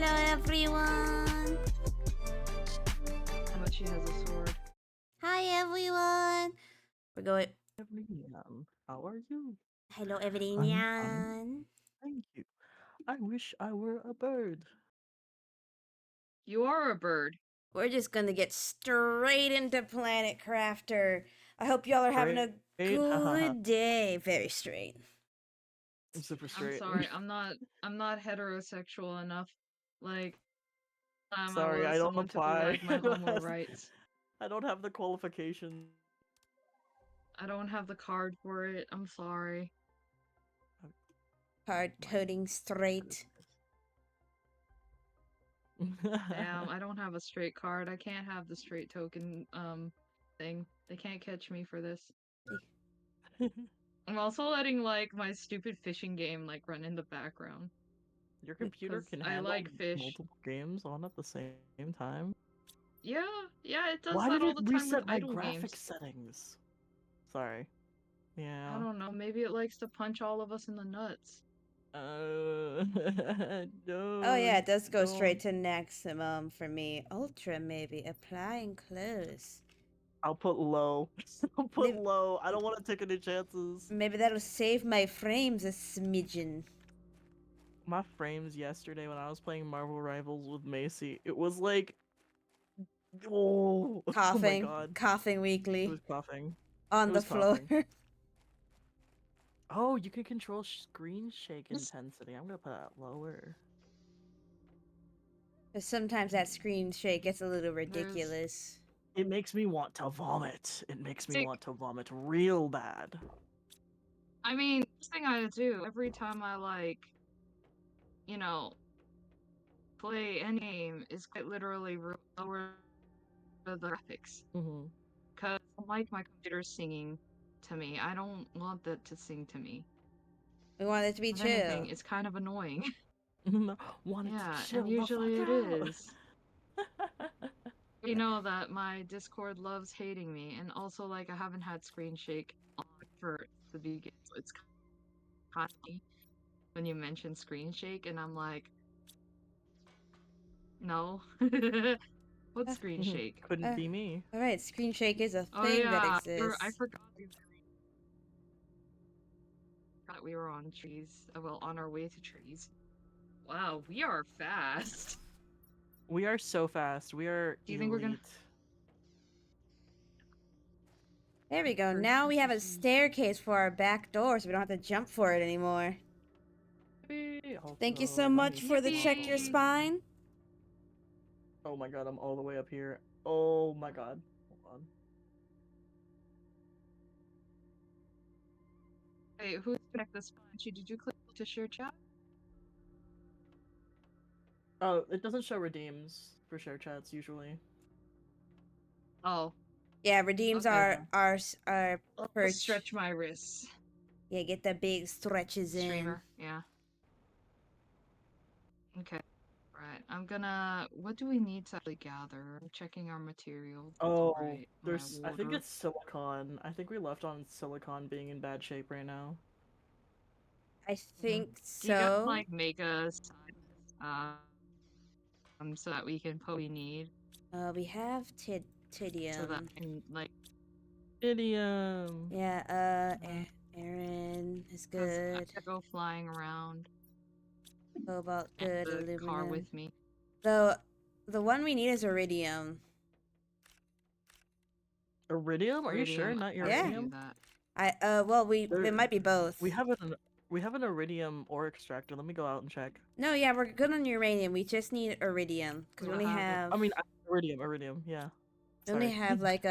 Hello, everyone. How much she has a sword. Hi, everyone. We're going. How are you? Hello, I'm everyone. Thank you. I wish I were a bird. You are a bird. We're just gonna get straight into Planet Crafter. I hope y'all are having a Straight, hahaha. good day. Very straight. I'm super I'm straight. sorry, I'm not heterosexual enough. Like Sorry, I don't someone to be apply. like my homo rights. I don't have the qualifications. I don't have the card for it. I'm sorry. Hard coding straight. Damn, I don't have a straight card. I can't have the straight token thing. They can't catch me for this. I'm also letting like my stupid fishing game like run in the background. Your computer 'Cause can I handle like fish. multiple games on at the same time. Yeah, it does Why that did all it the time with reset my idle graphic games. settings? Sorry. I Yeah. don't know, maybe it likes to punch all of us in the nuts. No. Oh yeah, it does go straight to maximum for me. Ultra maybe. Applying close. I'll put low. I'll put Maybe- low. I don't want to take any chances. Maybe that'll save my frames a smidgen. My frames yesterday when I was playing Marvel Rivals with Macy, it was like, oh, Coughing. oh my god, Coughing it weekly. was coughing. On It the was floor. coughing. Oh, you can control screen shake intensity. I'm gonna put that lower. But sometimes that screen shake gets a little ridiculous. It makes me want to vomit. It makes me See- want to vomit real bad. I mean, this thing I do every time I like, you know, play any game is quite literally lower the graphics. Mm-hmm. Cause I like my computer singing to me. I don't want that to sing to me. We want it to be If chill. anything, it's kind of annoying. Want it Yeah, to chill and usually the it fuck out. is. You know that my Discord loves hating me, and also like I haven't had screen shake on for the beginning, so it's kind of funny when you mention screen shake, and I'm like, no. What screen shake? Couldn't be me. Alright, screen shake is a Oh thing that yeah, exists. I forgot we were on trees. Well, on our way to trees. Wow, we are fast. We are so fast. We are Do you think we're gonna- elite. There we go. Now we have a staircase for our back door, so we don't have to jump for it anymore. Thank you so much for the check your Yippee! spine. Oh my god, I'm all the way up here. Oh my god. Hold on. Wait, who checked the spine? Did you click to share chat? Oh, it doesn't show redeems for share chats usually. Oh, Yeah, redeems Okay. our I'll perch. stretch my wrists. Yeah, get the big stretches in. Streamer, yeah. Okay. Right. I'm gonna. What do we need to actually gather? I'm checking our material. Oh, Right. there's. I think water. it's silicon. I think we left on silicon being in bad shape right now. I think Do you guys so. like make us so that we can put what we need We have so tidium. that can like Idiom. Yeah, Aaron is 'cause I good. could go flying around Cobalt and good. the Aluminum. car with me. The one we need is iridium. Iridium? Are you sure? Iridium, Not I can uranium? do that. Well, There- it might be both. We have an iridium ore extractor. Let me go out and check. No, yeah, we're good on uranium. We just need iridium because we We only don't have it. have. I mean, iridium. Yeah. We only Sorry. have like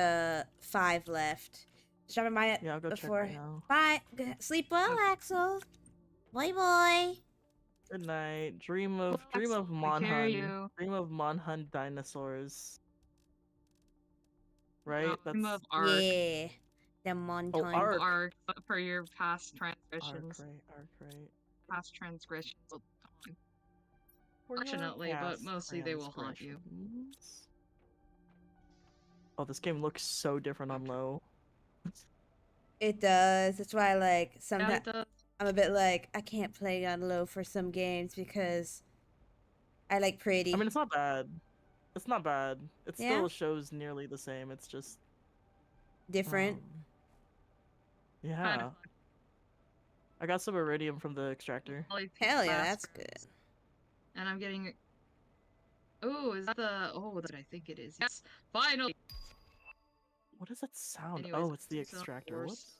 5 left. Just drop by it Yeah, I'll go check before. right now. Bye. Sleep well, Axel. Bye bye. Good night. Dream of I carry Monhun. you. Dream of Monhun dinosaurs. Right? Dream of That's Ark. Yeah. The monton. Ark. Ark for your past transgressions. Ark, right. Past transgressions will haunt. For your Fortunately, but past mostly they will haunt you. transgressions. Oh, this game looks so different on low. It does. That's why, like, Yeah, sometimes it does. I'm a bit like I can't play on low for some games because I like pretty. I mean, it's not bad. It's not bad. It Yeah? still shows nearly the same. It's just Different. yeah. I got some iridium from the extractor. Hell yeah, that's good. And I'm getting. Oh, is that the? Oh, that's what I think it is. Yes, finally. What does that sound? Anyways, Oh, it's the so extractor. force.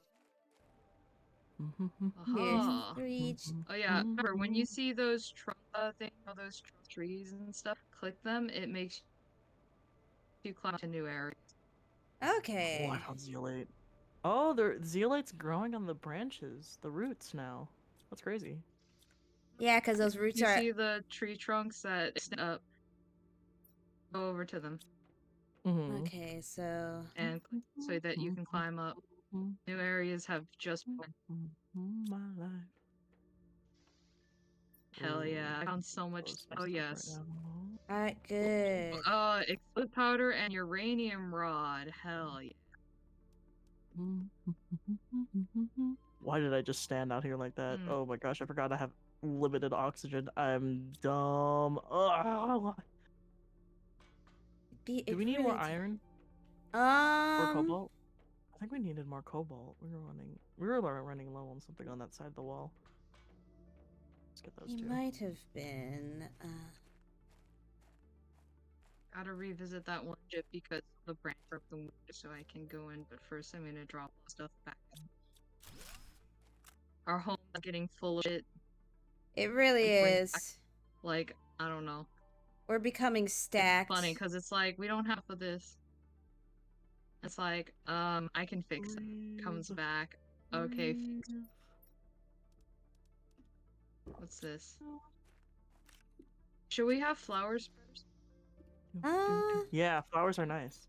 Whoops. Here's Aha. 3. Oh yeah, remember when you see those those trees and stuff, click them. It makes you climb to new areas. Okay. Oh, I found zeolite. Oh, zeolite's growing on the branches, the roots now. That's crazy. Yeah, because those roots You are. see the tree trunks that extend up. Go over to them Mm-hmm. Okay, so. and so that you can climb up. New areas have just. My life. Hell yeah! I found so much. Oh yes. Alright, good. Explode powder and uranium rod. Hell yeah. Why did I just stand out here like that? Oh my gosh, I forgot I have limited oxygen. I'm dumb. Ugh. Do we need more iron or cobalt? I think we needed more cobalt. We were running low on something on that side of the wall. Let's get those He two. might have been. Gotta revisit that one ship because the branch broke the window so I can go in, but first I'm gonna drop stuff back in. Our home is getting full of shit. It really is. Like, I don't know. We're becoming stacked. It's funny, because it's like, we don't have for this. It's like, I can fix it. Comes back. Okay, fix it. What's this? Should we have flowers first? Yeah, flowers are nice.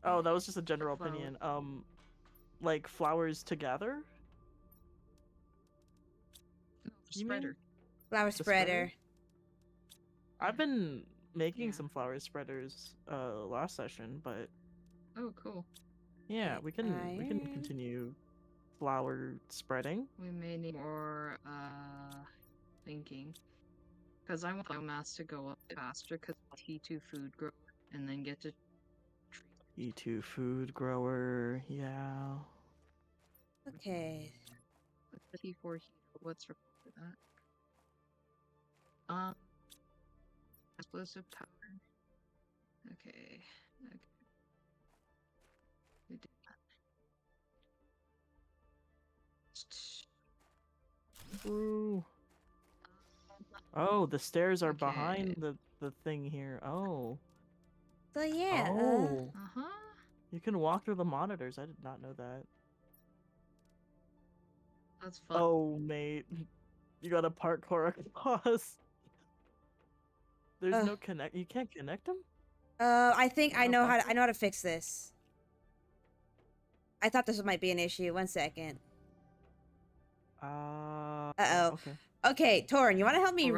Oh, that was just a general opinion. Like flowers together? No, spreader. Flower spreader. I've been making some flower spreaders last session, but oh, cool. Yeah, we can continue flower spreading. We may need more thinking. Because I want biomass to go up faster because T2 food grower and then get to E2 food grower, yeah. Okay. The T4 heater, what's for that? Explosive power. Okay. We did that. Ooh. Oh, the stairs are behind the thing here. Oh. So yeah. Oh. You can walk through the monitors. I did not know that. That's fun. Oh, mate. You gotta parkour across. There's no connect. You can't connect them? I think I know how to fix this. I thought this might be an issue. 1 second. Uh-oh. Okay. Okay, Torin, you want to help me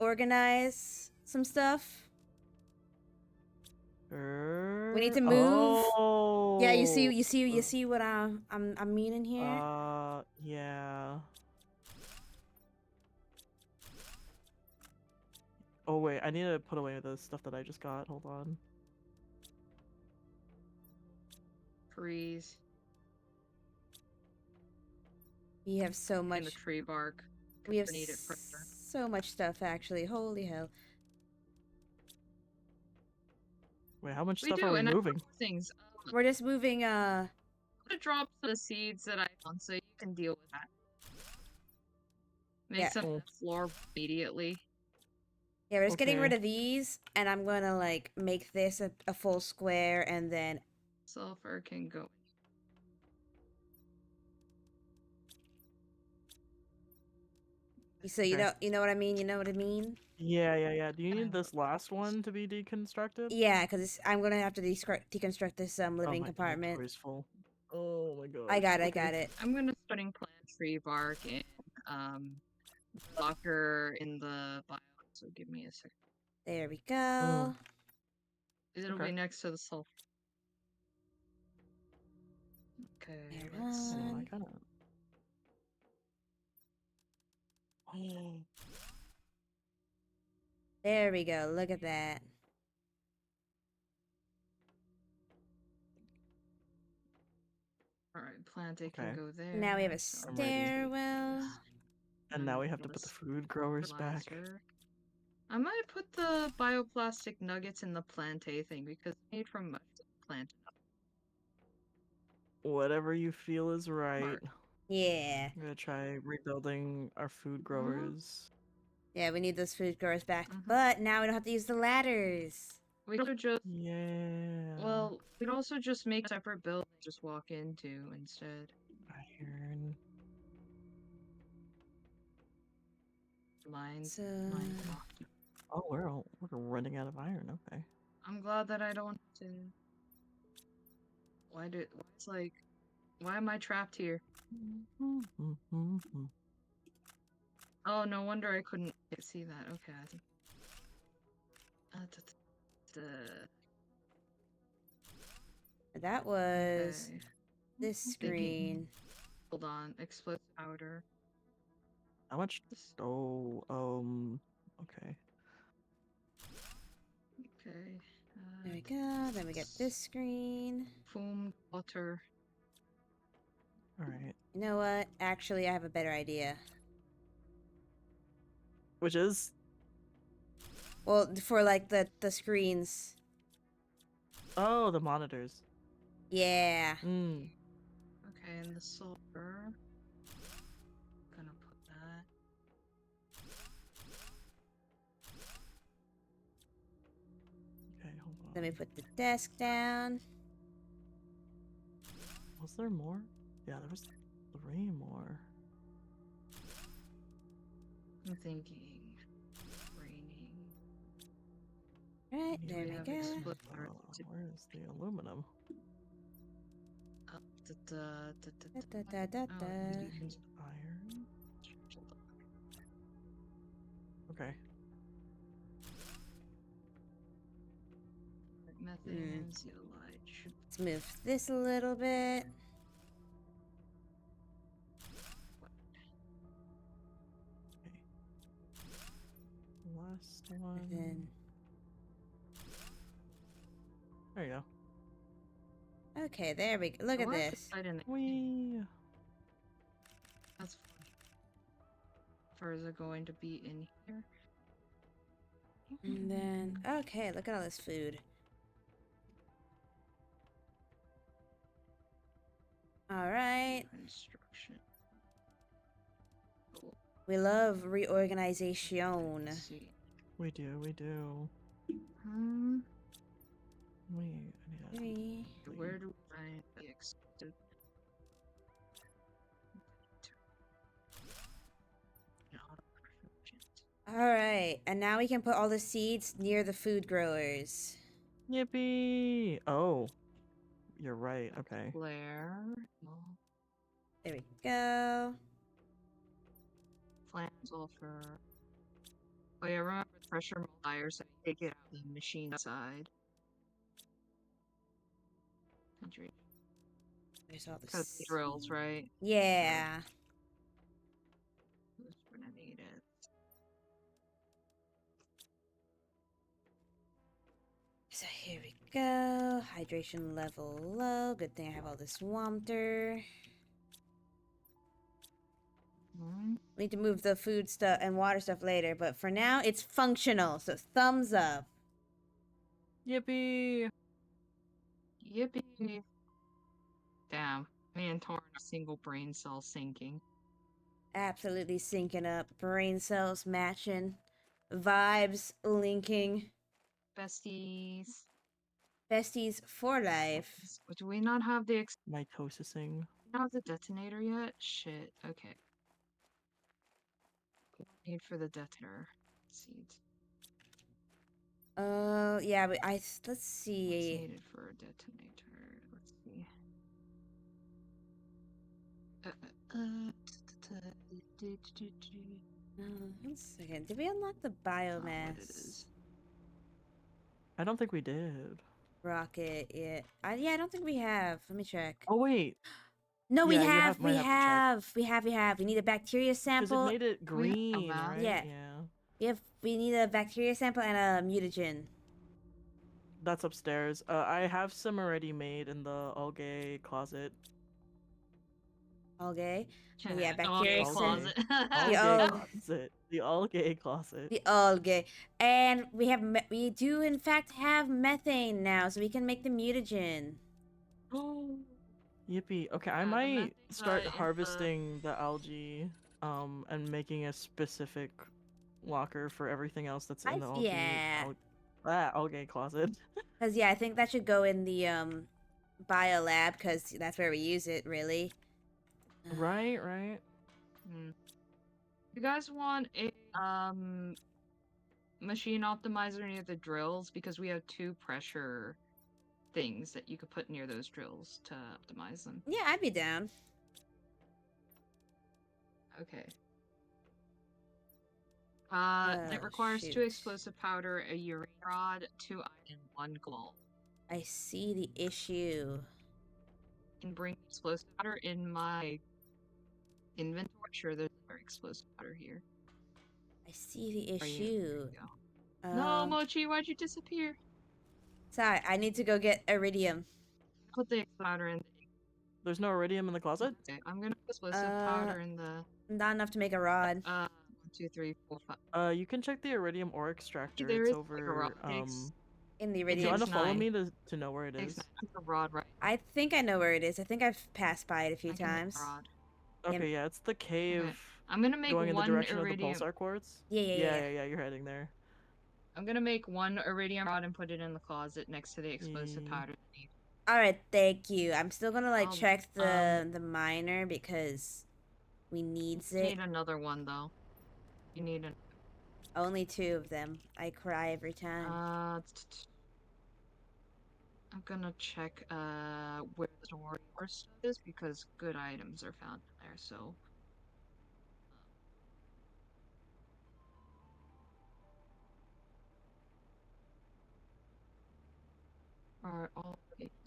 organize some stuff? We need to move. Oh. Yeah, you see what I'm meaning here? Yeah. Oh wait, I need to put away the stuff that I just got. Hold on. Freeze. We have so much. And the tree bark. We have so much stuff, actually. Holy hell. Wait, how much stuff are we moving? Things. We're just moving, I'm gonna drop the seeds that I found so you can deal with that. Make some on the floor immediately. Yeah, we're just getting rid of these, and I'm gonna, like, make this a full square, and then... Sulfur can go. So you know what I mean? You know what I mean? Yeah. Do you need this last one to be deconstructed? Yeah, because I'm gonna have to deconstruct this living compartment. My full. Oh my god. I got it. I'm gonna plant tree bark and blocker in the bio. So give me a second. There we go. It'll be next to the sulfur. Okay. Let's see. There we go. Look at that. Alright, Plante can Okay. go there. Now we have a so I'm ready. stairwell. And now we have to Let's put the food growers back. fertilizer. I might put the bioplastic nuggets in the Plante thing because it's made from plant. Whatever you feel is right. Yeah. I'm gonna try rebuilding our food Mhm. growers. Yeah, we need those food growers back. Mhm. But now we don't have to use the ladders. We could just Yeah. well, we'd also just make a separate building to just walk into instead. Iron. Mine So blocked. Oh, we're running out of iron. Okay. I'm glad that I don't have to. It's like, why am I trapped here? Oh, no wonder I couldn't see that. Okay. that was Okay. this screen. Hold on. Explosive powder. How much? Oh, okay. Okay. There we go. Then we get this screen. Foam water. All right. You know what? Actually, I have a better idea. Which is? Well, for like the screens. Oh, the monitors. Yeah. Okay, and the silver. Gonna put that. Okay, hold on. Then we put the desk down. Was there more? Yeah, there was 3 more. I'm thinking. Raining. Right, We there we have go. where is the aluminum? Da, da, da, da, da. Iron. Okay. Methane and zeolite. Let's move this a little bit. Okay. Last one. And then, There you go. okay, there we go. Look at this. Whee! That's fine. Or is it going to be in here? And then, okay, look at all this food. All right. Construction. Cool. We love reorganization. Let's see. We do. Hmm. I need Where do we find the extended? All right, and now we can put all the seeds near the food growers. Yippee! Oh, you're right. Okay. Flare. There we go. Plant sulfur. Oh yeah, remember the pressure multiplier, so you take it out of the machine side. There's all the Because the drills, right? Yeah. Who's gonna need it? So here we go. Hydration level low. Good thing I have all this Swampter. We need to move the food stuff and water stuff later, but for now it's functional. So thumbs up. Yippee! Yippee! Damn, me and Torn a single brain cell sinking. Absolutely syncing up. Brain cells matching. Vibes linking. Besties. Besties for life. Do we not have the Mitosising. not the detonator yet? Shit. Okay. What do we need for the detonator seeds? Yeah, but let's see. What's needed for a detonator? Let's see. 1 second. Did we unlock the biomass I don't think we did. rocket yet? Yeah, I don't think we have. Let me check. Oh wait. No, we Yeah, you have, might have to check. we have. We need a bacteria Because it sample. made it We have green, that. right? Yeah. We need a bacteria sample and a mutagen. That's upstairs. I have some already made in the algae closet. Okay. So Yeah, yeah, the bacteria algae sample. closet. Algae Oh. closet. The algae closet. The algae. And we have, we do in fact have methane now, so we can make the mutagen. Oh. Yippee. Okay, I Yeah, the might methane's, start in the- harvesting the algae, and making a specific locker for everything else that's in the algae, Yeah. algae closet. Because, yeah, I think that should go in the, bio lab, because that's where we use it, really. Right, right. You guys want a machine optimizer near the drills because we have 2 pressure things that you could put near those drills to optimize them. Yeah, I'd be down. Okay. It requires 2 shoot. explosive powder, a uranium rod, 2 iron, and 1 gold. I see the issue. I can bring explosive powder in my inventory. Sure, there's another explosive powder here. I see the There issue. you go. No, Mochi, why'd you disappear? Sorry, I need to go get iridium. Put the powder in. There's no iridium in the closet? Okay, I'm gonna put explosive powder in the. Not enough to make a rod. 1, 2, 3, 4, 5. You can check the iridium ore extractor. There It's is, over. like, a rod. In the Do you iridium. want to Takes follow 9. me to know where it is? Takes a rod, right? I think I know where it is. I think I've passed by it a few I can make a times. rod. Okay, yeah, it's the cave. I'm gonna make going in the 1 direction iridium. of the pulsar quartz. Yeah. Yeah, you're heading there. I'm gonna make 1 iridium rod and put it in the closet next to the explosive powder. Alright, thank you. I'm still gonna like I'll- check the miner because we needs You it. need another one though. You need an. Only 2 of them. I cry every time. I'm gonna check where the story stuff is because good items are found in there. So. Alright,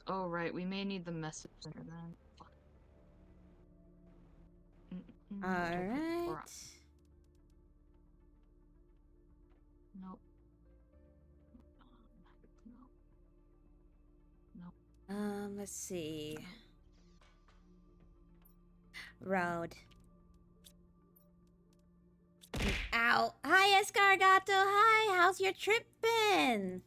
oh right, we may need the message center then. Fuck. Alright. Nope. Let's see. Road. Ow. Hi, Escargato. Hi, how's your trip been?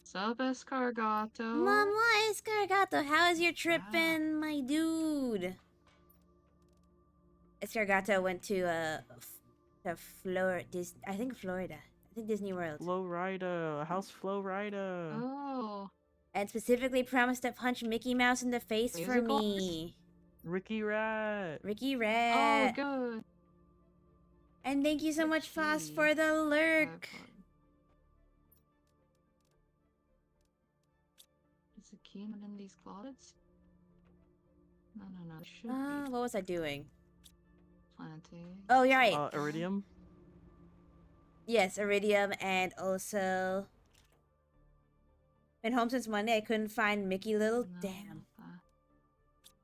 Sup, Escargato? Mama, Escargato, how has your trip Ah. been, my dude? Escargato went to Florida. I think Florida. I think Disney World. Flowrida. How's Flowrida? Oh. And specifically promised to punch Mickey Mouse in the face for Musicals? me. Ricky Rat. Ricky Oh, Rat. good. And thank you so much, Foss, for the lurk. Is the key not in these closets? No. It should be What was I doing? planting. Oh, you're right. Iridium. Yes, Iridium, and also been home since Monday. I couldn't find Mickey Little. No, Damn. not that.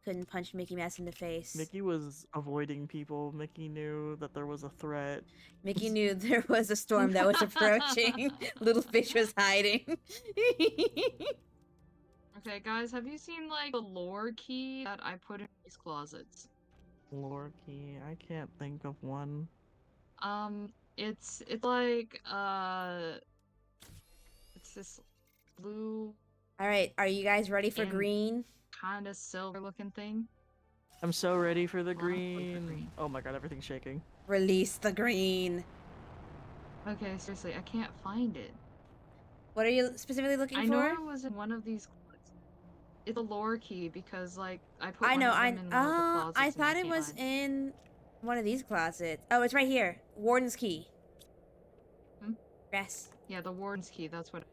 Couldn't punch Mickey Mouse in the face. Mickey was avoiding people. Mickey knew that there was a threat. Mickey knew there was a storm that was approaching. Little fish was hiding. Okay, guys, have you seen like the lore key that I put in these closets? Lore key. I can't think of one. It's like it's this blue All right, are you guys ready for And- green? kind of silver looking thing. I'm so ready for the Well, I'm ready for green. green. Oh my god, everything's shaking. Release the green. Okay, seriously, I can't find it. What are you specifically looking I for? know it was in one of these closets. It's a lore key because like I put I one know. of them in one of the closets I and thought it can't was find it. in one of these closets. Oh, it's right here. Warden's key. Hmm? Yes. Yeah, the warden's key. That's what.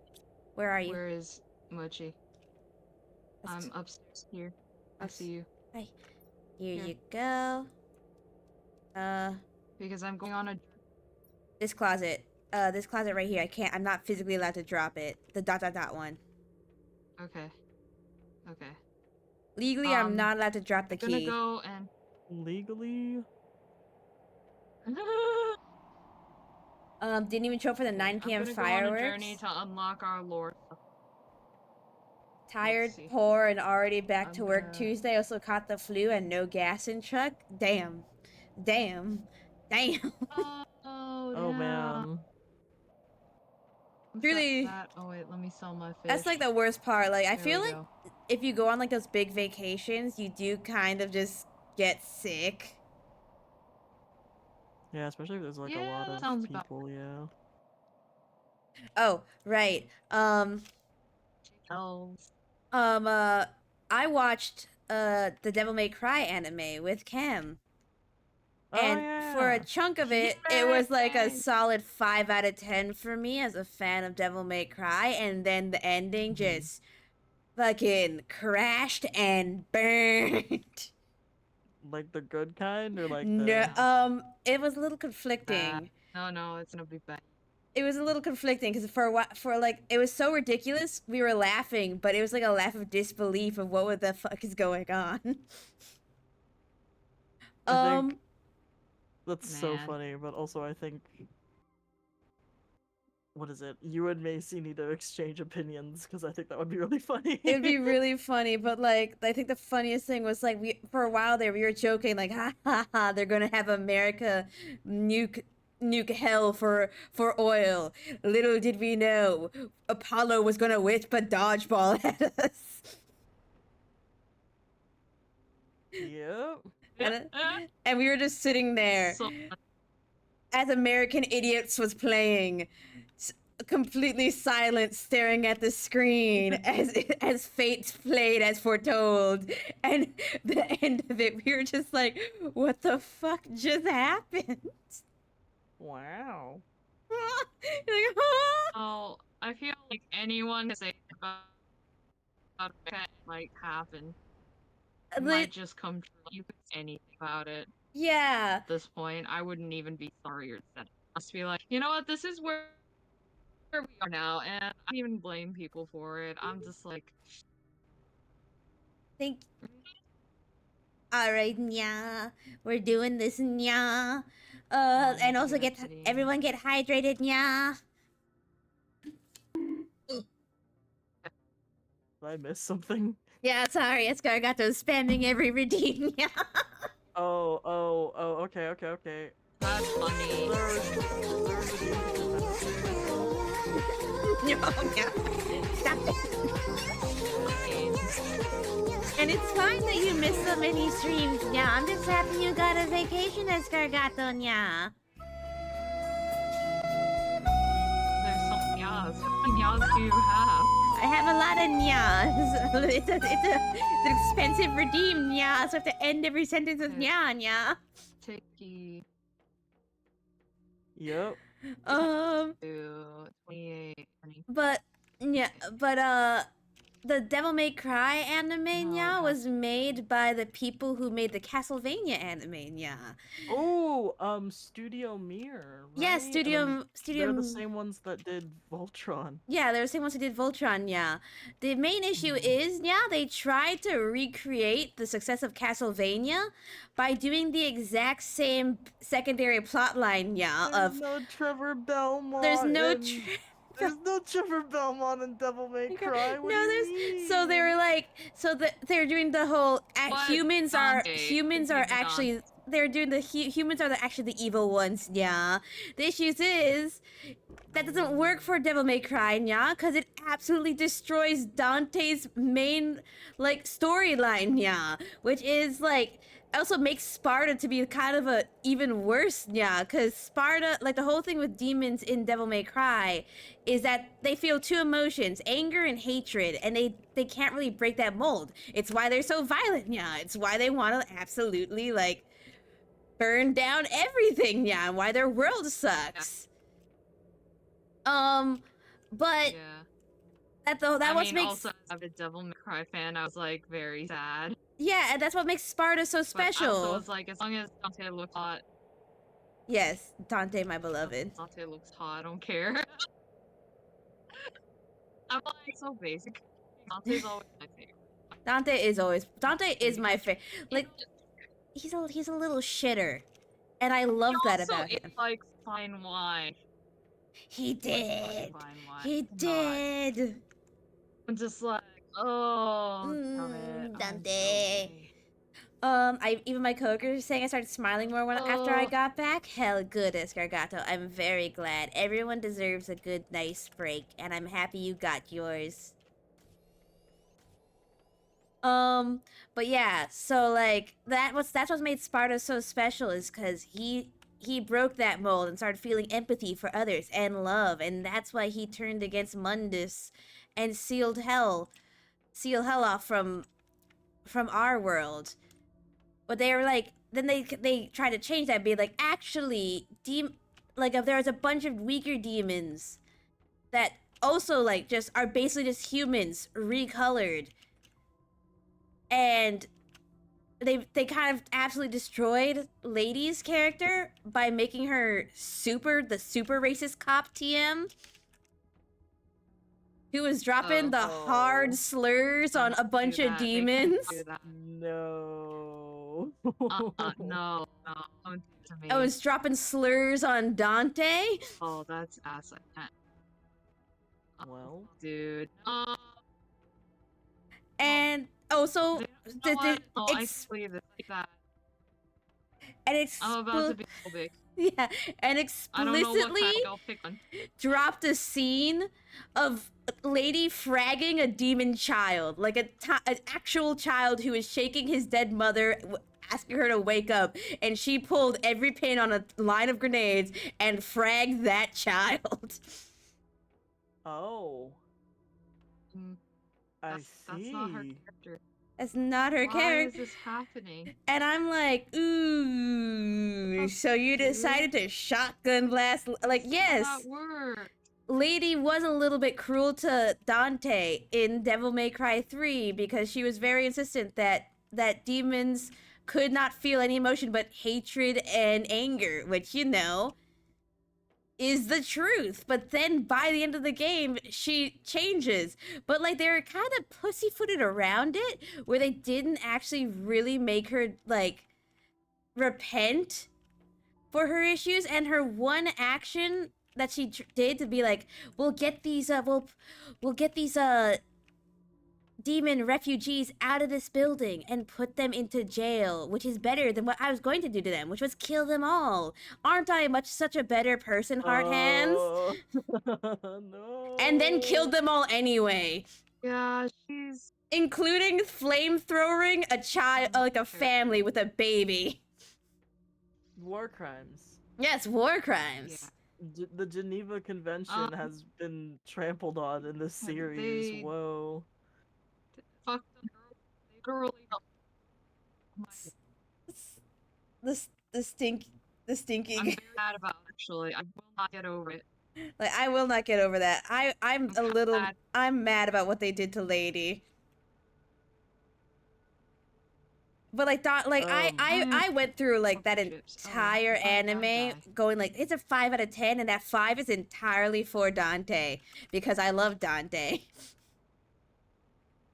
Where are you? Where is Mochi? Let's I'm upstairs here. I Ups- see you. Here Here. you go. Because I'm going on a. This closet. This closet right here. I'm not physically allowed to drop it. The ... one. Okay. Okay. Legally, I'm not allowed to drop the I'm gonna key. go and Legally? Didn't even show up for the 9 p.m. I'm gonna fireworks. go on a journey to unlock our lore. Tired, see. poor, and already back I'm to work gonna- Tuesday. Also caught the flu and no gas in truck. Damn. Damn. Damn. Oh, Oh yeah. man. Really. Oh wait, let me sell my fish. That's like the worst part. Like, I There feel we like go. if you go on like those big vacations, you do kind of just get sick. Yeah, especially if there's like a lot of sounds about people, yeah. Oh, right. elves. I watched the Devil May Cry anime with Cam. And for a chunk of it, it was like a solid 5 out of 10 for me as a fan of Devil May Cry. And then the ending just fucking crashed and burned. Like the good kind, or like No, it was a little conflicting. No, it's gonna be bad. It was a little conflicting because for like it was so ridiculous, we were laughing, but it was like a laugh of disbelief of what the fuck is going on. I think that's so funny, but also I think, what is it? You and Macy need to exchange opinions because I think that would be really funny. It would be really funny, but like I think the funniest thing was like for a while there we were joking like ha ha ha, they're gonna have America nuke hell for oil. Little did we know Apollo was gonna whip a dodgeball at us. Yep. And we were just sitting there as American Idiots was playing, completely silent, staring at the screen as fate played as foretold. And the end of it, we were just like, what the fuck just happened? Wow. Like, huh? Oh, I feel like anyone can say about it might happen. It might just come true. You could say anything about it. Yeah. At this point, I wouldn't even be sorry or sad. I'd just be like, you know what, this is where we are now, and I don't even blame people for it. I'm just like, Think. Alright, nya. We're doing this, nya. And also everyone get hydrated, nya. Did I miss something? Yeah, sorry, Escargato spamming every redeem, nya. Oh, okay. that's funny. No, stop it. And it's fine that you missed so many streams, yeah. I'm just happy you got a vacation, Escargato, yeah. There's so many yas. How many yas do you have? I have a lot of nyas. It's an expensive redeem, nya. So I have to end every sentence with nya. Ticky. Yep. 28. But the Devil May Cry anime, was made by the people who made the Castlevania anime, Oh, Studio Mir. Right? Yeah, Studio. They're the same ones that did Voltron. Yeah, they're the same ones who did Voltron, yeah. The main issue is, they tried to recreate the success of Castlevania by doing the exact same secondary plotline, There's no Trevor Belmont. There's no There's no Trevor Belmont in Devil May Cry. What do you mean? So they were like, they're doing the whole humans are actually they're doing the humans are actually the evil ones, yeah. The issue is that doesn't work for Devil May Cry, yeah, because it absolutely destroys Dante's main storyline, yeah, which is also makes Sparta to be kind of a even worse, yeah, because Sparta, the whole thing with demons in Devil May Cry is that they feel two emotions, anger and hatred, and they can't really break that mold. It's why they're so violent, yeah. It's why they want to absolutely burn down everything, yeah, and why their world sucks. But that what makes also as a Devil May Cry fan, I was very sad. Yeah, and that's what makes Sparta so special. But I also was as long as Dante looks hot. Yes, Dante, my beloved. Dante looks hot, I don't care. I'm so basic. Dante's always my favorite. Dante is my favorite. Like, he's a little shitter, and I love that about him. He also likes fine wine. He did. Fine wine. He did. I'm just like, oh, damn it. Dante. Even my coworkers are saying I started smiling more after I got back. Hell good, Escargato. I'm very glad. Everyone deserves a good, nice break, and I'm happy you got yours. But yeah, so like that's what made Sparta so special, is because he broke that mold and started feeling empathy for others and love, and that's why he turned against Mundus and sealed hell off from our world. But they were like, then they tried to change that, be like, actually, if there was a bunch of weaker demons that also like just are basically just humans recolored, and they kind of absolutely destroyed Lady's character by making her the super racist cop TM, who was dropping the hard slurs on a bunch of demons. No. No. I was dropping slurs on Dante. Oh, that's ass. I can't. Well, dude. And also, I'm about to be phobic. Yeah, and explicitly dropped a scene of Lady fragging a demon child, like an actual child who is shaking his dead mother, asking her to wake up, and she pulled every pin on a line of grenades and fragged that child. Oh. I see. That's not her character. That's not her character. Why is this happening? And I'm like, ooh, so you decided to shotgun blast? Like, yes. How that work? Lady was a little bit cruel to Dante in Devil May Cry 3 because she was very insistent that demons could not feel any emotion but hatred and anger, which, you know, is the truth. But then by the end of the game, she changes. But like, they were kind of pussyfooted around it, where they didn't actually really make her like repent for her issues. And her one action that she did to be like, we'll get these demon refugees out of this building and put them into jail, which is better than what I was going to do to them, which was kill them all. Aren't I such a better person, Heart Hands? No. And then killed them all anyway. Yeah, she's... including flamethrowing a child, like a family with a baby. War crimes. Yes, war crimes. Yeah. The Geneva Convention has been trampled on in this series. Whoa. Fuck the girl. The stinky. I'm very mad about it, actually. I will not get over it. Like, I will not get over that. I'm mad about what they did to Lady. But like I went through like that entire anime going like, it's a 5 out of 10, and that 5 is entirely for Dante because I love Dante.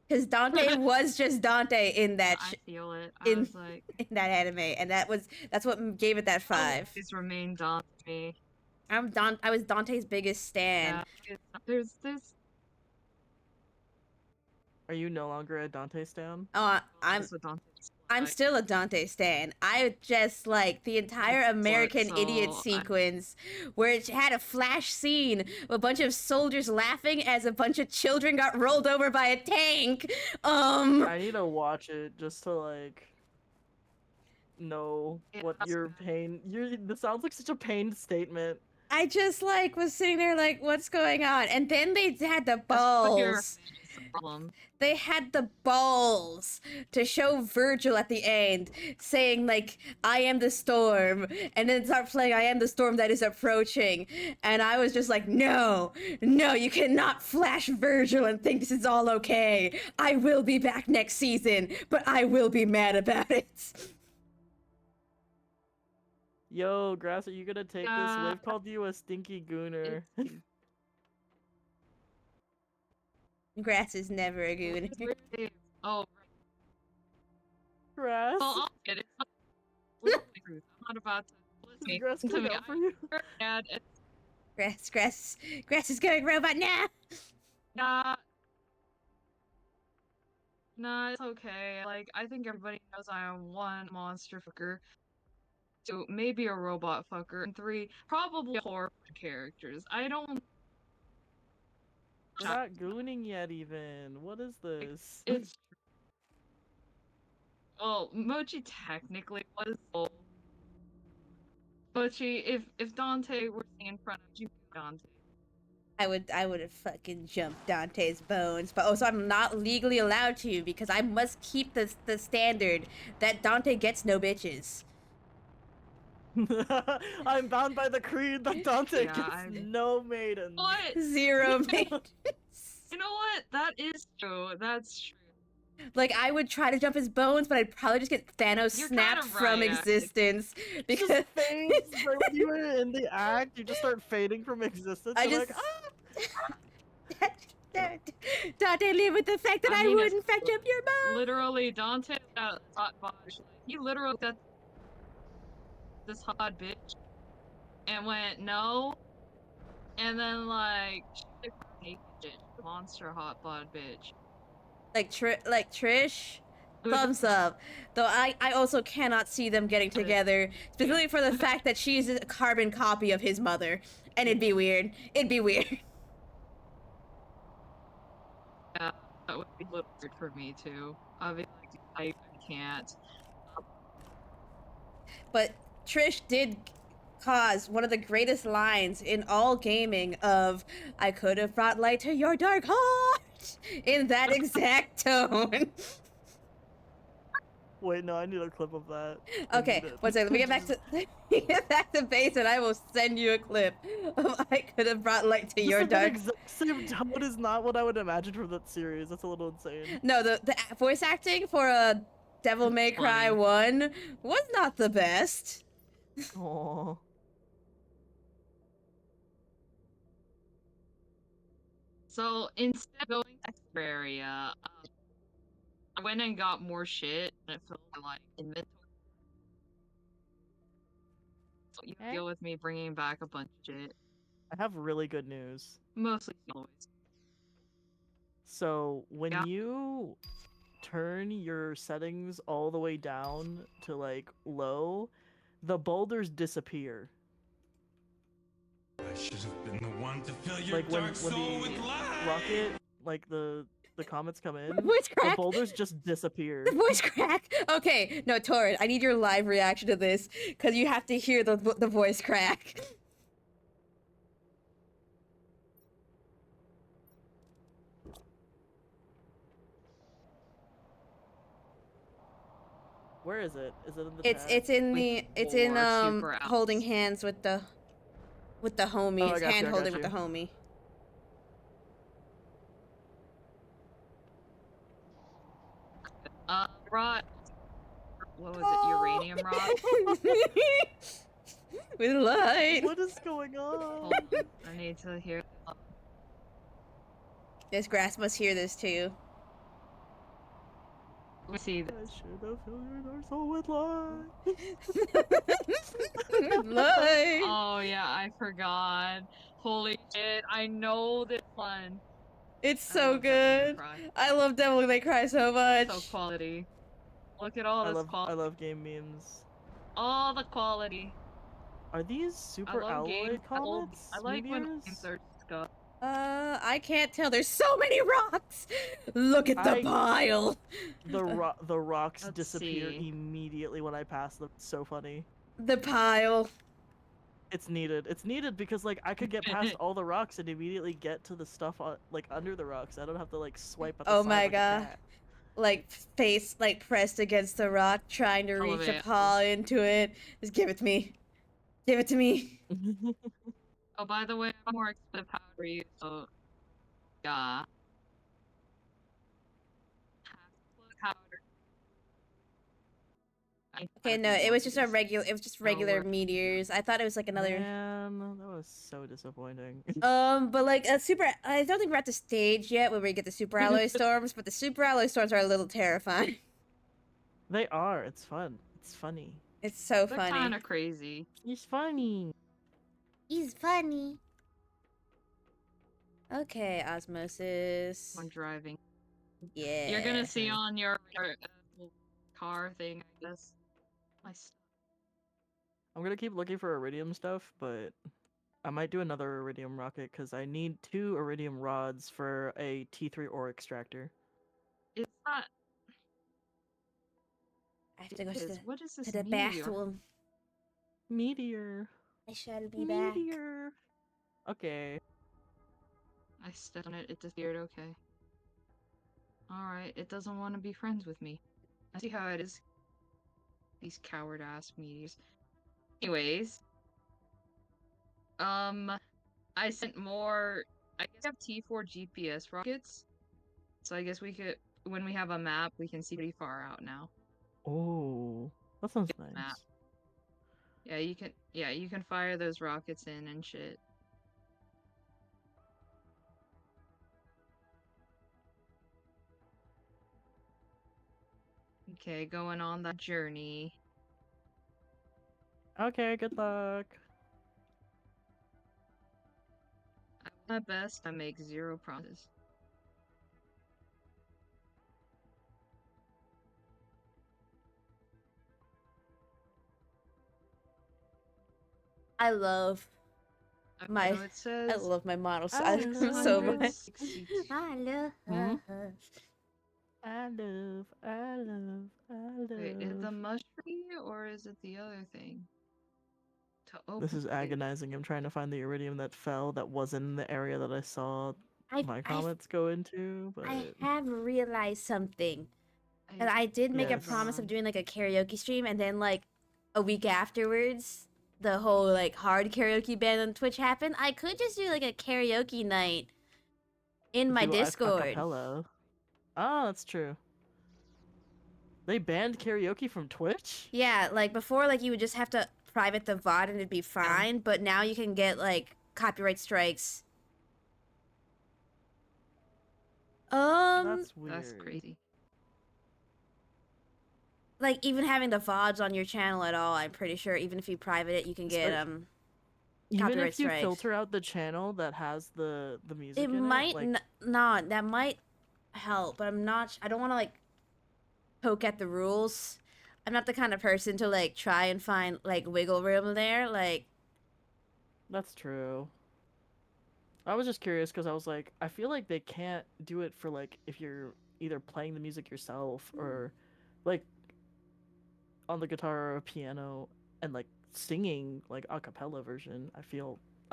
Because Dante was just Dante in that. I feel it. In that anime, and that's what gave it that 5. Please remain Dante. I was Dante's biggest stan. Yeah, there's this. Are you no longer a Dante stan? Oh, I'm still a Dante stan. I just like the entire American Idiot sequence where it had a flash scene of a bunch of soldiers laughing as a bunch of children got rolled over by a tank. I need to watch it just to like know what your pain. This sounds like such a pained statement. I just like was sitting there like, what's going on? And then they had the balls. They had the balls to show Virgil at the end saying like, I am the storm, and then start playing I am the storm that is approaching. And I was just like, no, you cannot flash Virgil and think this is all okay. I will be back next season, but I will be mad about it. Yo, Grass, are you gonna take this? Liv called you a stinky gooner. Grass is never a gooner. Oh, Grass. Well, I'll get it. I'm not about to Is grass coming out for you? Dad, Grass is going robot now. nah, nah, it's okay. Like, I think everybody knows I am 1, monster fucker, 2, maybe a robot fucker, and 3, probably horror characters. I don't. We're not gooning yet, even. What is this? It's. Well, Mochi technically was. Mochi, if Dante were in front of you, Dante. I would have fucking jumped Dante's bones, but also I'm not legally allowed to because I must keep the standard that Dante gets no bitches. I'm bound by the creed that Dante gets no maidens. What? 0 maidens. You know what? That is true. That's true. Like, I would try to jump his bones, but I'd probably just get Thanos snapped from existence. Because just fades, like, when you were in the act, you just start fading from existence. I just... Dante live with the fact that I would in fact jump your bones. Literally, Dante got hot bosh. He literally got this hot bitch and went no, and then like monster hot bod bitch. Like Trish, thumbs up. Though I also cannot see them getting together, specifically for the fact that she's a carbon copy of his mother, and it'd be weird. It'd be weird. Yeah, that would be a little weird for me too. Obviously, I can't. But Trish did cause one of the greatest lines in all gaming of "I could have brought light to your dark heart" in that exact tone. Wait, no, I need a clip of that. Okay, one second. Let me get back to base, and I will send you a clip of "I could have brought light to your dark." The exact same tone is not what I would imagine from that series. That's a little insane. No, the voice acting for a Devil May Cry 1 was not the best. Aww. So instead of going to Terraria, I went and got more shit, and it filled my like inventory. So you deal with me bringing back a bunch of shit. I have really good news. Mostly always. So when you turn your settings all the way down to like low, the boulders disappear. I should have been the one to fill your like dark soul with light. Rocket, like the comments come in, voice crack. The boulders just disappear. The voice crack. Okay, no, Torrid, I need your live reaction to this because you have to hear the voice crack. Where is it? Is it in the chat? It's in holding hands with the homie. Oh, it's hand holding with the homie. Rod. What was it? Uranium rod? With light. What is going on? I need to hear. This grass must hear this too. Let's see. I should have filled your dark soul with light. Light. Oh yeah, I forgot. Holy shit! I know this one. It's so good. I love Devil May Cry so much. So quality. Look at all this quality. I love game memes. All the quality. Are these super alloy comets? I like when games are stuff. I can't tell. There's so many rocks. Look at the pile. The rocks disappear immediately when I pass them. It's so funny. The pile. It's needed. It's needed because like I could get past all the rocks and immediately get to the stuff like under the rocks. I don't have to like swipe at the side my god. Like face like pressed against the rock, trying to reach a paw into it. Just give it to me. Give it to me. Oh, by the way, I'm more expensive powder you, so yeah. Powder. Okay, no, it was just a regular. It was just regular meteors. I thought it was like another. Man, that was so disappointing. But like a super. I don't think we're at the stage yet where we get the super alloy storms, but the super alloy storms are a little terrifying. They are. It's fun. It's funny. It's so They're funny. kind of crazy. It's funny. He's funny. Okay, osmosis. When driving. Yeah. You're gonna see on your little car thing, I guess. I'm gonna keep looking for iridium stuff, but I might do another iridium rocket because I need 2 iridium rods for a T3 ore extractor. It's not. I have to go What is this to the meteor? bathroom. Meteor. I shall be back. Meteor. Okay. I stepped on it. It disappeared. Okay. Alright, it doesn't want to be friends with me. I see how it is. These coward ass meteors. Anyways. I sent more. I guess I have T4 GPS rockets. So I guess we could, when we have a map, we can see pretty far out now. Oh, that sounds Get the nice. map. Yeah, you can fire those rockets in and shit. Okay, going on that journey. Okay, good luck. At my best, I make 0 promises. I love my So it says I love my model I so much. 162. I love Hmm? I love. Wait, is the mushroom or is it the other thing? To open This is it. agonizing. I'm trying to find the iridium that fell that wasn't in the area that I saw my I've, comets go into, but I have realized something. And I did make a Yes. promise of doing like a karaoke stream, and then like a week afterwards, the whole like hard karaoke ban on Twitch happened. I could just do like a karaoke night in my do a Discord. acapella. Oh, that's true. They banned karaoke from Twitch? Yeah, like before, like you would just have to private the VOD and it'd be fine, but now you can get like copyright strikes. That's weird. That's crazy. Like even having the VODs on your channel at all, I'm pretty sure even if you private it, you can get Even copyright if you strikes. filter out the channel that has the music It in might it, like, not. That might help, but I'm not. I don't want to like poke at the rules. I'm not the kind of person to like try and find like wiggle room there. Like, that's true. I was just curious because I was like, I feel like they can't do it for like if you're either playing the music yourself or like on the guitar or a piano and like singing like a cappella version. I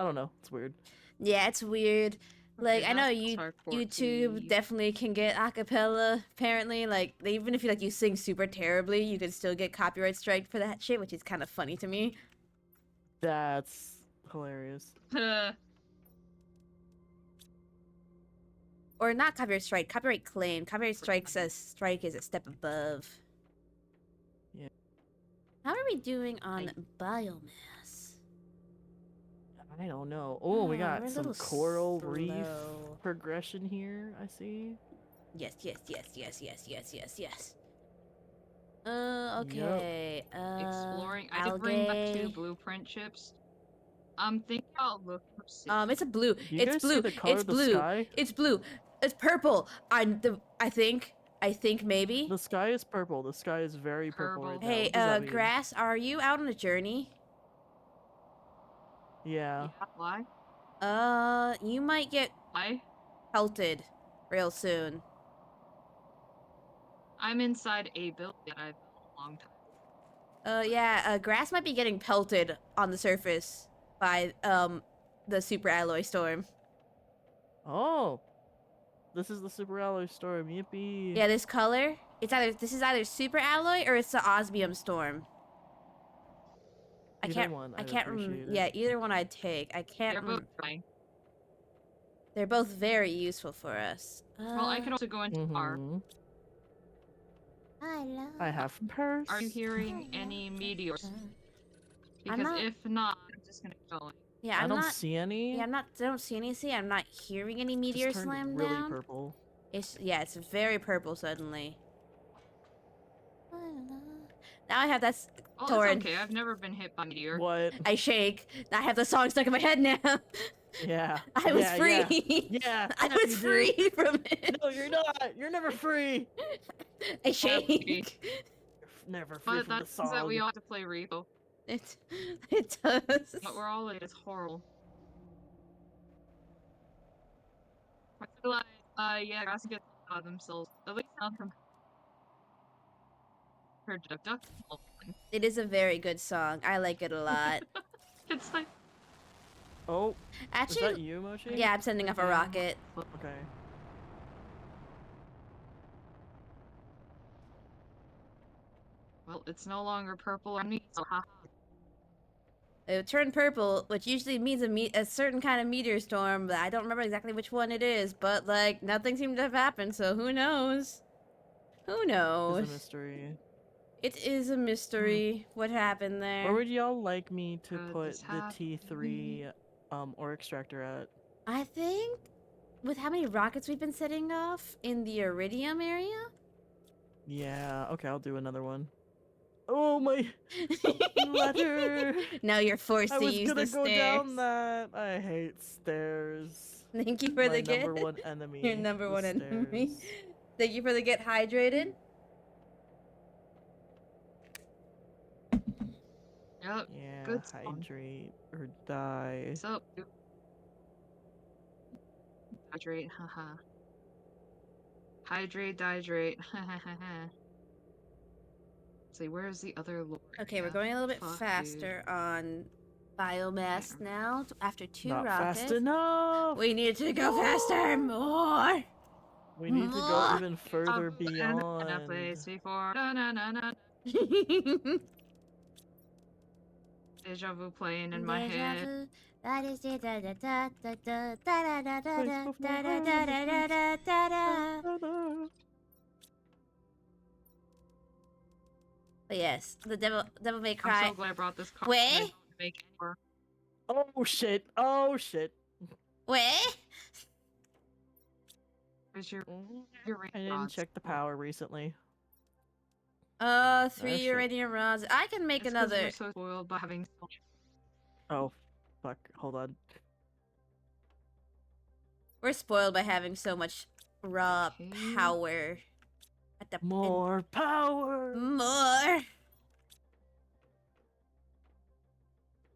don't know, it's weird. yeah, it's weird. Like Okay, I know that's you hardcore YouTube tea. definitely can get acapella. Apparently, like even if you sing super terribly, you can still get copyright strike for that shit, which is kind of funny to me. That's hilarious. Or not copyright strike, copyright claim. Copyright strike says strike is a step above. Yeah. How are we doing on biomass? I don't know. Oh, we Oh, got we're a some little coral reef slow. progression here, I see. Yes. Okay. Exploring. I did bring back 2 blueprint chips. I'm thinking about looking for It's a blue. Do you It's guys blue. see the color It's of the blue. sky? It's blue. It's purple. I think maybe. The sky is purple. The sky is very purple right now. Hey, What does that mean? Grass, are you out on a journey? Yeah. Why? You might get Why? pelted real soon. I'm inside a building that I've built a long time. Yeah, Grass might be getting pelted on the surface by, the super alloy storm. Oh. This is the super alloy storm. Yippee. Yeah, this color, this is either super alloy or it's the osmium storm. Either one, I I'd can't appreciate remember. it. Yeah, either one I'd take. I can't They're both fine. They're both very useful for us. Well, I can also go into our. Mhm. I have purse. Are you hearing any meteors? I'm Because not- if not, I'm just gonna go. Yeah, I I'm don't not. see any. Yeah, I don't see any. See, I'm not hearing any Just meteor turned slam really down. purple. It's very purple suddenly. Now I have that Oh, Torrid. it's okay. I've never been hit by a meteor. What? I shake. Now I have the song stuck in my head now. Yeah. I was yeah, free. Yeah. I yeah, was you free did. from it. No, you're not. You're never free. I shake. You're never free But from that the means that we song. all have to play Repo. It does. But we're all it's horrible. I feel like, yeah, guys get out of themselves. At least not from her duck. It is a very good song. I like it a lot. It's like, Oh, is that Actually, you, Mochi? yeah, I'm sending off a rocket. Okay. well, it's no longer purple or neat, so haha. It turned purple, which usually means a certain kind of meteor storm, but I don't remember exactly which one it is. But, like, nothing seemed to have happened, so who knows? Who knows? It's a mystery. It is a mystery. What happened there? Where would y'all like me to put this the T3 ore extractor at? I think, with how many rockets we've been setting off in the Iridium area? Yeah, okay, I'll do another one. Oh my ladder! Now you're forced I to was use gonna the go stairs. down that. I hate stairs. Thank you for My the get. number one enemy. Your number the one enemy. stairs. Thank you for the get hydrated. Yep. Yeah, Good song. hydrate or die. So, hydrate, haha. Hydrate, dihydrate, hahaha. See, where's the other lord? Okay, we're Yeah, going a little bit fuck, faster on biomass Yeah. now after 2 Not rockets. fast enough. We need to go faster, more. We need to go More. even further I've been in a beyond. place before. Na na na na. Deja vu playing in my head. That is da da da da da da da da da da da da da da da da da. But yes, the devil may I'm cry. so glad I brought this car. Wait. I didn't make it work. Oh shit! Oh shit! Wait. Where's your I didn't check the power recently. 3 shit. uranium rods. I can make It's 'cause another. we're so spoiled by having so much. Oh, fuck! Hold on. We're spoiled by having so much raw Okay. power. At the More power. more.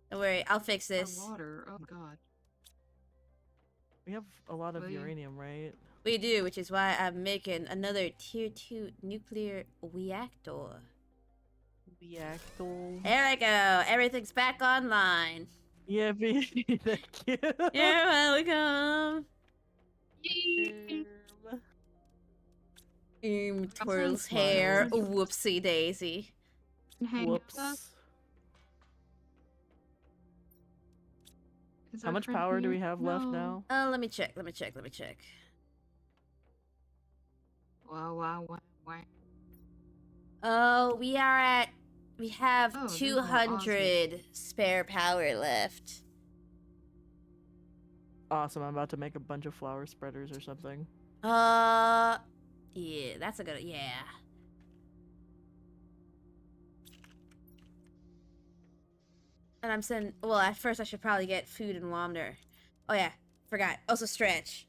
Don't worry, I'll fix The this. water. Oh my god. We have a lot of Will you? uranium, right? We do, which is why I'm making another tier 2 nuclear reactor. Reactor. There we go. Everything's back online. Yeah, baby. Thank you. You're welcome. Twirls hair. smiles. Whoopsie daisy. Hang Whoops. up. Is How our much friend power do we here? have left No. now? Let me check. Wow, wow, wow, wow. Oh, we have Oh, there's no 200 spare power left. Awesome. I'm about to make a bunch of flower spreaders or something. Yeah, that's a good, yeah. And I'm sending, well, at first I should probably get food and wander. Oh yeah, forgot. Also stretch.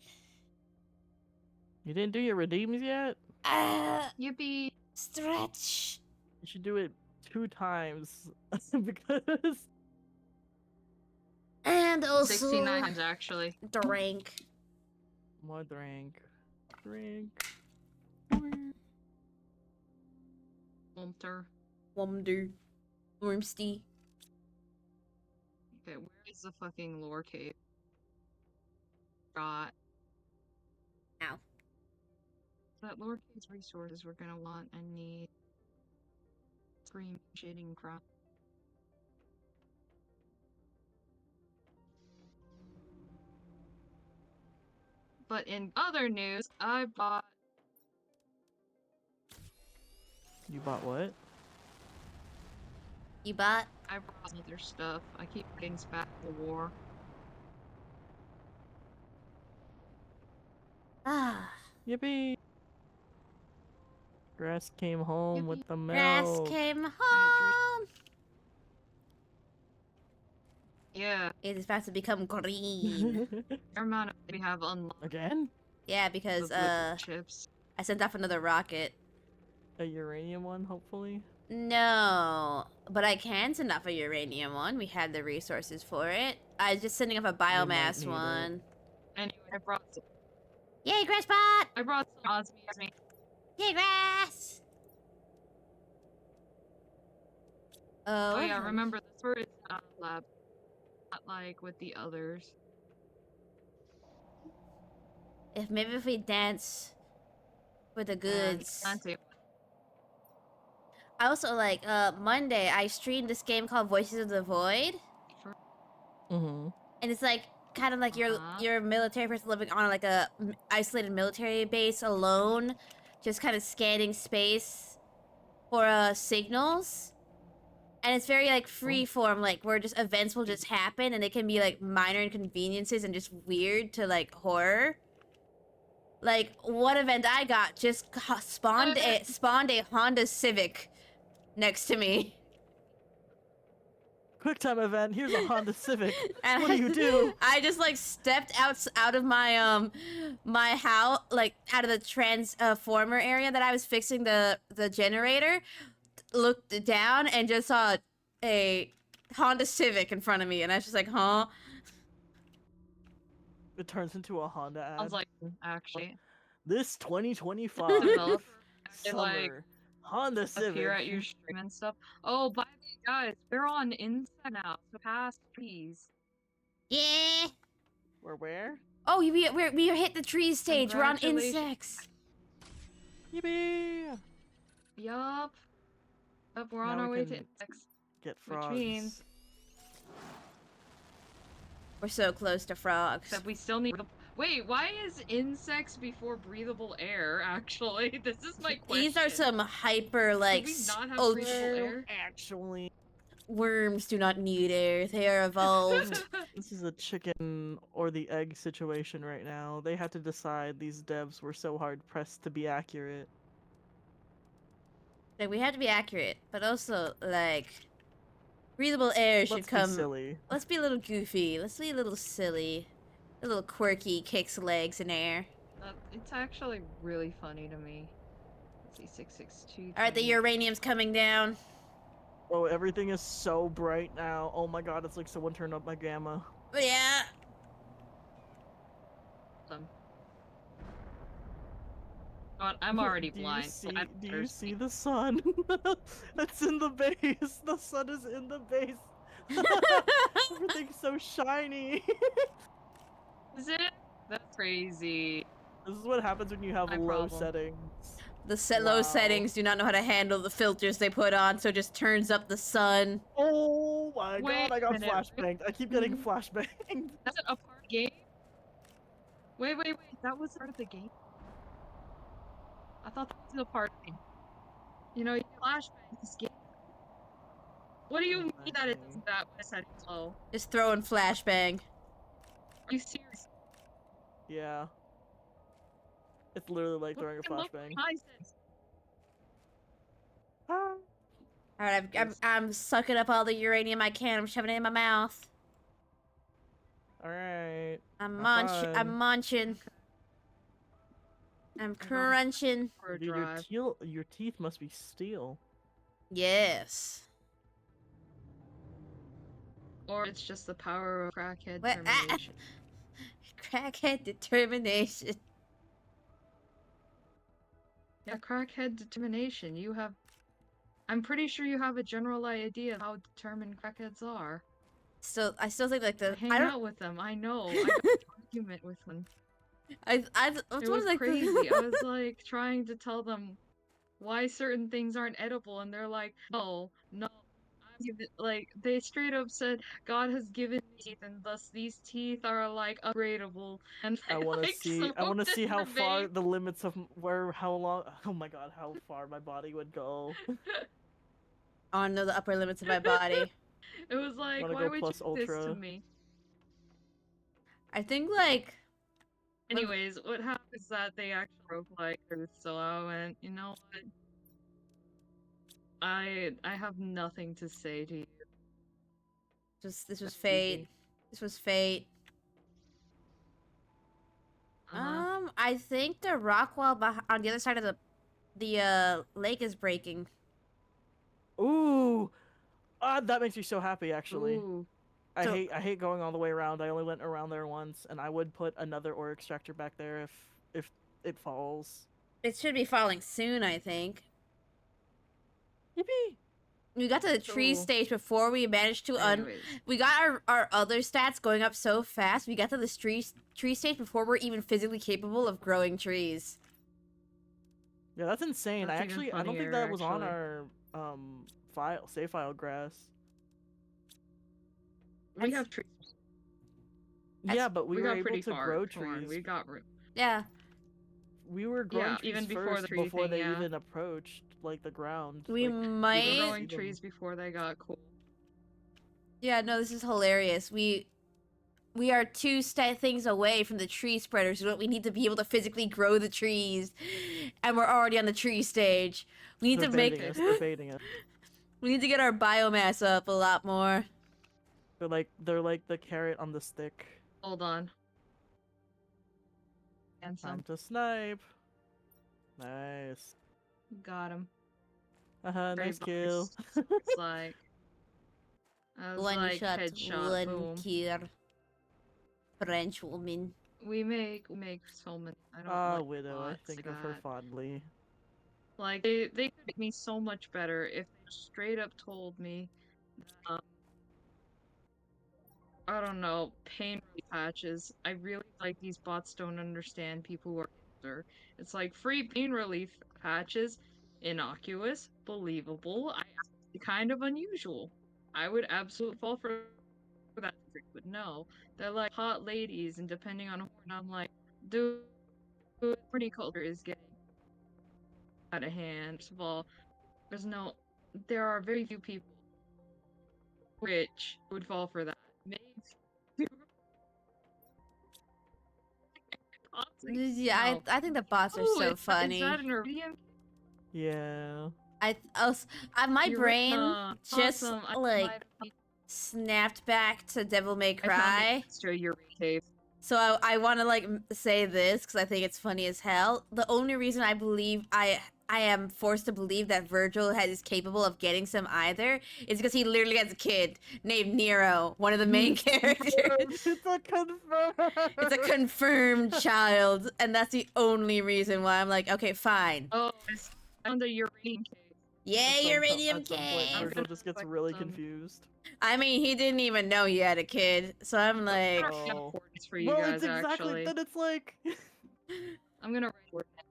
You didn't do your redeems yet? Yippee! Stretch. You should do it 2 times because And also 69 times actually. drink. more drink. Walter. Wander. Wormsty. Okay, where is the fucking lore cave? Got. Ow. That lore cave's resources we're gonna want and need. Scream shitting crap. But in other news, I bought. You bought what? You bought? I bought other stuff. I keep getting spat the war. Ah. Yippee! Grass came home with the Grass milk. came home. Yeah. It is about to become green. The amount of we have unlocked Again? Yeah, because the chips. I sent off another rocket. A uranium one, hopefully. No, but I can send off a uranium one. We have the resources for it. I was just sending off a biomass need it. one. Anyway, I brought some. Yay, Grasspot! I brought some Osme. Yay, grass! Oh yeah, remember the first lab, not like with the others. Maybe if we dance with the goods. I also like Monday I streamed this game called Voices of the Void. Mm-hmm. And it's like kind of like you're a military person living on like a isolated military base alone, just kind of scanning space for signals. And it's very like free form, like where just events will just happen and they can be like minor inconveniences and just weird to like horror. Like one event I got just spawned a Honda Civic next to me. QuickTime event. Here's a Honda Civic. And What do you do? I just like stepped out of my my house, like out of the transformer area that I was fixing the generator, looked down and just saw a Honda Civic in front of me, and I was just like, huh? It turns into a Honda ad. I was like, actually, This 2025 developer summer like Honda Civic. appear at your stream and stuff. Oh, by the way, guys, we're on Insect now, so pass please. Yeah. We're where? Oh, we hit the tree stage. We're on Congratulations. insects. Yippee! Yup. Yep, we're on Now our we way to can insects. Get Which frogs. means- We're so close to frogs. Except we still need. Wait, why is insects before breathable air? Actually, this is my question. These are some hyper like Do we not have oh, breathable air? Actually, worms do not need air. They are evolved. this is a chicken or the egg situation right now. They had to decide. These devs were so hard pressed to be accurate. Like we have to be accurate, but also like breathable air should Let's come. be silly. Let's be a little goofy. Let's be a little silly. A little quirky, kicks legs in air. It's actually really funny to me. Let's see, 662. All right, the uranium's coming down. Oh, everything is so bright now. Oh my god, it's like someone turned up my gamma. Yeah. God, I'm already Do blind. You so see, I'm do you thirsty. see the sun? It's in the base. The sun is in the base. Everything's so shiny. Is it? That's crazy. This is what happens when you have My low problem. settings. The low settings do not know how to handle the filters they put on, so it just turns up the sun. Oh my Wait god, I got a minute. flashbanged. I keep getting flashbanged. That's a part of the game? Wait. That was part of the game? I thought that was a part of the game. You know, you flashbang this game. What do you mean that it doesn't that when I said it's low? Just throwing flashbang. Are you serious? Yeah. It's literally like throwing a flashbang. Ah. Alright, I'm sucking up all the uranium I can. I'm shoving it in my mouth. Alright. I'm Have munching. fun. I'm munching. I'm crunching. For a Dude, drive. your teeth must be steel. Yes. Or it's just the power of crackhead What? termination. Crackhead determination. Yeah, crackhead determination. You have... I'm pretty sure you have a general idea of how determined crackheads are. I still think like I the hang I don't out with them. I know. I got an argument with one. it's It was like crazy. I was like trying to tell them why certain things aren't edible, and they're like, no. Like they straight up said God has given teeth, and thus these teeth are like upgradable. And I want to like, see. I want to smoked see in how the far vape. the limits of how long. Oh my god, how far my body would go. I don't know the upper limits of my body. It was like, Wanna why go would plus you do this to ultra? me? I think like Anyways, what happened is that they actually broke like Earth, so I went, you know what? I have nothing to say to you. This was That's fate. easy. This was fate. I think the rock wall on the other side of the lake is breaking. Ooh, that makes me so happy. Actually, Ooh. I So- hate going all the way around. I only went around there once, and I would put another ore extractor back there if it falls. It should be falling soon, I think. Yippee! We got to the tree So- stage before we managed to Anyways. We got our other stats going up so fast. We got to this tree stage before we're even physically capable of growing trees. Yeah, that's insane. That's even I don't think funnier, that was on actually. our save file grass. We have trees. Yeah, but we We were got able pretty to far. grow Come on, trees. we got room. Yeah. We were growing Yeah, trees even before first the tree before thing, they yeah. even approached like the ground. We like, We were might. growing see them. trees before they got cool. Yeah, no, this is hilarious. We are two things away from the tree spreaders. But we need to be able to physically grow the trees, and we're already on the tree stage. We need They're to make. baiting us. They're baiting us. We need to get our biomass up a lot more. They're like the carrot on the stick. Hold on. And Time some. to snipe. Nice. Got him. Nice kill. It's like. I was One like, shot, headshot, one boom. kill. French woman. We make so many. I don't Ah, like Widow, I bots think like of her that. fondly. Like they could make me so much better if they straight up told me, I don't know, pain relief patches. I really like these bots don't understand people who are older. It's like free pain relief patches, innocuous, believable, kind of unusual. I would absolutely fall for that, but no, they're like hot ladies, and depending on who, and I'm like, dude, pretty culture is getting out of hand. First of all, there are very few people rich who would fall for that. Maybe Yeah, no. I think the bots are Ooh, so is funny. that an iridium? Yeah. My brain Eureka. just Awesome. I like might have snapped back to Devil May I found Cry. an extra Eureka cave. So I want to like say this because I think it's funny as hell. The only reason I believe I am forced to believe that Virgil is capable of getting some either is because he literally has a kid named Nero, one of the main characters. It's a confirm. It's a confirmed child, and that's the only reason why I'm like, okay, fine. Oh, I found a uranium cave. Yeah, uranium At some point, cave. Virgil just gets really Some- confused. I mean, he didn't even know he had a kid, so I'm like, I have Oh. coordinates for you Well, guys, it's exactly. actually. Then it's like. I'm gonna write coordinates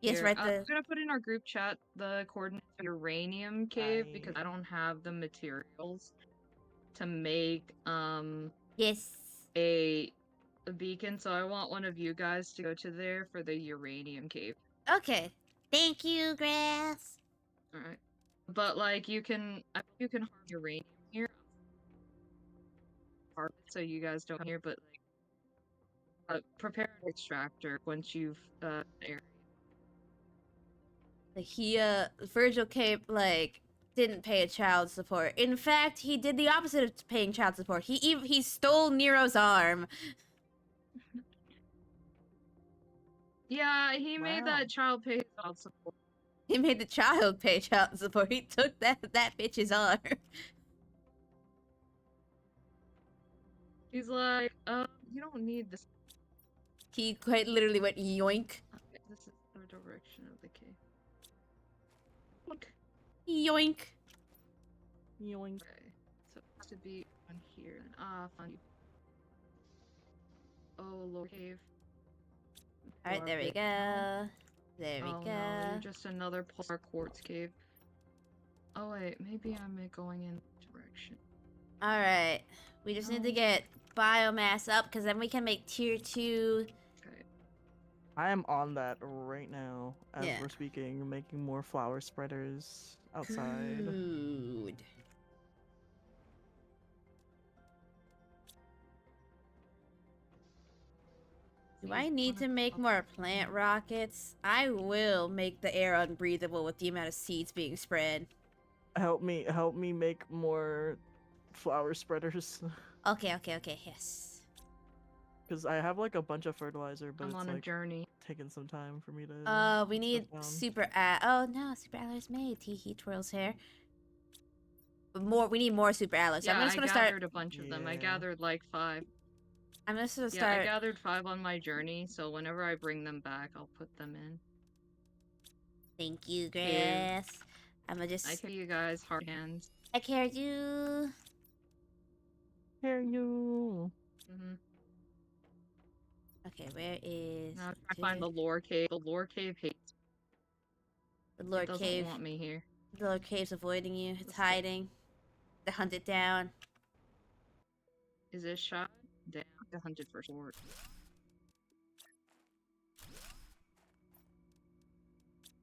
yes, here. right I'm there. gonna put in our group chat the coordinates for uranium cave because I don't have the materials to make Yes. a beacon, so I want one of you guys to go to there for the uranium cave. Okay. Thank you, Grass. Alright. But like you can harm uranium here. So you guys don't hear, but like prepare an extractor once you've aired. He Virgil came like didn't pay child support. In fact, he did the opposite of paying child support. He stole Nero's arm. Yeah, he made Wow. that child pay child support. He made the child pay child support. He took that bitch's arm. He's like, you don't need this. He quite literally went yoink, Okay, this is the direction of the cave. Look. yoink. Yoink. Okay, so it has to be on here. Fun. Oh, lower cave. All right, there we go. There we Oh go. no, you're just another polar quartz cave. Oh wait, maybe I'm going in that direction. All right, we just need to No. get biomass up because then we can make tier 2. Okay. I am on that right now as Yeah. we're speaking, making more flower spreaders outside. Good. Do I need to make more plant rockets? I will make the air unbreathable with the amount of seeds being spread. help me make more flower spreaders. Okay, yes. Because I have like a bunch of fertilizer, but I'm it's on a like journey. taking some time for me to We put need stuff down. super oh no, super alloys made. Tee twirls hair. But more, we need more super alloys. So Yeah, I'm just I gonna gathered start. a bunch of them. I Yeah. gathered like 5. I'm just gonna Yeah, I start. gathered 5 on my journey, so whenever I bring them back, I'll put them in. Thank you, Grass. I'm gonna just. I carry you guys hard hands. I care you. Here you. Mm-hmm. Okay, where is Now I find the lore cave. The lore cave hates. the It Lord doesn't Cave? want me here. The Lord Cave's avoiding you. It's Let's go. hiding. To hunt it down. Is it shot? Damn, I hunted for sword.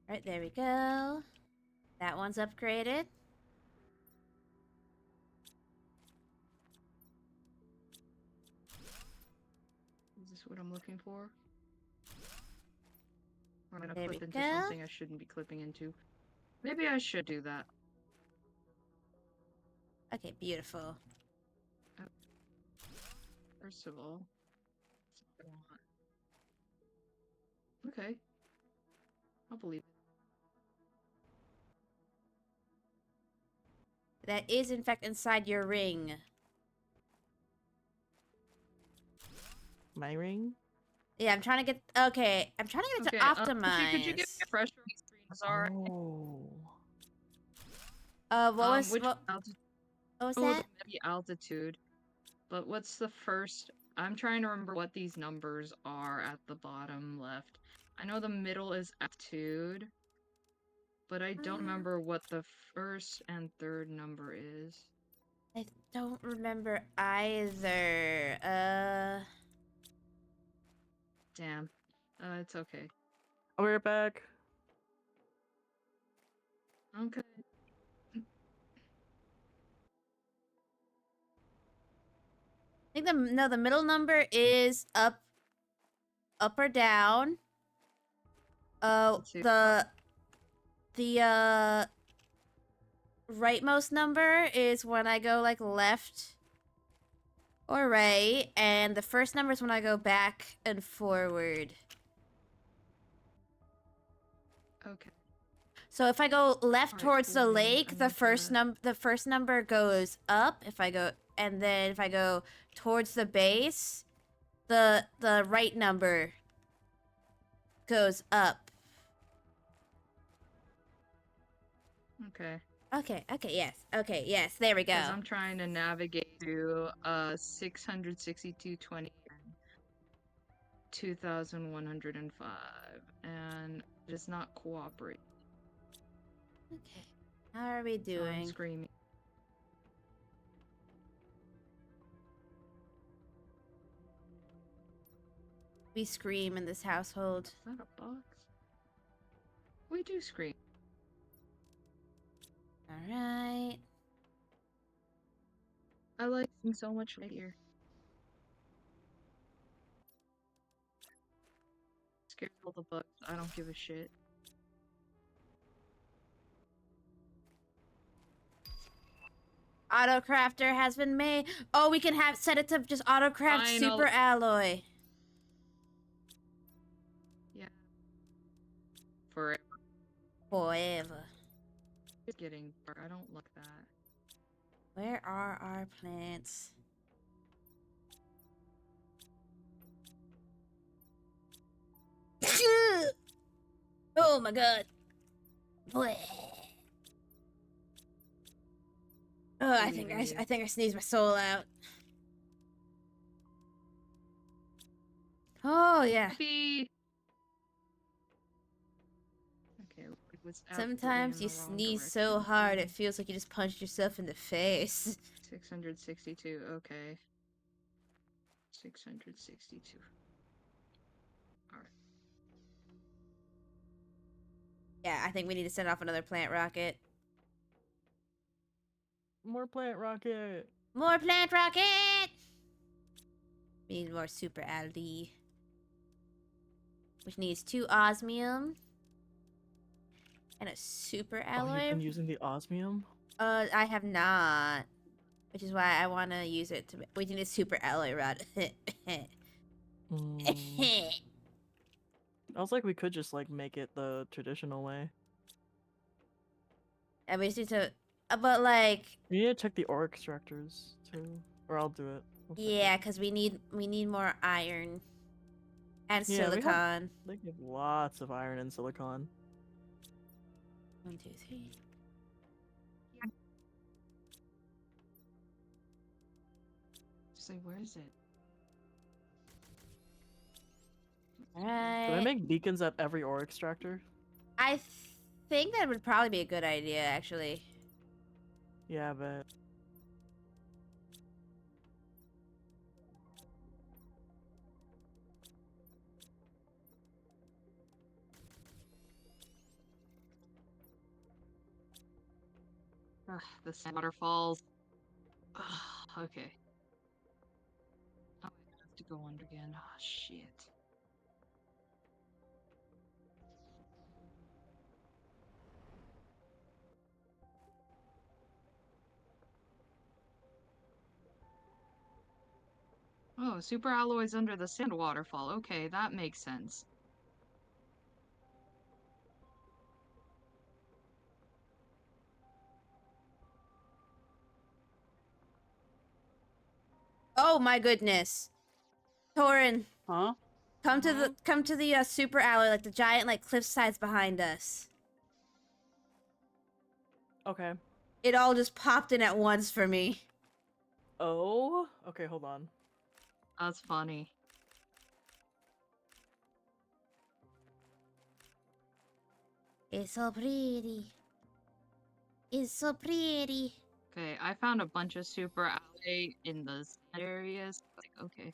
Right, there we go. That one's upgraded. Is this what I'm looking for? I'm gonna There clip we into go. something I shouldn't be clipping into. Maybe I should do that. Okay, beautiful. First of all, that's what I want. Okay. I'll believe it. That is, in fact, inside your ring. My ring? Yeah, I'm trying to get. Okay, I'm trying to get it to optimize. Could you give me a fresh screen, Zara? Oh. What was which what altitude? was Oh, that? the altitude. But what's the first? I'm trying to remember what these numbers are at the bottom left. I know the middle is altitude, but I don't remember what the first and third number is. I don't remember either. Damn. It's okay. I'll be right back. Okay. I think the middle number is up or down. Let's see. The rightmost number is when I go like left or right, and the first number is when I go back and forward. Okay. So if I go left Alright, towards the cool, man. lake, I'm the gonna- first number goes up. If I go towards the base, the right number goes up. Okay. Okay, yes, there we go. Because I'm trying to navigate through 662.20 and 2,105, and it does not cooperate. Okay. How are we So I'm doing? screaming. We scream in this household. Is that a box? We do scream. Alright. I like things so much right here. Scares all the bugs. I don't give a shit. Autocrafter has been made. Oh, we can set it to just autocraft super alloy. Yeah. Forever. Forever. It's getting dark. I don't like that. Where are our plants? Oh my god. Bleh. Oh, I think I sneezed my soul out. Oh yeah. Happy. Okay. It was absolutely Sometimes in you the wrong sneeze so direction. hard it feels like you just punched yourself in the face. 662. Okay. 662. Alright. Yeah, I think we need to send off another plant rocket. More plant rocket. More plant rocket! We need more super algae. Which needs 2 osmium. And a super Oh, you've alloy. been using the osmium? I have not. Which is why I want to use it to... We need a super alloy rod. I was like, we could just like make it the traditional way. And we just need to... but like... We need to check the ore extractors too. Or I'll do it. We'll check Yeah, it. because we need more iron. And Yeah, we have- silicon. They give lots of iron and silicon. 1, 2, 3. Say, where is it? Can I Alright. make beacons at every ore extractor? I think that would probably be a good idea, actually. Yeah, but Ugh, the sand waterfalls. Ugh, okay. Oh, I have to go under again. Oh, shit. Oh, super alloys under the sand waterfall. Okay, that makes sense. Oh my goodness. Torin, huh? come to the super alloy, like the giant like cliff sides behind us. Okay. It all just popped in at once for me. Oh, okay. Hold on. That's funny. It's so pretty. It's so pretty. Okay, I found a bunch of super alloy in the sand areas. Like, okay.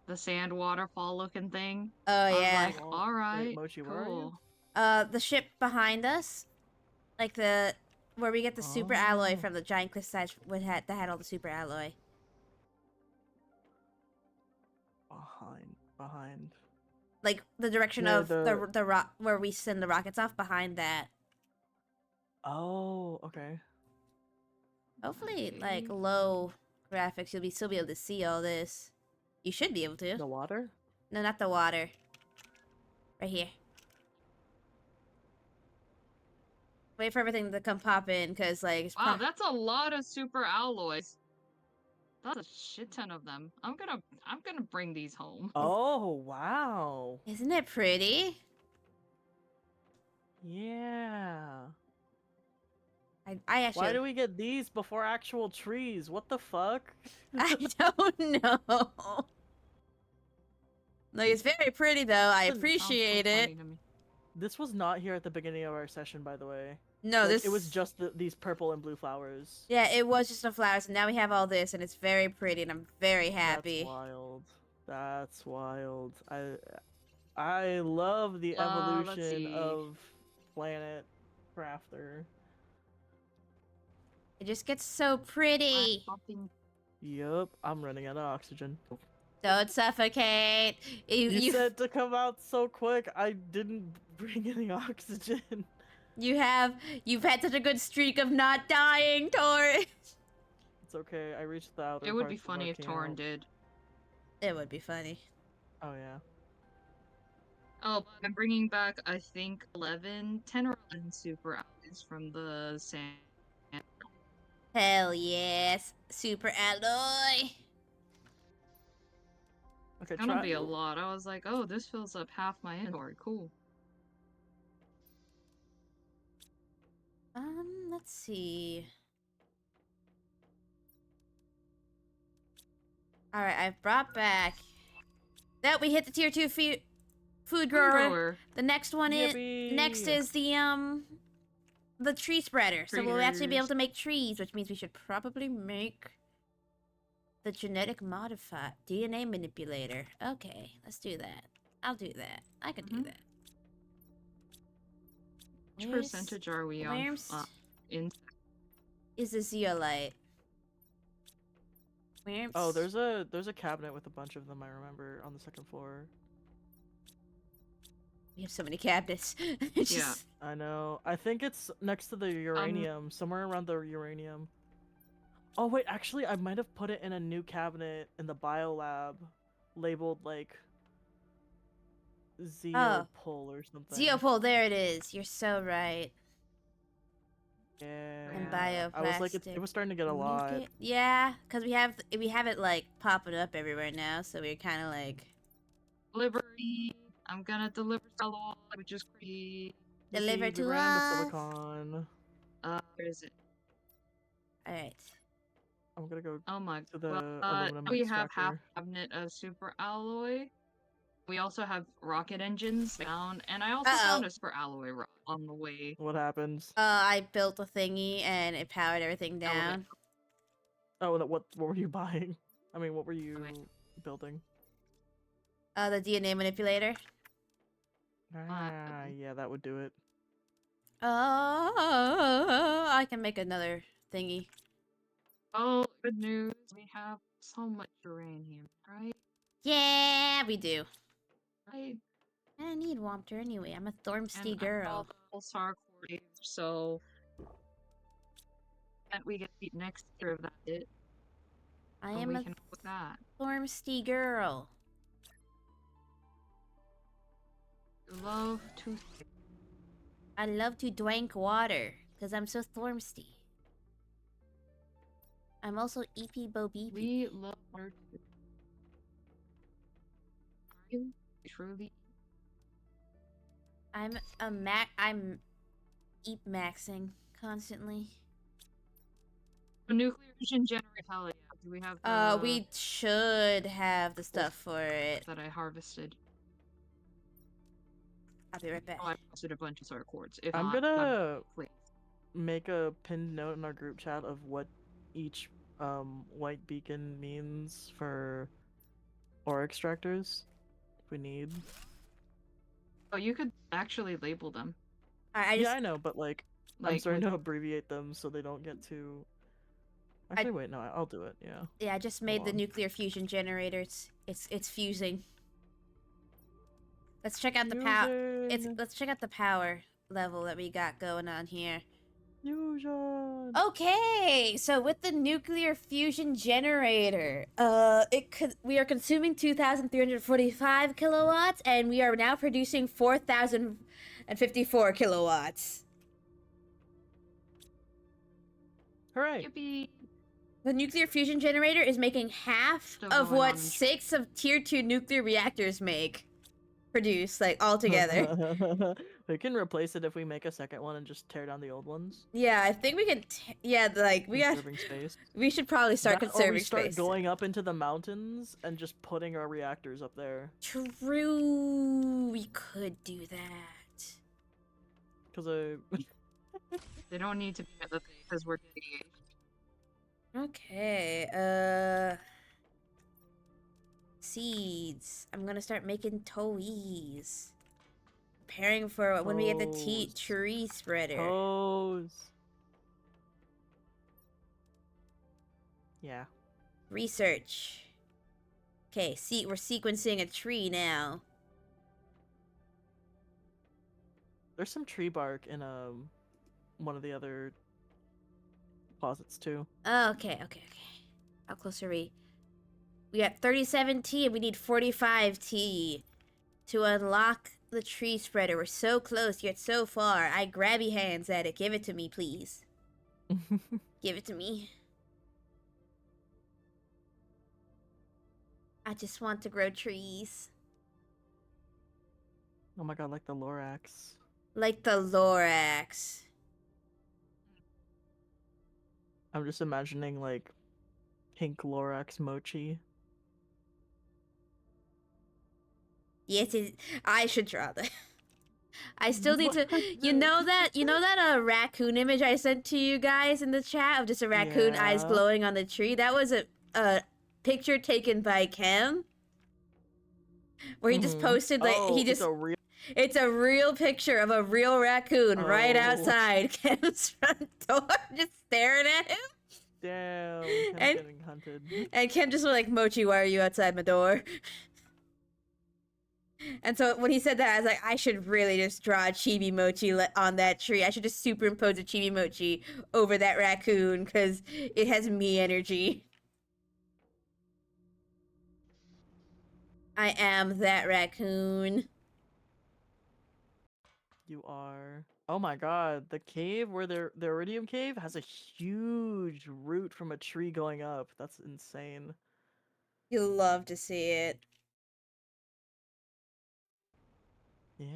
The sand waterfall looking thing. Oh I was yeah. like, alright, Wait, Mochi, where are you? cool. The ship behind us, like the where we get the super alloy Oh. from the giant cliff sides that had all the super alloy. Behind. Like the direction Yeah, of the rock where we send the rockets off behind that. Oh, okay. Hopefully, like Okay. low graphics, you'll still be able to see all this. You should be able to. The water? No, not the water. Right here. Wait for everything to come pop in, cause like it's Wow, that's a lot of super alloys. That's a shit ton of them. I'm gonna bring these home. Oh, wow. isn't it pretty? Yeah. I actually Why do we get these before actual trees? What the fuck? I don't know. Like it's very pretty though. I Sounds so appreciate it. Funny to me. This was not here at the beginning of our session, by the way. No, Like, this it was just these purple and blue flowers. yeah, it was just the flowers, and now we have all this, and it's very pretty, and I'm very happy. That's wild. That's wild. I love the let's evolution see. of Planet Crafter. It just gets so pretty. Yup, I'm running out of oxygen. Don't suffocate. You said to come out so quick. I didn't bring any oxygen. you've had such a good streak of not dying, Torin. It's okay. I reached the outer It would be parts of funny if Torn Arcane. did. It would be funny. Oh yeah. Oh, I'm bringing back, I think, 10 or 11 super alloys from the sand. Hell yes, super alloy. Okay, It's gonna be a lot. I was like, oh, this fills up half my inventory. Cool. Let's see. All right, I've brought back. That we hit the tier 2 food grower. The next one next is the tree spreader. So we'll actually be able to make trees, which means we should probably make the genetic modifier DNA manipulator. Okay, let's do that. I'll do that. I can do that. Which percentage are we on? In Is the zeolite? Oh, there's a cabinet with a bunch of them. I remember on the second floor. We have so many cabinets. Yeah. I know. I think it's next to the uranium, somewhere around the uranium. Oh wait, actually, I might have put it in a new cabinet in the biolab, labeled like Zeopol or something. Zeopol, there it is. You're so right. Yeah. And I was like, it bioplastic. was starting to get a lot. Yeah, because we have it like popping up everywhere now, so we're kind of like Delivery. I'm gonna deliver Celluloid, which is great. deliver The to random us. silicon. Where is it? All right. I'm gonna go Oh my. to the Well, aluminum we have half extractor. cabinet of super alloy. We also have rocket engines found, and I also Uh-oh. found a super alloy on the way. What happens? I built a thingy and it powered everything down. Oh, what were you buying? I mean, what were you building? The DNA manipulator. Ah, yeah, that would do it. Oh, I can make another thingy. Oh, good news. We have so much uranium, right? Yeah, we do. Right. I need Wampter anyway. I'm a Thormsty And girl. Pulsar core, so that we get beat next year of that bit. I so am we a can with that. Thormsty girl. Love to. I love to drink water because I'm so Thormsty. I'm also EP Bobeep. We love water too. Are you truly? I'm eep maxing constantly. A nuclear fusion generator. Hell yeah. Do we have the We should have the stuff for it. that I harvested? I'll be right back. Oh, I posted a bunch of solar quartz. If I'm not, gonna please. make a pinned note in our group chat of what each white beacon means for ore extractors. If we need. Oh, you could actually label them. Yeah, I know, but like I'm starting with- to abbreviate them so they don't get too. Actually, wait, no, I'll do it. Yeah. Yeah, I just made the on. nuclear fusion generator. It's fusing. Let's check out the power. Let's check out the power level that we got going on here. Fusion. Okay, so with the nuclear fusion generator, we are consuming 2,345 kilowatts, and we are now producing 4,054 kilowatts. Hooray! Yippee! The nuclear fusion generator is making half Still of going what on. 6 of tier 2 nuclear reactors produce, like, all together. We can replace it if we make a second one and just tear down the old ones. Yeah, I think we can. Conserving space. We should probably start That, or conserving we start space. going up into the mountains and just putting our reactors up there. True, we could do that. Because They don't need to be at the thing because we're getting. Okay, seeds. I'm gonna start making toys. Preparing for when we get the Toes. tree spreader. Toes. Yeah. Research. Okay, we're sequencing a tree now. There's some tree bark in one of the other closets too. Oh, okay. How close are we? We got 37 T and we need 45 T to unlock the tree spreader. We're so close, yet so far. I grabby hands at it. Give it to me, please. Give it to me. I just want to grow trees. Oh my god, like the Lorax. Like the Lorax. I'm just imagining like pink Lorax mochi. Yes, I should draw that. I still need to. You know that raccoon image I sent to you guys in the chat of just a raccoon eyes Yeah. glowing on the tree? That was a picture taken by Cam, where he just posted like Oh, he just. it's a real. It's a real picture of a real raccoon right Oh. outside Cam's front door, just staring at him. Damn, And- I'm getting hunted. And Cam just was like, "Mochi, why are you outside my door?" And so when he said that, I was like, I should really just draw a chibi mochi on that tree. I should just superimpose a chibi mochi over that raccoon because it has me energy. I am that raccoon. You are. Oh my god, the cave where the Iridium Cave has a huge root from a tree going up. That's insane. You'll love to see it. Yeah,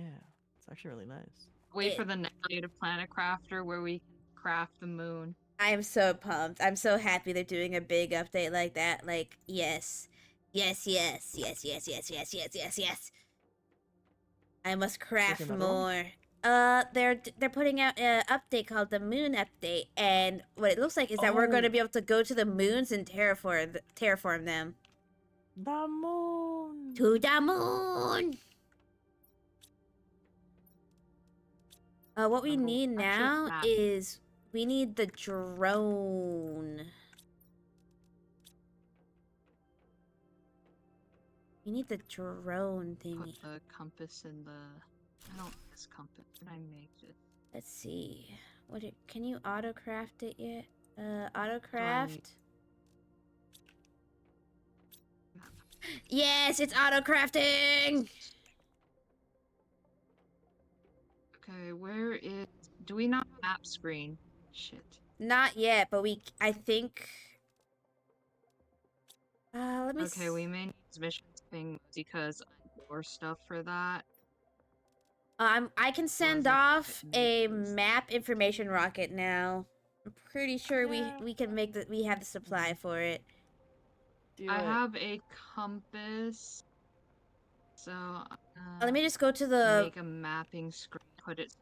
it's actually really nice. Wait for the next Native Planet Crafter where we craft the moon. I am so pumped. I'm so happy they're doing a big update like that. Like, yes. Yes, yes, yes, yes, yes, yes, yes, yes, yes. I must craft another one? more. They're putting out an update called the Moon Update, and what it looks like is that we're going to Oh. be able to go to the moons and terraform them. The moon. To the moon. What we Oh, need actually, now that- is we need the drone. We need the drone thingy. Put the compass in the. I don't have this compass. Can I make it? Let's see. Can you auto craft it yet? Auto need- craft. Yes, it's auto crafting. Okay, where is? Do we not have map screen? Shit. Not yet, but I think. Let me. Okay, we may need this mission thing because I need more stuff for that. I can send it off a news? map information rocket now. I'm pretty sure Yeah. we can make we have the supply for it. Do I it. have a compass. So Let me just go to the make a mapping screen. Put it.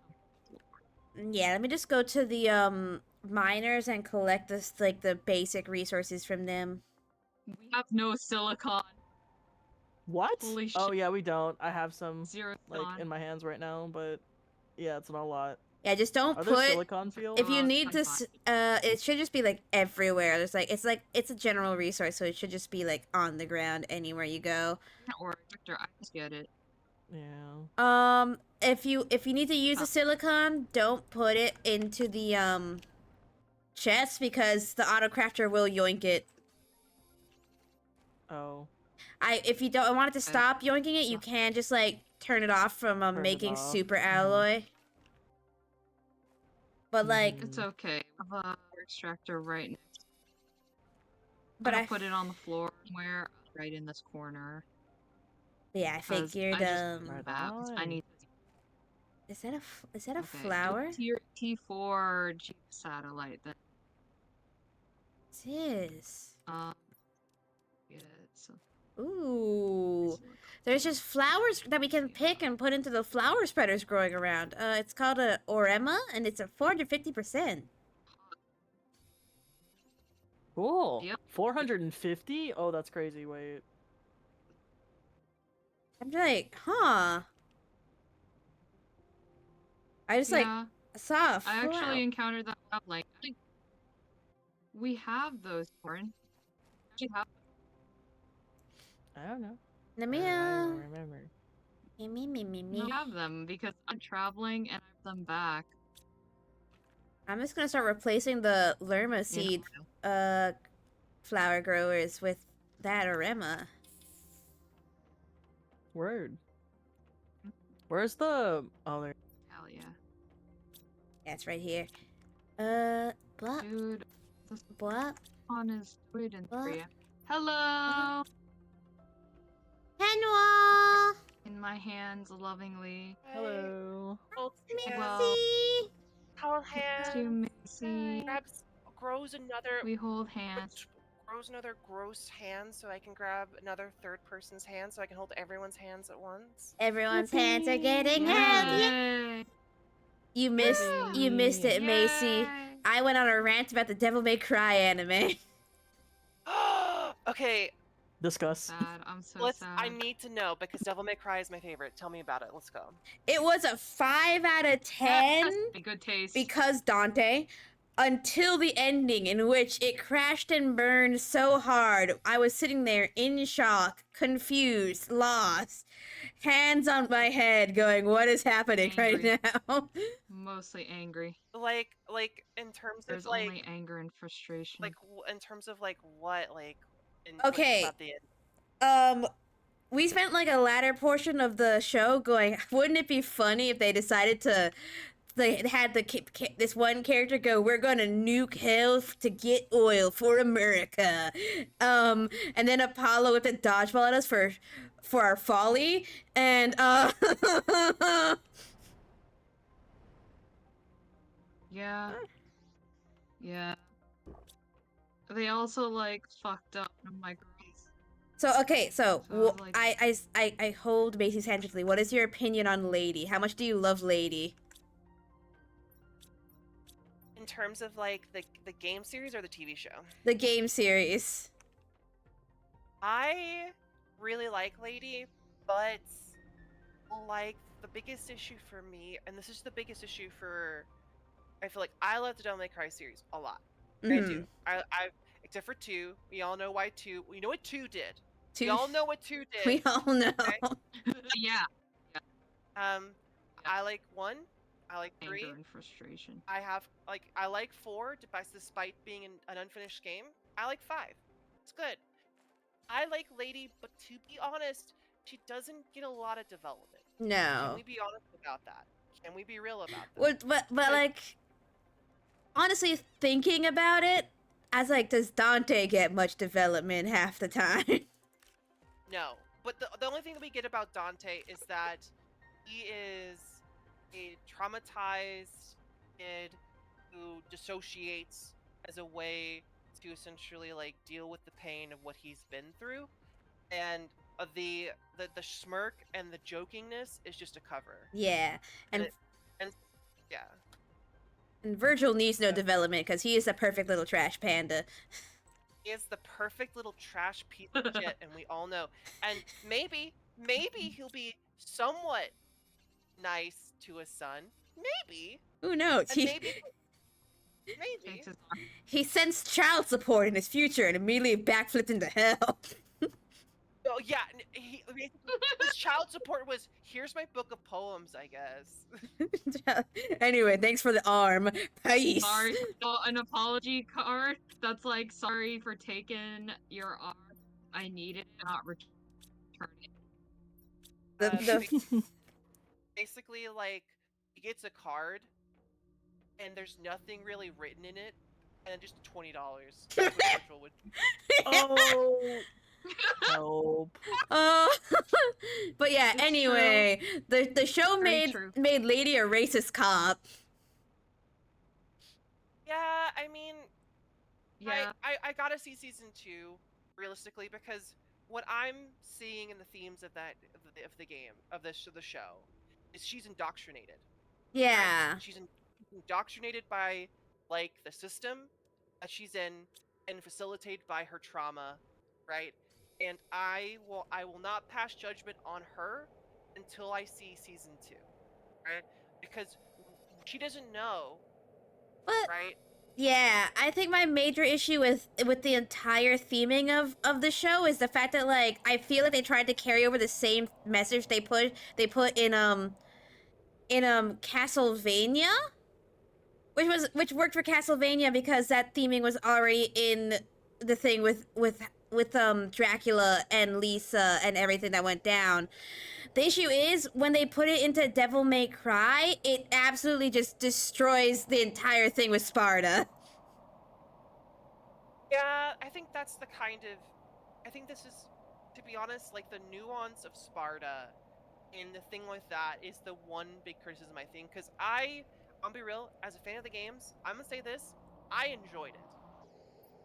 yeah. Let me just go to the miners and collect the basic resources from them. We have no silicon. What? Holy Oh shit. yeah, we don't. I have some Zero like silicon. in my hands right now, but yeah, it's not a lot. Yeah, just don't Are there put. silicon fields? If you Well, need I this, got it should just be like everywhere. It's a general resource, so it should just be like on the ground anywhere you go. Or Victor, I just get it. Yeah. If you need to use Oh. the silicon, don't put it into the chest because the auto crafter will yoink it. Oh. If you don't want it to stop yoinking it, you Stop. can just like turn it off from Turn it making off, super mhm. alloy. But like, It's okay. I have a extractor right now. but I put it on the floor somewhere right in this corner. yeah, I 'cause figured I just Right maps. I on. need. is that a Okay, do flower? Tier T4 G satellite. Then It is. yeah, so Ooh. There's just flowers that we can pick and put into the flower spreaders growing around. It's called a Orema, and it's a 450%. Cool. Yep. 450? Oh, that's crazy. Wait. I'm like, huh. I just like yeah. saw a I actually flower. encountered that. Like, we have those, Warren. We have I don't know. Let I me don't remember. me. we have them because I'm traveling and I have them back. I'm just gonna start replacing the Lerma You know, seed flower growers with that Orema. Word. Where's the? Oh, there. Hell yeah, Yeah, it's right here. Blah dude. This blah. one is good and What? free. Hello. Henwa! In my hands, lovingly. Hello. Hold hands. Well, Hold to hands. Macy. Grows another. We hold hands. Grows another gross hand, so I can grab another third person's hand, so I can hold everyone's hands at once. Everyone's hands are getting held. Yay. You missed it, Macy. Yay. I went on a rant about the Devil May Cry anime. Okay, Discuss. Sad. I'm so let's. sad. I need to know because Devil May Cry is my favorite. Tell me about it. Let's go. It was a 5 out of 10 Good taste. because Dante. until the ending, in which it crashed and burned so hard. I was sitting there in shock, confused, lost, hands on my head, going, "What is happening Angry. right now?" Mostly angry. Like in terms There's of like only anger and frustration. in terms of like what like in Okay. about the end. We spent like a latter portion of the show going, wouldn't it be funny if they decided to, they had this one character go, "We're gonna nuke hell to get oil for America," and then Apollo with the dodgeball at us for our folly, and Yeah. Yeah. They also like fucked up one of my girls. So okay, so So, like- I hold Macy's hand gently. What is your opinion on Lady? How much do you love Lady? In terms of like the game series or the TV show? The game series. I really like Lady, but like the biggest issue for me, and this is the biggest issue for, I feel like I love the Devil May Cry series a lot. I do. I except for 2. We all know why 2. We know what 2 did. We all know what 2 did. We all know. Okay? Yeah. I like 1. I like 3. Anger and frustration. I like 4, despite being an unfinished game. I like 5. It's good. I like Lady, but to be honest, she doesn't get a lot of development. Can No. we be honest about that? Can we be real about that? But like, honestly, thinking about it, I was like, does Dante get much development half the time? No. But the only thing that we get about Dante is that he is a traumatized kid who dissociates as a way to essentially like deal with the pain of what he's been through, and the smirk and the jokingness is just a cover. Yeah, and Yeah. And Virgil needs no development because he is a perfect little trash panda. He is the perfect little trash piece of shit, and we all know. And maybe he'll be somewhat nice to his son. Maybe. Who knows? And maybe. He sensed child support in his future and immediately backflipped into hell. Oh yeah, his child support was, here's my book of poems, I guess. Anyway, thanks for the arm. Peace. Sorry, so an apology card that's like, sorry for taking your arm. I need it, not return it. Basically, like, he gets a card, and there's nothing really written in it, and then just $20. That's what Virgil would do. Oh. Help. But yeah, It's anyway, the show Very made true. Lady a racist cop. Yeah, I mean, Yeah. I gotta see season 2 realistically, because what I'm seeing in the themes of the game of the show is she's indoctrinated. Yeah. Right? She's indoctrinated by like the system that she's in, and facilitated by her trauma, right? And I will not pass judgment on her until I see season 2, right? Because she doesn't know, But right? yeah, I think my major issue with the entire theming of the show is the fact that like I feel like they tried to carry over the same message they put in Castlevania, which worked for Castlevania because that theming was already in the thing with Dracula and Lisa and everything that went down. The issue is when they put it into Devil May Cry, it absolutely just destroys the entire thing with Sparta. Yeah, I think that's the kind of, I think this is, to be honest, like the nuance of Sparta and the thing with that is the one big criticism I think, because I'll be real, as a fan of the games, I'm gonna say this, I enjoyed it.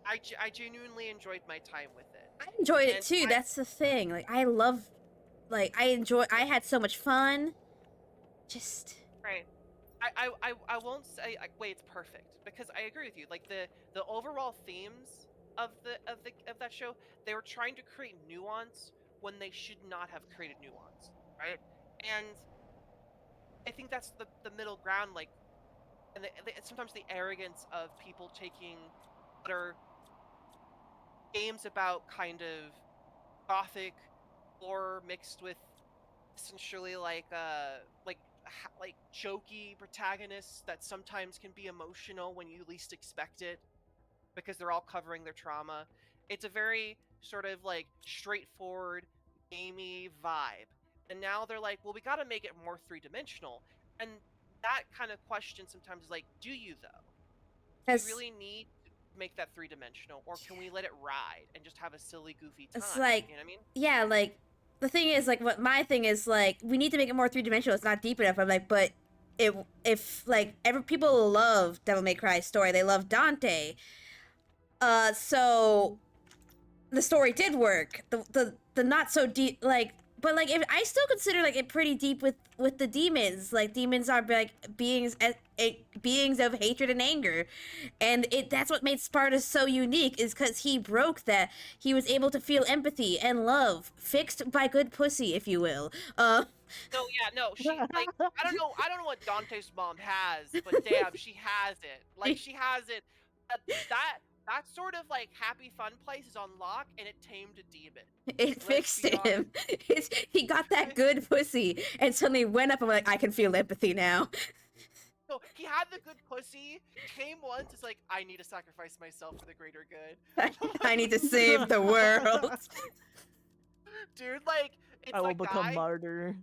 I genuinely enjoyed my time with it. I enjoyed it And too. That's the thing. Like I had so much fun. Just Right. I won't say like, wait, it's perfect, because I agree with you. Like the overall themes of that show, they were trying to create nuance when they should not have created nuance, right? And I think that's the middle ground. Like and sometimes the arrogance of people taking what are games about kind of gothic horror mixed with essentially like jokey protagonists that sometimes can be emotional when you least expect it because they're all covering their trauma. It's a very sort of like straightforward gamey vibe. And now they're like, well, we got to make it more three-dimensional. And that kind of question sometimes is like, do you though? Do you really need to make that three-dimensional, or can we let it ride and just have a silly, goofy time? It's like, you know what I mean? Yeah, like the thing is, like, what my thing is, like, we need to make it more three-dimensional. It's not deep enough. I'm like, but if like people love Devil May Cry story, they love Dante. So the story did work. The not so deep, like, but like, if I still consider like it pretty deep with the demons. Like, demons are like beings of hatred and anger, and that's what made Sparta so unique, is because he broke that. He was able to feel empathy and love, fixed by good pussy, if you will. No, she like I don't know what Dante's mom has, but damn, she has it. Like, she has it. That sort of like happy fun place is on lock, and it tamed a demon. It fixed him. He got that good pussy, and suddenly went up and went like, I can feel empathy now. No, he had the good pussy, came once, it's like, I need to sacrifice myself for the greater good. I need to save the world. Dude, like, it's I will like become martyr.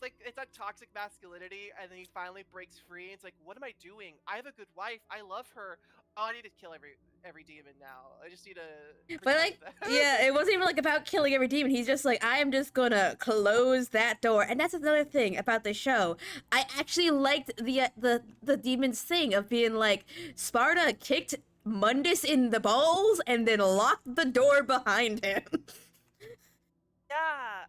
It's that toxic masculinity, and then he finally breaks free, and it's like, what am I doing? I have a good wife, I love her. Oh, I need to kill every demon now. I just need to. But like, yeah, it wasn't even like about killing every demon. He's just like, I am just gonna close that door. And that's another thing about the show. I actually liked the demon's thing of being like, Sparta kicked Mundus in the balls and then locked the door behind him. Yeah,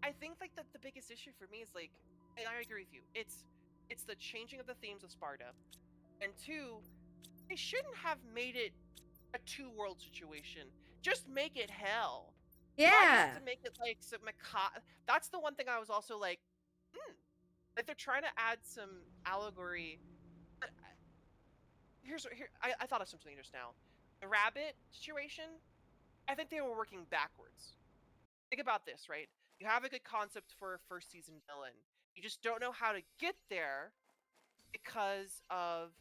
I think like the biggest issue for me is like, and I agree with you. It's the changing of the themes of Sparta. And two, they shouldn't have made it a two-world situation. Just make it hell. Yeah. To make it like some that's the one thing I was also like, like they're trying to add some allegory. I thought of something just now. The rabbit situation, I think they were working backwards. Think about this, right? You have a good concept for a first season villain. You just don't know how to get there because of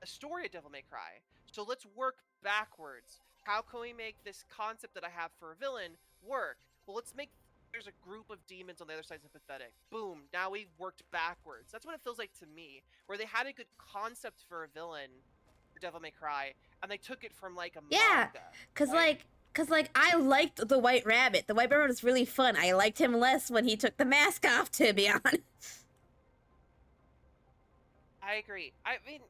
a story of Devil May Cry. So let's work backwards. How can we make this concept that I have for a villain work? Well, let's make there's a group of demons on the other side sympathetic. Boom, now we've worked backwards. That's what it feels like to me, where they had a good concept for a villain for Devil May Cry, and they took it from like a manga. Cause I liked the White Rabbit. The White Rabbit was really fun. I liked him less when he took the mask off, to be honest. I agree. I mean,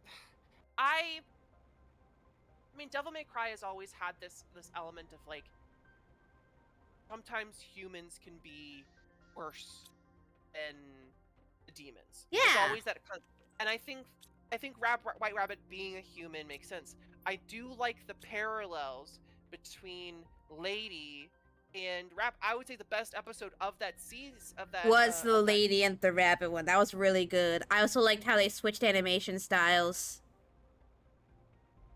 Devil May Cry has always had this element of like, sometimes humans can be worse than the demons. Yeah. There's always that and I think White Rabbit being a human makes sense. I do like the parallels between Lady and I would say the best episode of that season was the Lady and the Rabbit one. That was really good. I also liked how they switched animation styles.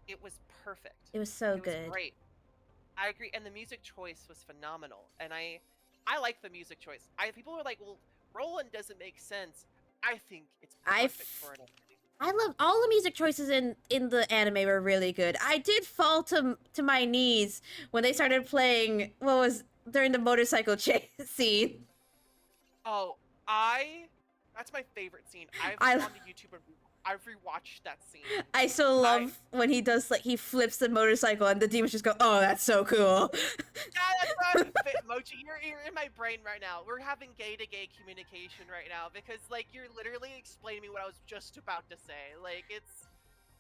It was perfect. It was so good. It was great. I agree, and the music choice was phenomenal. And I like the music choice. People were like, "Well, Roland doesn't make sense." I think it's perfect for an anime. I love all the music choices in the anime were really good. I did fall to my knees when they started playing during the motorcycle chase scene. Oh, that's my favorite scene. I've gone to YouTube and I've rewatched that scene. I still love when he does, like, he flips the motorcycle and the demons just go, oh, that's so cool. Yeah, that's Mochi, you're in my brain right now. We're having gay-to-gay communication right now because, like, you're literally explaining me what I was just about to say. Like, it's...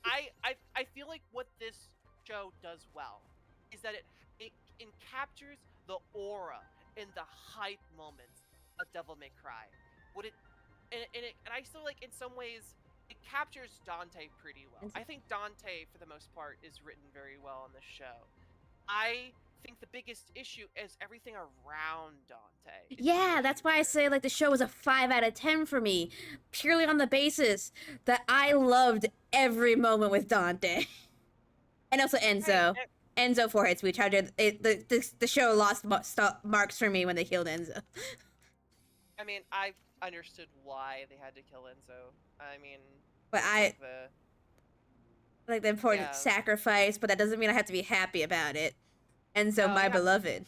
I feel like what this show does well is that it captures the aura and the hype moments of Devil May Cry. And I still, like, in some ways... it captures Dante pretty well. I think Dante, for the most part, is written very well on this show. I think the biggest issue is everything around Dante. is the Yeah, that's issue why I here. say like the show was a 5 out of 10 for me, purely on the basis that I loved every moment with Dante, and also Enzo. Right, Enzo forehead switch. How did it, the show lost marks for me when they killed Enzo. I mean, I understood why they had to kill Enzo. I mean, But it's I like like the important Yeah. sacrifice, but that doesn't mean I have to be happy about it. Enzo, No, my you have- beloved.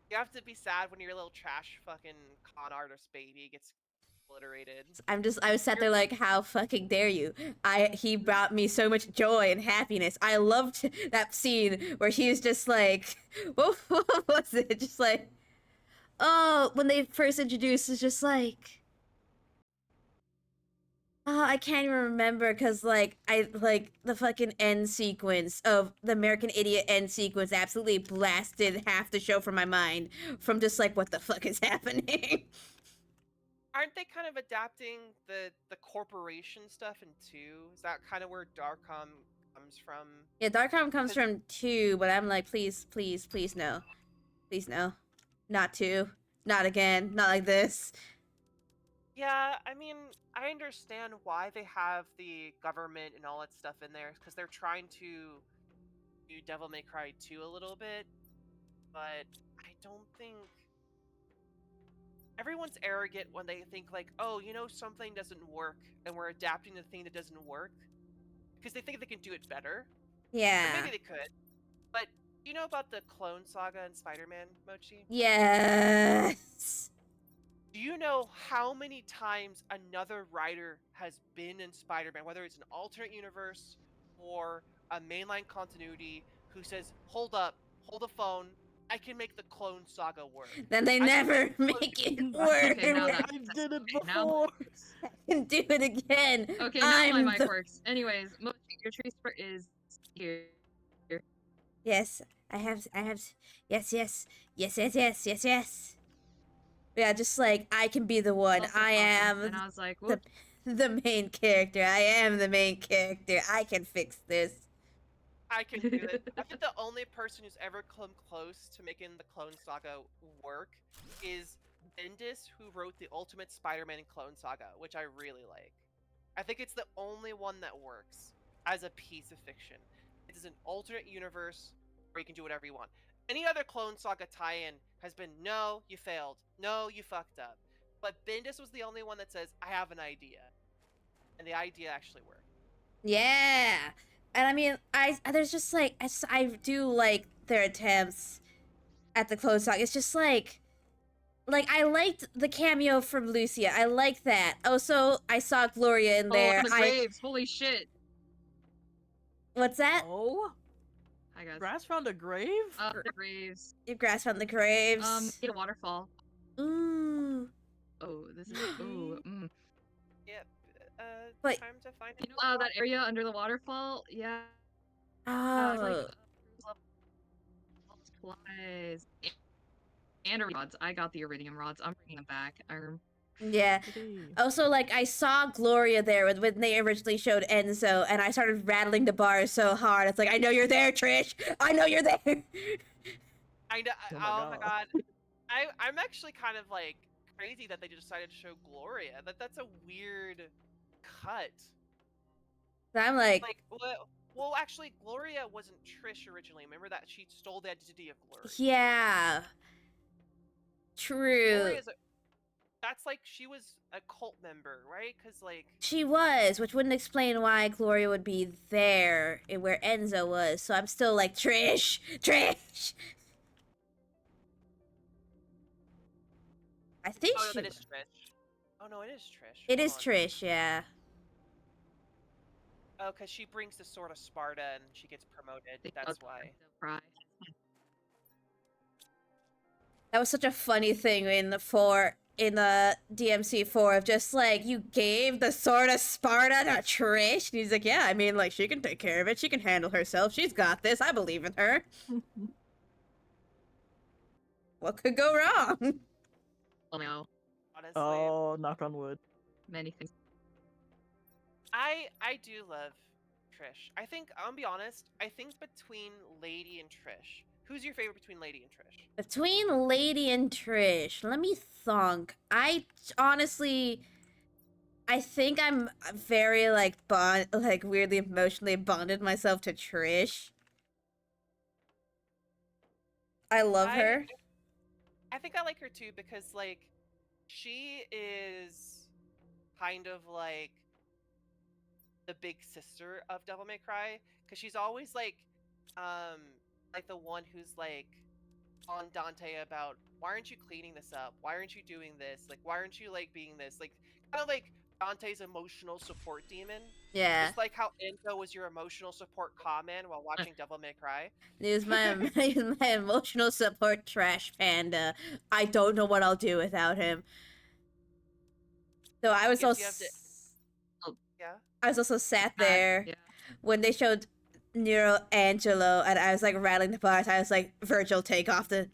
you have to be sad when your little trash fucking con artist baby gets obliterated. I was sat there like, how fucking dare you? He brought me so much joy and happiness. I loved that scene where he was just like, what was it? Just like, oh, when they first introduced, it's just like, oh, I can't even remember because like I like the fucking end sequence of the American Idiot end sequence absolutely blasted half the show from my mind from just like what the fuck is happening. Aren't they kind of adapting the corporation stuff in 2? Is that kind of where Darkcom comes from? Yeah, Darkcom comes from 2, but I'm like, please, please, please no. Please no. Not 2. Not again. Not like this. Yeah, I mean, I understand why they have the government and all that stuff in there, because they're trying to do Devil May Cry 2 a little bit, but I don't think... Everyone's arrogant when they think like, oh, you know, something doesn't work, and we're adapting the thing that doesn't work, because they think they can do it better. Or Yeah. maybe they could. But you know about the Clone Saga and Spider-Man, Mochi? Yes. Do you know how many times another writer has been in Spider-Man, whether it's an alternate universe or a mainline continuity, who says, hold up, hold the phone, I can make the Clone Saga work. Then they I can never make make it I work. Okay, now that- I did it okay, now- before. And do it again. Okay, now I'm my mic the- works. Anyways, Mochi, your tree spurt is here. Yes, I have, yes. Yeah, just like, I can be the one. Also I talking, am And I was like, the, whoop. the main character. I am the main character. I can fix this. I can do it. I think the only person who's ever come close to making the Clone Saga work is Bendis, who wrote the Ultimate Spider-Man and Clone Saga, which I really like. I think it's the only one that works as a piece of fiction. It is an alternate universe where you can do whatever you want. Any other Clone Saga tie-in has been, no, you failed. No, you fucked up. But Bendis was the only one that says, I have an idea. And the idea actually worked. Yeah. And I mean, there's just like, I do like their attempts at the close talk. It's just like I liked the cameo from Lucia. I like that. Also, I saw Gloria in there. Oh, the graves. Holy shit. What's that? Oh, Hi, guys. Grass found a grave? The graves. Your grass found the graves. Need a waterfall. Ooh. Oh, this is, ooh, Yep. But- Time to find You know, that area under the waterfall? Yeah. Oh. Like, supplies. And rods. I got the iridium rods. I'm bringing them back. Yeah. Also, like, I saw Gloria there when they originally showed Enzo, and I started rattling the bars so hard. It's like, I know you're there, Trish. I know you're there. I know. Oh Oh my my god. I'm actually kind of like crazy that they decided to show Gloria. That's a weird cut. I'm like, Well, actually, Gloria wasn't Trish originally. Remember that she stole the identity of Gloria. yeah. True. Gloria's that's like she was a cult member, right? Because like She was, which wouldn't explain why Gloria would be there and where Enzo was. So I'm still like, Trish. I think oh no, she. that is Trish. Oh no, it is Trish. It Hold is on. Trish, yeah. Oh, because she brings the sword of Sparta and she gets promoted. That's why. That was such a funny thing in the DMC4 of just like, you gave the sword of Sparta to Trish? And he's like, yeah, I mean, like, she can take care of it. She can handle herself. She's got this. I believe in her. What could go wrong? Oh no. Honestly, Oh, knock on wood. Many things. I do love Trish. I think I'll be honest. I think between Lady and Trish, Who's your favorite between Lady and Trish? Between Lady and Trish, let me think. I honestly, I think I'm very like weirdly emotionally bonded myself to Trish. I love her. I think I like her too because like she is kind of like the big sister of Devil May Cry because she's always like the one who's like on Dante about why aren't you cleaning this up? Why aren't you doing this? Like why aren't you like being this? Like kind of like Dante's emotional support demon. Yeah. Just like how Enzo was your emotional support comment while watching Devil May Cry. He was my emotional support trash panda. I don't know what I'll do without him. So I was also Yeah. I was also sat there Yeah. when they showed Nero Angelo, and I was like rattling the bars. I was like, Virgil, take off the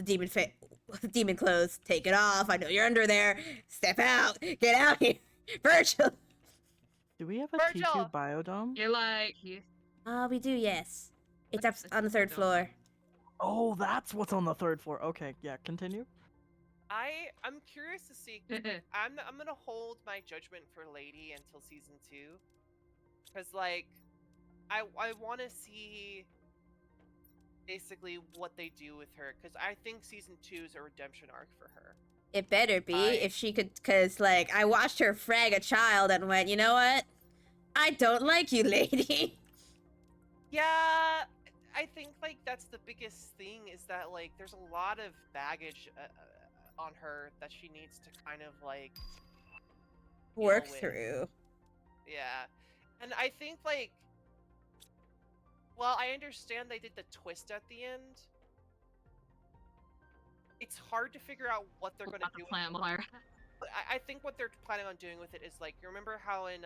demon clothes. Take it off. I know you're under there. Step out. Get out here, Virgil. Do we have a Virgil! T2 biodome? You're like, We do. Yes, it's up on the third Biodome. floor. Oh, that's what's on the third floor. Okay, yeah, continue. I'm curious to see. I'm gonna hold my judgment for Lady until season 2, because like I want to see basically what they do with her, because I think season 2 is a redemption arc for her. It better be if she could, cause like I watched her frag a child and went, you know what? I don't like you, lady. Yeah, I think like that's the biggest thing is that like there's a lot of baggage on her that she needs to kind of like Work deal with. through. Yeah, and I think like, well, I understand they did the twist at the end. It's hard to figure out what they're going to do. I think what they're planning on doing with it is like, you remember how in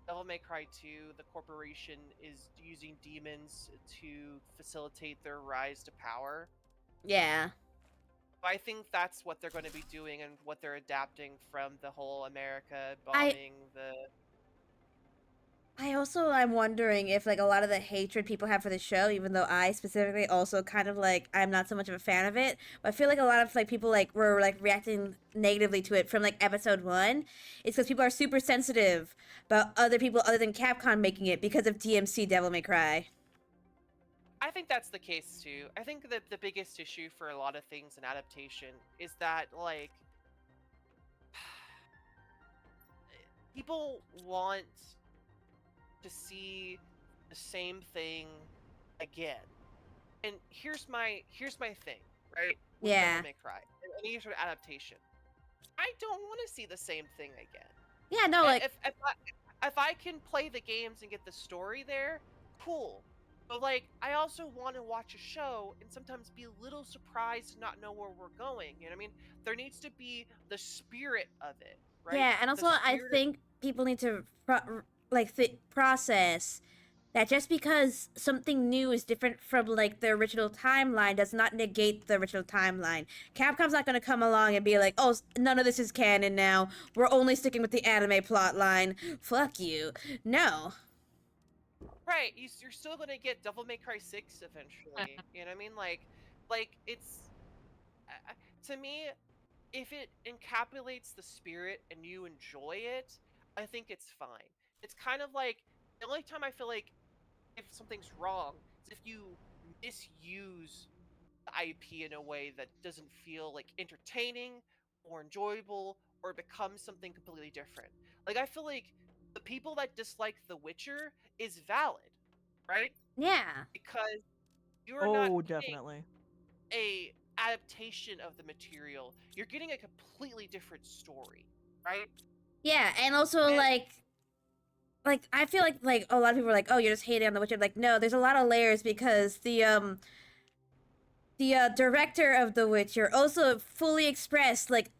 Devil May Cry 2, the corporation is using demons to facilitate their rise to power? Yeah. I think that's what they're going to be doing and what they're adapting from the whole America bombing I'm wondering if like a lot of the hatred people have for the show, even though I specifically also kind of like I'm not so much of a fan of it, but I feel like a lot of like people like were like reacting negatively to it from like episode 1. It's because people are super sensitive about other people other than Capcom making it because of DMC Devil May Cry. I think that's the case too. I think that the biggest issue for a lot of things in adaptation is that like people want to see the same thing again. And here's my thing, right? With Yeah. Devil May Cry, any sort of adaptation. I don't want to see the same thing again. Yeah, no, like if I can play the games and get the story there, cool. But like, I also want to watch a show and sometimes be a little surprised to not know where we're going. You know what I mean? There needs to be the spirit of it, right? yeah, and also I think people need to process that just because something new is different from like the original timeline does not negate the original timeline. Capcom's not going to come along and be like, oh, none of this is canon now. We're only sticking with the anime plot line. Fuck you. No. Right, you're still gonna get Devil May Cry 6 eventually. You know what I mean? Like it's to me, if it encapsulates the spirit and you enjoy it, I think it's fine. It's kind of like the only time I feel like if something's wrong is if you misuse the IP in a way that doesn't feel like entertaining or enjoyable or becomes something completely different. Like I feel like the people that dislike The Witcher is valid, right? Yeah. Because you're not getting definitely a adaptation of the material. You're getting a completely different story, right? Yeah, and also like I feel like a lot of people are like, oh, you're just hating on The Witcher. Like, no, there's a lot of layers because the director of The Witcher also fully expressed like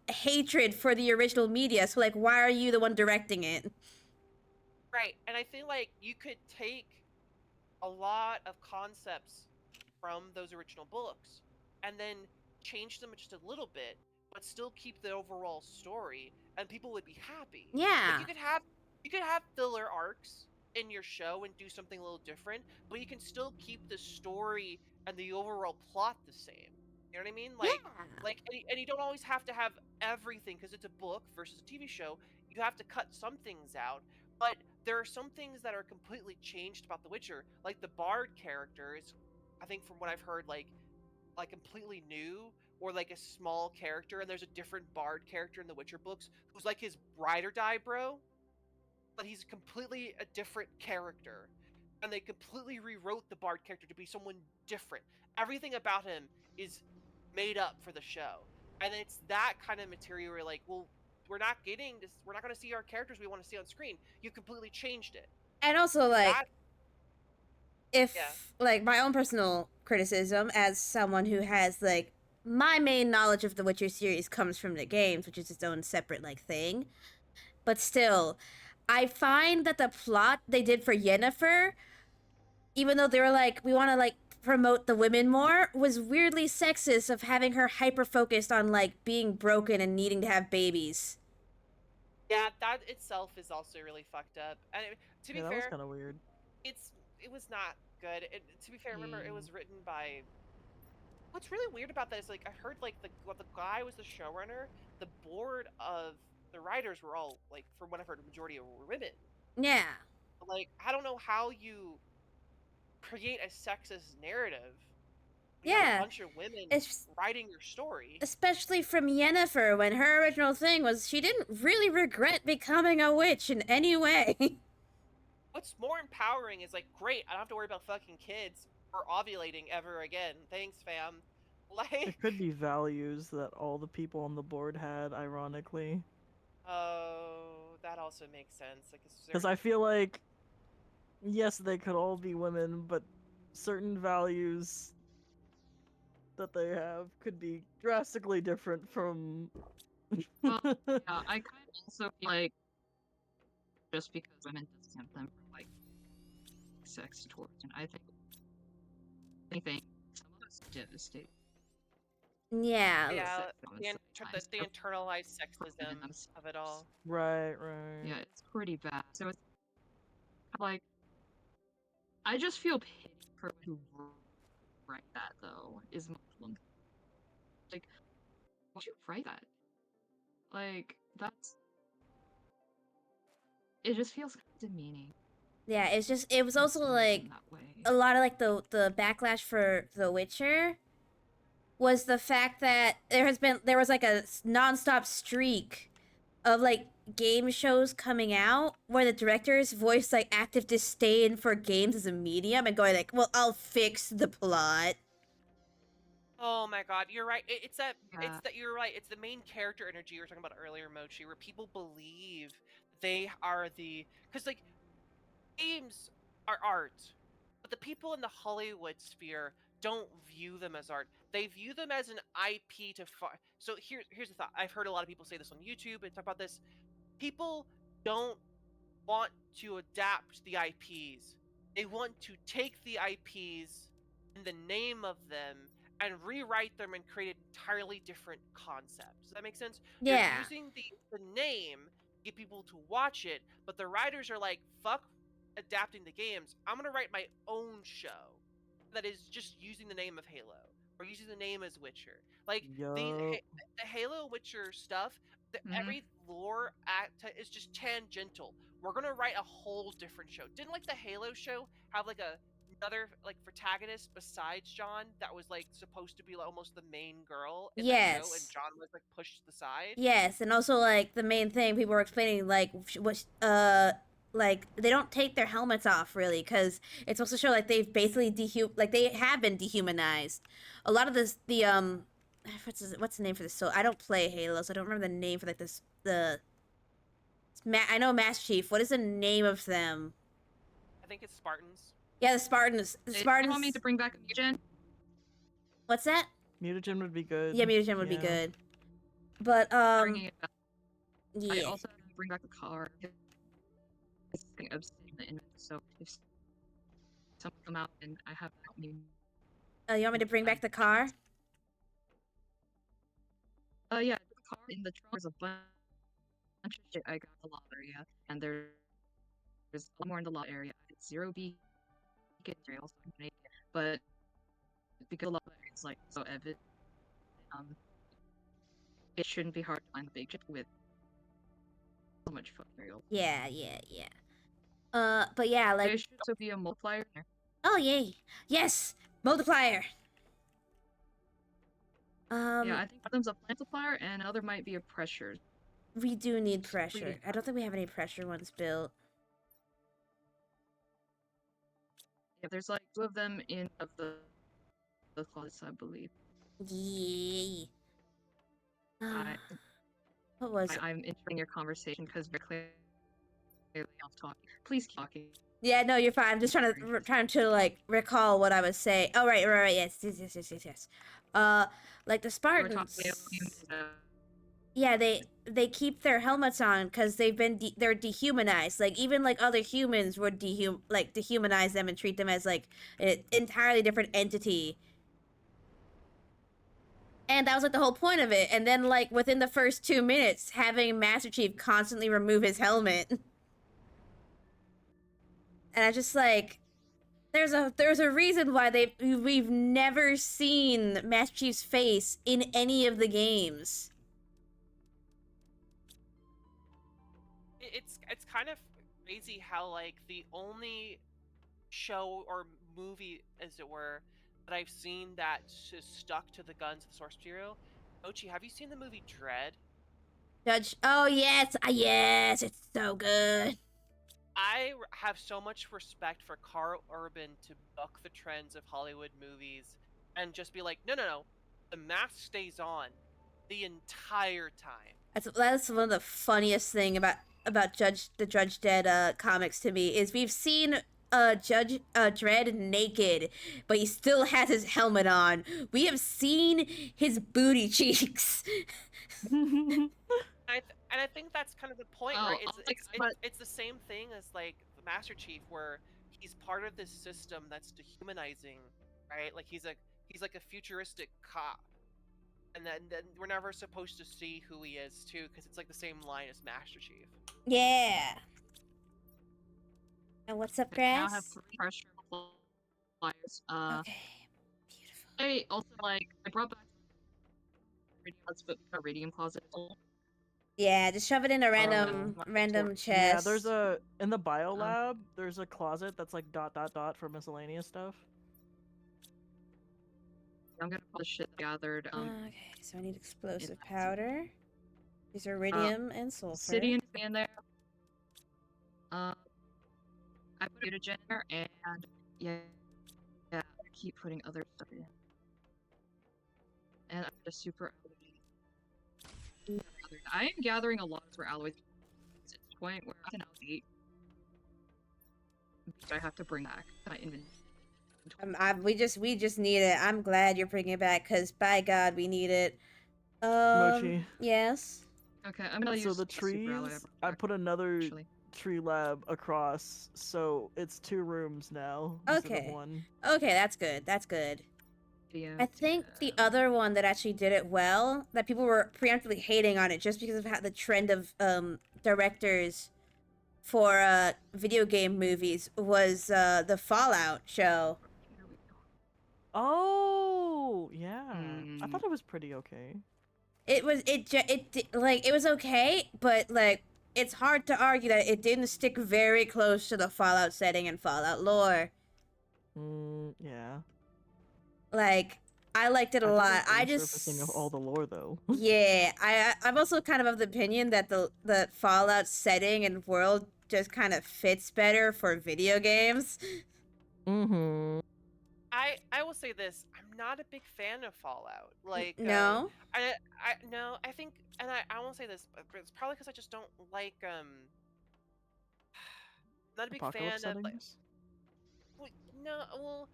hatred for the original media. So like, why are you the one directing it? Right, and I feel like you could take a lot of concepts from those original books and then change them just a little bit, but still keep the overall story, and people would be happy. Yeah. Like you could have filler arcs, in your show and do something a little different, but you can still keep the story and the overall plot the same. You know what I mean? Yeah. And you don't always have to have everything because it's a book versus a TV show. You have to cut some things out, but there are some things that are completely changed about The Witcher. Like the Bard character is, I think from what I've heard, like completely new, or like a small character, and there's a different Bard character in the Witcher books who's like his ride or die bro, but he's completely a different character. And they completely rewrote the Bard character to be someone different. Everything about him is made up for the show. And it's that kind of material where like, well, we're not getting this, we're not going to see our characters we want to see on screen. You completely changed it. And also, like, That, if, yeah. like, my own personal criticism as someone who has, like, my main knowledge of the Witcher series comes from the games, which is its own separate, like, thing. But still, I find that the plot they did for Yennefer, even though they were like, we want to, like, promote the women more, was weirdly sexist of having her hyper focused on, like, being broken and needing to have babies. Yeah, that itself is also really fucked up. And to be Yeah, that was fair, kind of weird. it was not good. To be fair, remember it was written by. What's really weird about that is like I heard like the guy was the showrunner. The board of the writers were all like, from what I've heard, the majority were women. Yeah. Like I don't know how you create a sexist narrative. When you have Yeah. a bunch of women writing your story. Especially from Yennefer, when her original thing was she didn't really regret becoming a witch in any way. What's more empowering is like, great, I don't have to worry about fucking kids or ovulating ever again. Thanks, fam. Like, It could be values that all the people on the board had, ironically. oh, that also makes sense. Like, Because I feel like, yes, they could all be women, but certain values that they have could be drastically different from. Well, yeah, I kind of also feel like just because women exempt them from like sex towards, and I think anything some of us devastate. Yeah. Yeah, the internalized sexism of it all. Right. Yeah, it's pretty bad. So it's like I just feel pity for who write that though. Is Muslim. Like, why would you write that? Like, that's. It just feels demeaning. Yeah, it was also like a lot of like the backlash for The Witcher was the fact that there was like a nonstop streak of like game shows coming out where the directors voiced like active disdain for games as a medium and going like, well, I'll fix the plot. Oh my god, you're right. It's that you're right. It's the main character energy you were talking about earlier, Mochi, where people believe they are because like games are art, but the people in the Hollywood sphere don't view them as art. They view them as an IP to So here's the thought. I've heard a lot of people say this on YouTube and talk about this. People don't want to adapt the IPs. They want to take the IPs in the name of them and rewrite them and create an entirely different concept. Does that make sense? Yeah. They're using the name to get people to watch it, but the writers are like, fuck adapting the games. I'm gonna write my own show that is just using the name of Halo or using the name as Witcher. Like the Halo Witcher stuff, every lore act is just tangential. We're gonna write a whole different show. Didn't like the Halo show have like another like protagonist besides John that was like supposed to be like, almost the main girl in the show, and John was like pushed to the side? Yes, and also like the main thing people were explaining like like they don't take their helmets off really because it's supposed to show like they've basically they have been dehumanized. A lot of what's the name for this? So I don't play Halo, so I don't remember the name for like I know Master Chief. What is the name of them? I think it's Spartans. Yeah, the Spartans. The Spartans. You want me to bring back Mutagen? What's that? Mutagen would be good. Yeah, Mutagen would be good. But Bringing it back. yeah. I also bring back the car. It's obscene, so if someone come out and I have help me. Oh, you want me to bring back the car? Yeah, the car in the trunk is a bunch of shit I got the lottery, yeah, and there's there's a lot more in the lot area. It's 0 beacon trails, but because a lot of it's like so evident, it shouldn't be hard to find the big ship with so much fun trails. Yeah. But yeah, There like, should also be a multiplier there. oh yay, yes, multiplier. Yeah, I think one of them's a multiplier and another might be a pressure. We do need It's pressure. pretty I don't think we have any pressure ones built. Yeah, there's like 2 of them in of the closets, I believe. Yay. I, What was it? I'm enjoying your conversation because we're clearly off talking. Please keep talking. Yeah, no, you're fine. I'm just trying to like recall what I was saying. Oh, right. Yes. Like the We were Spartans. talking about Yeah, they keep their helmets on because they're dehumanized. Like even like other humans would dehumanize them and treat them as like an entirely different entity. And that was like the whole point of it. And then like within the first 2 minutes, having Master Chief constantly remove his helmet. And I just like, there's a reason why we've never seen Master Chief's face in any of the games. It's kind of crazy how like the only show or movie, as it were, that I've seen that is stuck to the guns of the source material. Mochi, have you seen the movie Dread? Judge, oh yes, yes, it's so good. I have so much respect for Carl Urban to buck the trends of Hollywood movies and just be like, no, the mask stays on the entire time. That's one of the funniest thing about the Judge Dredd comics to me is we've seen Judge Dredd naked, but he still has his helmet on. We have seen his booty cheeks. And I think that's kind of the point, right? It's the same thing as like the Master Chief, where he's part of this system that's dehumanizing, right? Like he's like a futuristic cop, and then we're never supposed to see who he is too, because it's like the same line as Master Chief. Yeah. And what's up, I now Grass? have 3 pressure multipliers. Okay. Beautiful. I also like I brought back radium closet. Yeah, just shove it in a random chest. Yeah, there's in the bio lab. There's a closet that's like ... for miscellaneous stuff. I'm gonna put the shit gathered. Okay, so I need explosive powder. These are iridium and sulfur. Obsidian in there. I put mutagen there, and yeah, I keep putting other stuff in. And I'm just super. I am gathering a lot for alloys at this point where I can allocate. I have to bring back my inventory. We just need it. I'm glad you're bringing it back, cause by God, we need it. Mochi. Yes. Okay, I'm gonna use So the super alloy trees, I put another actually. tree lab across, so it's 2 rooms now instead Okay. of 1. Okay, that's good. That's good. Yeah, I think the other one that actually did it well, that people were preemptively hating on it just because of how the trend of directors for video game movies was the Fallout show. Here we go. Oh, yeah. I thought it was pretty okay. It was okay, but like it's hard to argue that it didn't stick very close to the Fallout setting and Fallout lore. Yeah. Like I liked it a lot. I just surfacing of all the lore though. Yeah, I'm also kind of the opinion that the Fallout setting and world just kind of fits better for video games. Mm-hmm. I will say this: I'm not a big fan of Fallout. Like No. I think, and I won't say this, but it's probably because I just don't like not a big Apocalypse fan of like, settings? well,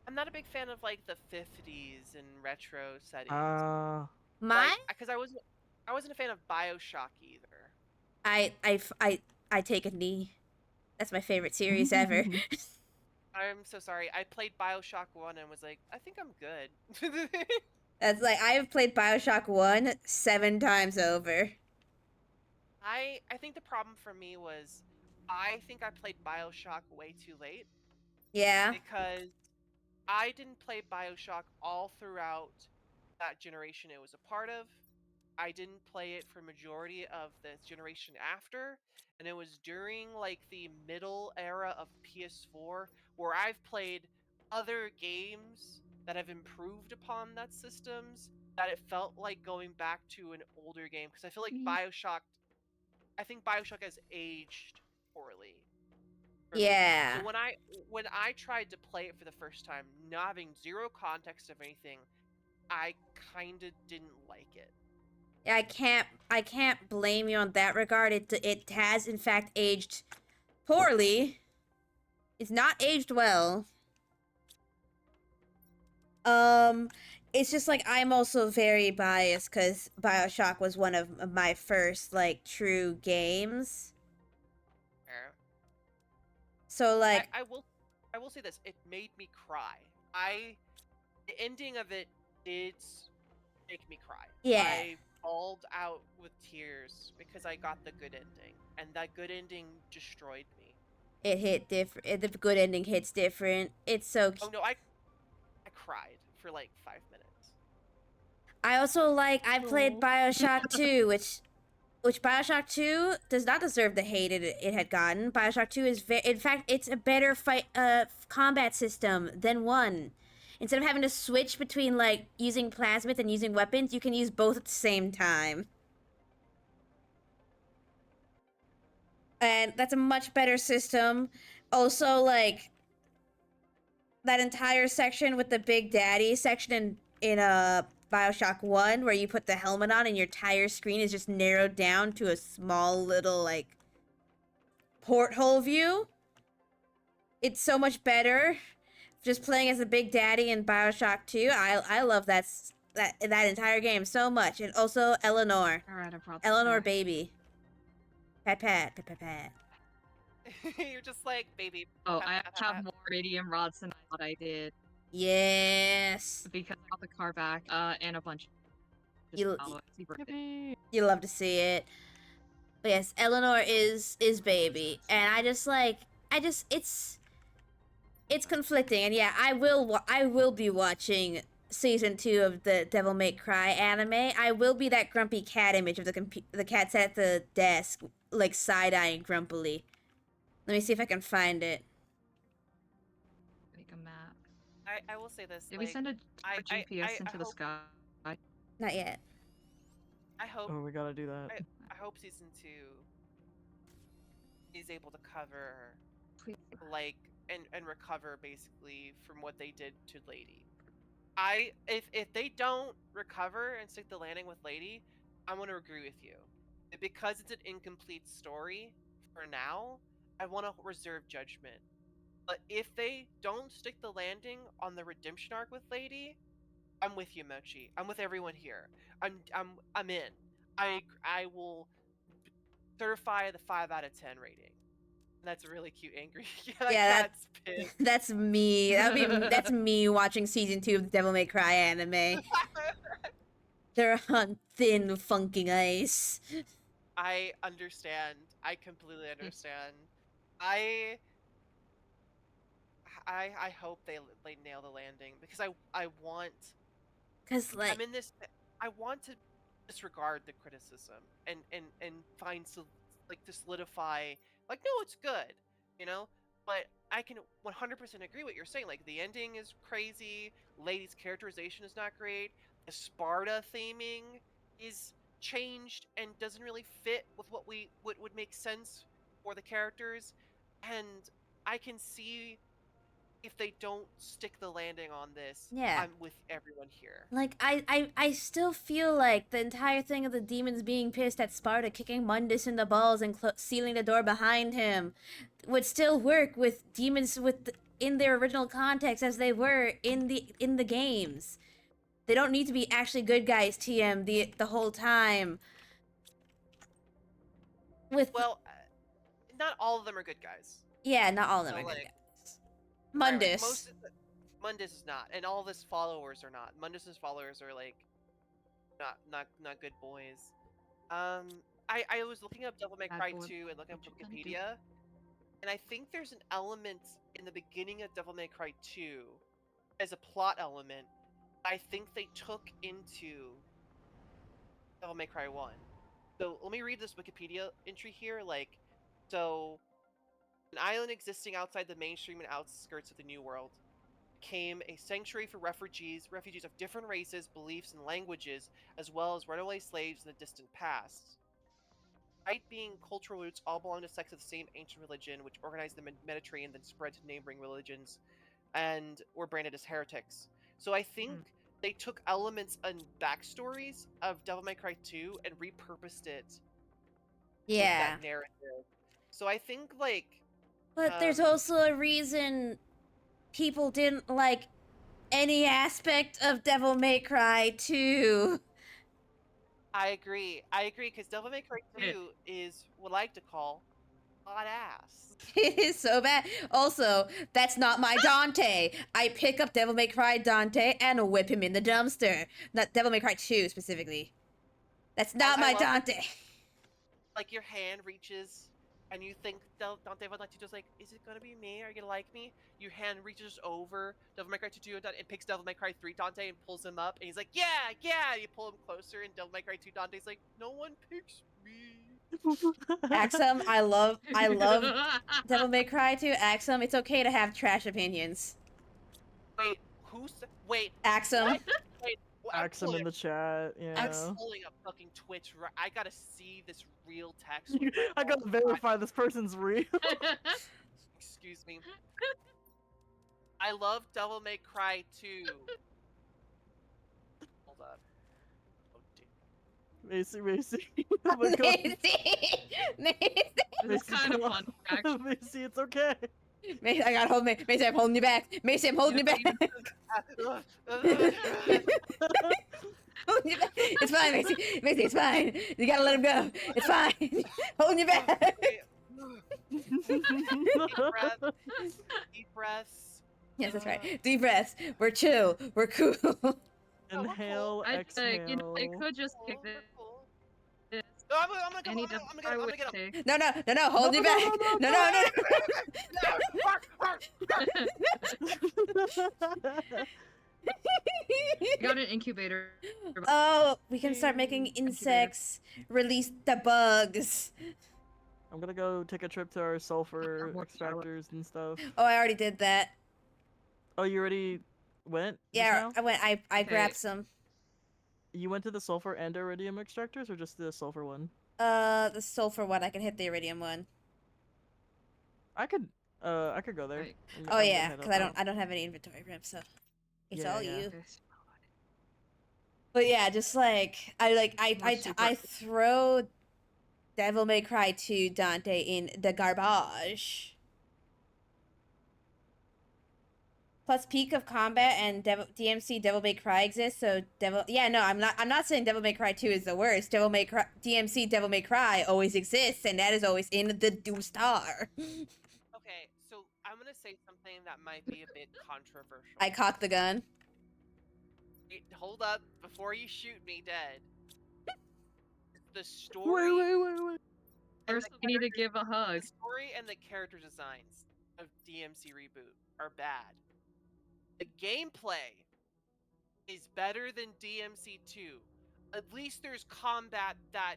I'm not a big fan of like the 50s and retro settings. My Because I wasn't a fan of BioShock either. I take a knee. That's my favorite series ever. I'm so sorry. I played BioShock 1 and was like, I think I'm good. That's like I've played BioShock 1 7 times over. I think the problem for me was I think I played BioShock way too late Yeah. because I didn't play BioShock all throughout that generation it was a part of. I didn't play it for majority of the generation after, and it was during like the middle era of PS4 where I've played other games that have improved upon that systems that it felt like going back to an older game because I feel like I think BioShock has aged poorly for me. Yeah. So when I tried to play it for the first time, not having zero context of anything, I kind of didn't like it. I can't blame you on that regard. It has in fact aged poorly. It's not aged well. It's just like I'm also very biased because BioShock was one of my first like true games. Fair. So like I will say this, it made me cry. The ending of it did make me cry. Yeah. I bawled out with tears because I got the good ending, and that good ending destroyed me. it hit different. The good ending hits different. It's so. Oh no, I cried for like 5 minutes. I also like I played BioShock 2, which BioShock 2 does not deserve the hate it had gotten. BioShock 2 is in fact it's a better combat system than 1. Instead of having to switch between like using plasmids and using weapons, you can use both at the same time. And that's a much better system. Also, like that entire section with the Big Daddy section in BioShock 1 where you put the helmet on and your entire screen is just narrowed down to a small little like porthole view. It's so much better. Just playing as a Big Daddy in BioShock 2. I love that entire game so much. And also Eleanor. Alright, I brought Eleanor baby. Pat pat pat pat pat. You're just like, baby. Oh, pat, I pat, pat, have pat. more radium rods than I thought I did Yes. because I got the car back, and a bunch. You- Yippee! You love to see it. But yes, Eleanor is baby, and it's conflicting, and yeah, I will be watching season 2 of the Devil May Cry anime. I will be that grumpy cat image of the cat sat at the desk, like side-eyeing grumpily. Let me see if I can find it. Make a map. I will say this. Did like, we send a GPS into the hope, sky? Not yet. I hope Oh, we gotta do that. I hope season 2 is able to cover Please. like and recover basically from what they did to Lady. If they don't recover and stick the landing with Lady, I'm gonna agree with you. Because it's an incomplete story for now, I want to reserve judgment. But if they don't stick the landing on the redemption arc with Lady, I'm with you, Mochi. I'm with everyone here. I'm in. I will certify the 5 out of 10 rating. That's a really cute angry. Yeah, Cat's pissed. That's me. That's me watching season 2 of the Devil May Cry anime. They're on thin, funking ice. I understand. I completely understand. I hope they nail the landing because I want. Cause like I'm in this. I want to disregard the criticism and find like to solidify. Like, no, it's good, you know. But I can 100% agree what you're saying. Like, the ending is crazy. Lady's characterization is not great. The Sparta theming is changed and doesn't really fit with what would make sense for the characters. And I can see if they don't stick the landing on this, Yeah. I'm with everyone here. Like, I still feel like the entire thing of the demons being pissed at Sparta kicking Mundus in the balls and sealing the door behind him would still work with demons in their original context as they were in the games. They don't need to be actually good guys, TM, the whole time. Well, not all of them are good guys. Yeah, not all of them So, are good like, guys. Right, Mundus. like, Mundus is not, and all of his followers are not. Mundus's followers are like not good boys. I was looking up Devil May Bad Cry boy 2 and looking up chicken Wikipedia, And I think there's an element in the beginning of Devil May Cry 2 as a plot element I think they took into Devil May Cry 1. So let me read this Wikipedia entry here. So an island existing outside the mainstream and outskirts of the New World became a sanctuary for refugees of different races, beliefs, and languages, as well as runaway slaves in the distant past. Despite being cultural roots, all belong to sects of the same ancient religion, which organized the Mediterranean, then spread to neighboring religions, and were branded as heretics. So I think they took elements and backstories of Devil May Cry 2 and repurposed it with that narrative. So I think, But there's also a reason people didn't like any aspect of Devil May Cry 2. I agree, because Devil May Cry 2 is what I like to call hot ass. It is so bad. Also, that's not my Dante. I pick up Devil May Cry Dante and whip him in the dumpster. Not Devil May Cry 2 specifically. That's not my Dante. Like your hand reaches and you think Dante would like to just is it gonna be me? Are you gonna like me? Your hand reaches over Devil May Cry 2 and picks Devil May Cry 3 Dante and pulls him up and he's like, yeah! You pull him closer and Devil May Cry 2 Dante's like, no one picks me. Axum, I love Devil May Cry 2. Axum, it's okay to have trash opinions. Wait, Axum. Wait, Axum in the chat, yeah. I'm pulling up fucking Twitch. I gotta see this real text. I gotta verify this person's real. Excuse me. I love Devil May Cry 2. Hold up. Oh, dude. Macy. Oh my god. Macy. It's kind of fun, actually. Macy, it's okay. Macy, I gotta hold me. Macy, I'm holding you back. Macy, I'm holding you back. Holding you back. It's fine, Macy. Macy, it's fine. You gotta let him go. It's fine. Holding you back. Deep breaths. Yes, that's right. Deep breaths. We're chill. We're cool. Inhale, I exhale. think, I could just kick this. No, I'm gonna get up. No. Hold you back. No. Got an incubator. Oh, we can start making insects. Release the bugs. I'm gonna go take a trip to our sulfur extractors and stuff. Oh, I already did that. Oh, you already went? Yeah, I went. I grabbed some. You went to the sulfur and iridium extractors, or just the sulfur one? The sulfur one. I can hit the iridium one. I could go there. Right. Oh yeah, because I don't have any inventory room, so it's all you. But yeah, just I throw Devil May Cry 2 Dante in the garbage. Plus, Peak of Combat and DMC Devil May Cry exist, so I'm not saying Devil May Cry 2 is the worst. DMC Devil May Cry always exists, and that is always in the Star. Okay, so I'm gonna say something that might be a bit controversial. I cocked the gun. Hold up, before you shoot me dead. The story. Wait. First, we need to give a hug. The story and the character designs of DMC Reboot are bad. The gameplay is better than DMC 2. At least there's combat that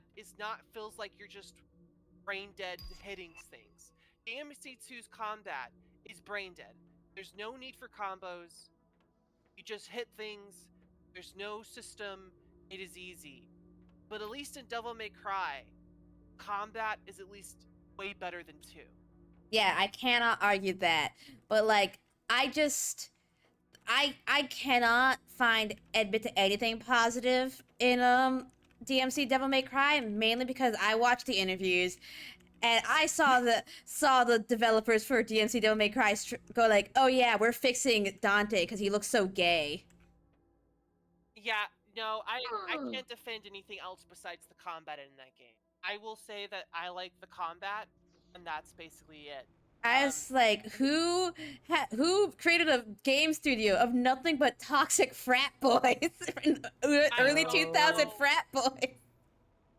feels like you're just brain dead hitting things. DMC 2's combat is brain dead. There's no need for combos. You just hit things. There's no system. It is easy. But at least in Devil May Cry, combat is at least way better than 2. Yeah, I cannot argue that. But I cannot find admit to anything positive in DMC Devil May Cry, mainly because I watched the interviews and I saw the developers for DMC Devil May Cry go like, "Oh yeah, we're fixing Dante because he looks so gay." Yeah, no, I can't defend anything else besides the combat in that game. I will say that I like the combat, and that's basically it. I was like, who created a game studio of nothing but toxic frat boys? Early 2000 frat boys.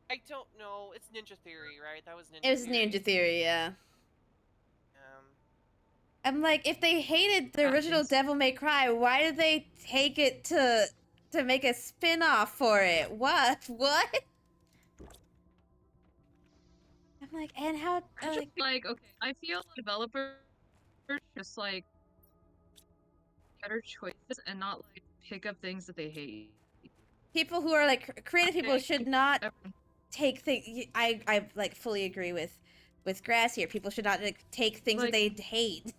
I don't know. It's Ninja Theory, right? That was Ninja. It was Ninja Theory, yeah. I'm like, if they hated the original Happens. Devil May Cry, why did they take it to make a spin-off for it? What? What? I'm like, and how? I just okay, I feel developers just like better choices and not like pick up things that they hate. People who are like creative people Okay, should not everyone- take things. I like fully agree with Grass here. People should not like take things that Like- they hate.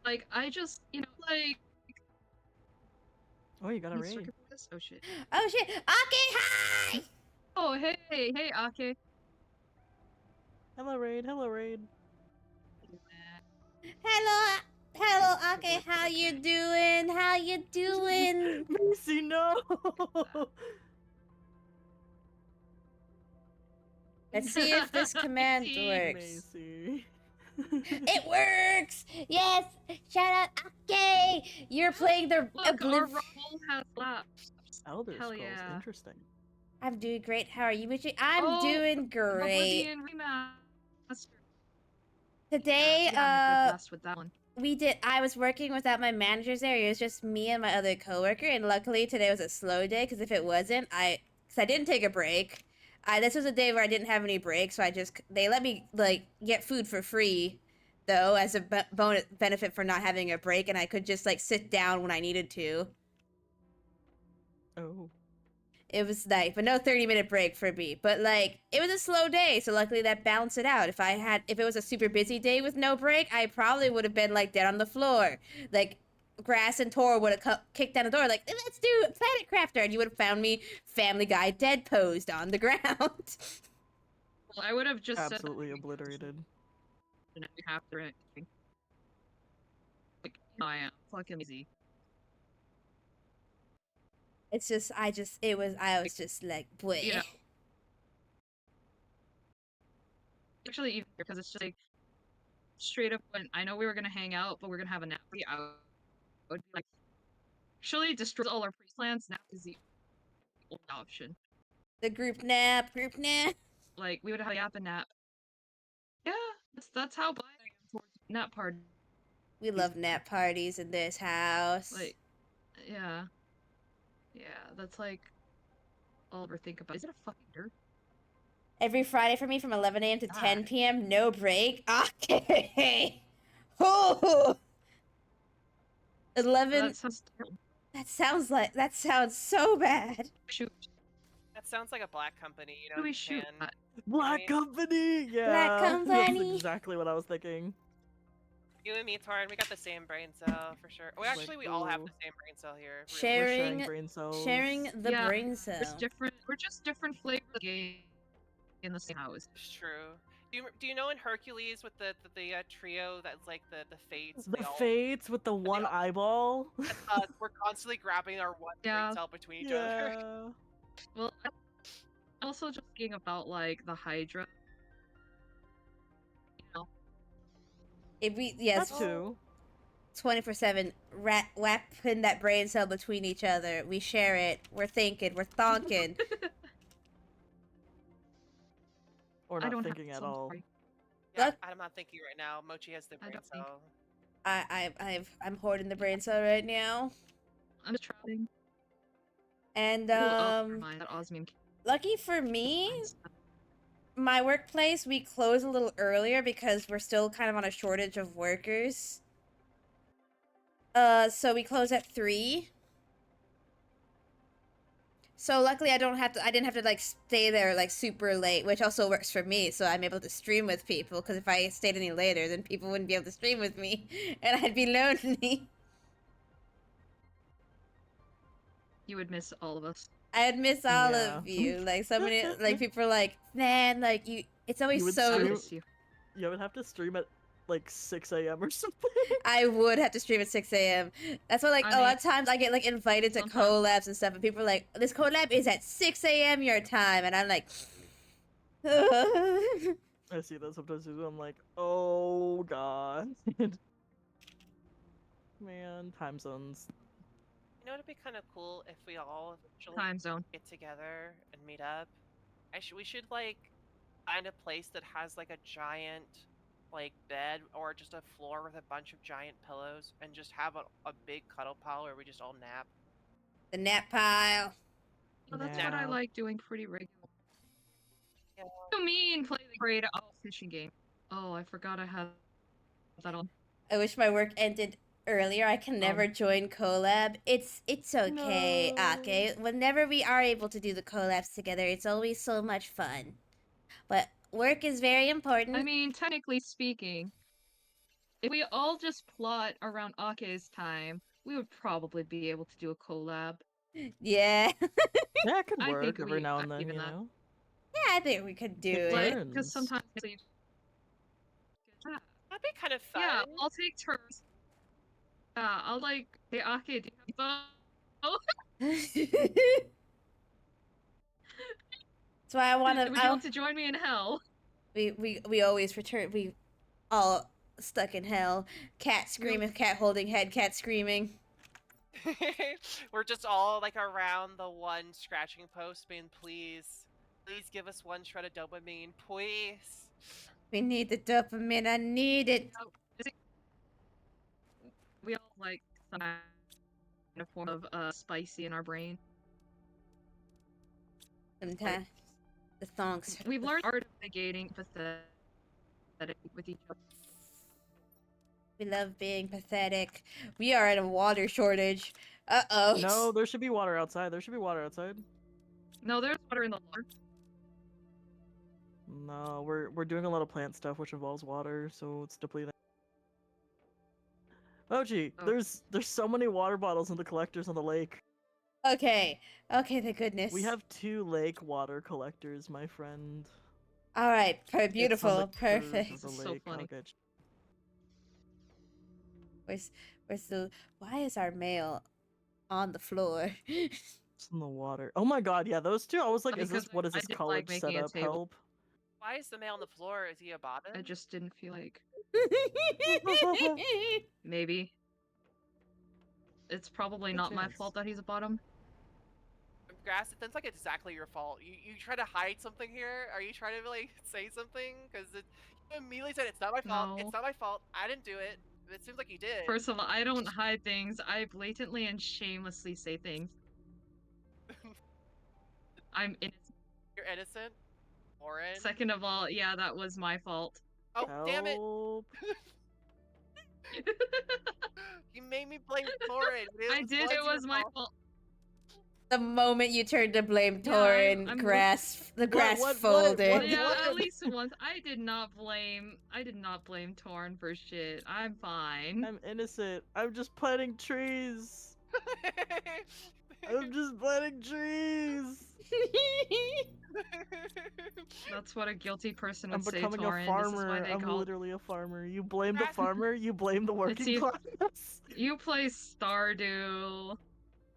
Like I just like Oh, you got a he's raid. circuit for this? Oh shit. Oh shit! Okay, hi. Oh hey Ake. Hello, raid. Hello, raid. Hello, okay. How you doing? How you doing? Macy, no. Let's see if this command works. Macy. It works! Yes! Shout out, okay! You're playing the Look, our role has laps. Elder Hell Scrolls, yeah. interesting. I'm doing great. How are you, Michi? I'm Oh, doing great. Oblivion Remaster. Today, Yeah, I'm a good guest with that one. I was working without my managers there. It was just me and my other coworker, and luckily today was a slow day, because if it wasn't, because I didn't take a break. This was a day where I didn't have any breaks, so they let me, like, get food for free, though, as a bonus benefit for not having a break, and I could just, like, sit down when I needed to. Oh. It was nice, but no 30-minute break for me. But, like, it was a slow day, so luckily that balanced it out. If it was a super busy day with no break, I probably would have been, like, dead on the floor. Like, Grass and Tor would have kicked down the door, like, let's do Planet Crafter, and you would have found me Family Guy dead posed on the ground. Well, I would have just Absolutely obliterated. said after it. Like, I am fucking lazy. It's just, I was just like, boy. You know. Actually, even because it's just like straight up when I know we were gonna hang out, but we're gonna have a nap. I would be like, actually destroys all our pre-plans. Nap is the only option. The group nap. Like we would have a yap and nap. Yeah, that's how blind I am towards nap party. We love nap parties in this house. Like, yeah, that's like all I ever think about. Is it a fucking dirt? Every Friday for me from 11 a.m. to God. 10 p.m. No break. Okay. Oh. 11. That sounds terrible. That sounds so bad. Shoot. That sounds like a black company, you know? Who do we in shoot? Japan. Black mean- Company! Yeah! Black Company. That's exactly what I was thinking. You and me, Torin, we got the same brain cell for sure. Well, Like, actually, we all have ooh. the same brain cell here. really. Sharing- We're brain cells. Sharing the Yeah, brain cell. We're just different flavors of game in the same house. It's true. Do you know in Hercules with the trio that's like the fates? The they all- Fates with the one all- eyeball. we're constantly grabbing our one Yeah. brain cell between each other. Yeah. Well, I'm also just thinking about like the Hydra. You know, Yes, That too. 24/7 weapon that brain cell between each other. We share it. We're thinking. We're thonking. Or I not don't thinking have at some all. sorry. Yeah, Look. I'm not thinking right now. Mochi has the I brain don't think- cell. I'm hoarding the brain cell right now. I'm just traveling. And Never mind, that osmium lucky for me, finds- my workplace, we close a little earlier because we're still kind of on a shortage of workers. So we close at 3. So luckily I didn't have to like stay there like super late, which also works for me, so I'm able to stream with people, because if I stayed any later, then people wouldn't be able to stream with me, and I'd be lonely. You would miss all of us. I'd miss all Yeah. of you. Like so many like people are like, man, like it's always You would so I stream- miss you. You would have to stream at like 6 a.m. or something. I would have to stream at 6 a.m. That's why, like, I a lot mean, of times I get, like, invited to sometimes- collabs and stuff, and people are like, this collab is at 6 a.m. your time, and I'm like, I see that sometimes too. I'm like, oh god. Man, time zones. You know, it'd be kind of cool if we all eventually Time zone. get together and meet up. We should like find a place that has like a giant like bed or just a floor with a bunch of giant pillows and just have a big cuddle pile where we just all nap. The nap pile. Oh, that's what I Nap. like doing pretty regular. Yeah. What do you mean play the great fishing game? Oh, I forgot I had that on. I wish my work ended earlier. I can never join collab. It's okay, No. Ake. Whenever we are able to do the collabs together, it's always so much fun. But work is very important. I mean, technically speaking, if we all just plot around Ake's time, we would probably be able to do a collab. Yeah. Yeah, it could I work think every now and I'd then, even you that. know? Yeah, I think we could do Take it. But turns. because sometimes you That'd be kind of fun. yeah, I'll take turns. Yeah, I'll like, hey Ake, do you have That's why I want would you want to join me in hell? We always return. We all stuck in hell. Cat screaming, cat holding head, cat screaming. We're just all like around the one scratching post being please give us one shred of dopamine, please. We need the dopamine. I need it. We all like some kind of form of spicy in our brain. Sometimes the thongs. We've learned art of negating pathetic with each other. We love being pathetic. We are in a water shortage. Uh-oh. No, there should be water outside. There should be water outside. No, there's water in the water. No, we're doing a lot of plant stuff which involves water, so it's depleting. Mochi, Oh. there's so many water bottles in the collectors on the lake. Okay. Okay, thank goodness. We have 2 lake water collectors, my friend. All right. It's on Beautiful. the curve Perfect. of the So lake. I'll funny. get you. Where's the? Why is our mail on the floor? It's in the water. Oh my god, yeah, those 2. I was like, is Because this what is I this didn't college like making a setup? table. Help? Why is the man on the floor? Is he a bottom? I just didn't feel like maybe. It's probably Good not my chance. fault that he's a bottom. Grass, it sounds like exactly your fault. You try to hide something here? Are you trying to like say something? Because you immediately said it's not my fault. No. It's not my fault. I didn't do it. It seems like you did. First of all, I don't hide things. I blatantly and shamelessly say things. I'm innocent. You're innocent. Oren. Second of all, yeah, that was my fault. Oh damn it! Help. You made me blame Torin. It was my fault. The moment you turned to blame Yeah, Torin, I'm- the grass what- folded. Yeah, What? at least once. I did not blame Torn for shit. I'm fine. I'm innocent. I'm just planting trees. I'm just planting trees. That's what a guilty person I'm would say, becoming Torn. a This is why farmer. they I'm call literally a farmer. You blame the Grass- farmer, you blame the working you. class. You play Stardew.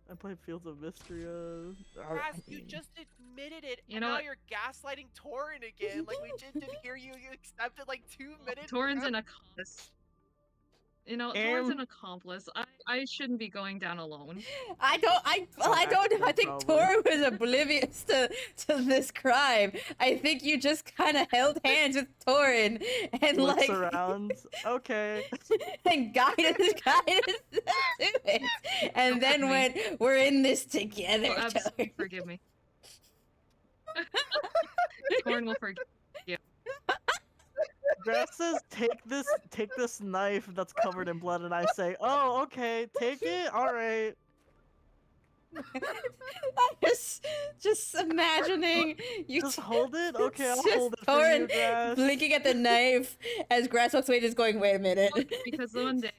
I play Fields of Mystria. Grass, you just admitted it, You and know now what? you're gaslighting Torin again. Like we didn't hear you. You accepted like 2 minutes. Torn's ago. an accomplice. You know, Torn's an accomplice. I shouldn't be going down alone. I don't know. I think Probably. Torin was oblivious to this crime. I think you just kind of held hands with Torin and Looks like around. Okay. and guided us to it, and then Forgive me. went, "We're in this together." Oh, absolutely, Torin." forgive me. Torn will forgive. Grass says, take this knife that's covered in blood, and I say, oh, okay, take it, alright. I'm just imagining you Just hold it? Okay, I'll just hold it for you, Torin Grass. blinking at the knife as Grass walks away, just going, "Wait a minute." Because one day.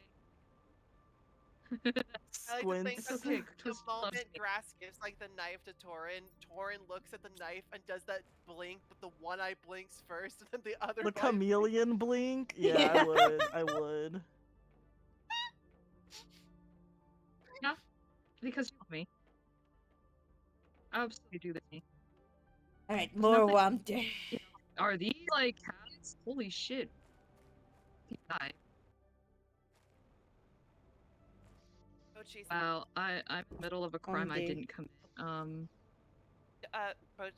I like to think Squints. that Okay, the just moment loves me. Grass gives like the knife to Torin, Torin looks at the knife and does that blink, but the one eye blinks first, and then the other. The eye chameleon blink? Yeah, Yeah. I would. Because you love me. Absolutely do this. to me. All right, more Nothing- Womp. Are these like cats? Holy shit. He died. Oh jeez. Wow, I'm in the middle of a crime I dude. didn't commit. But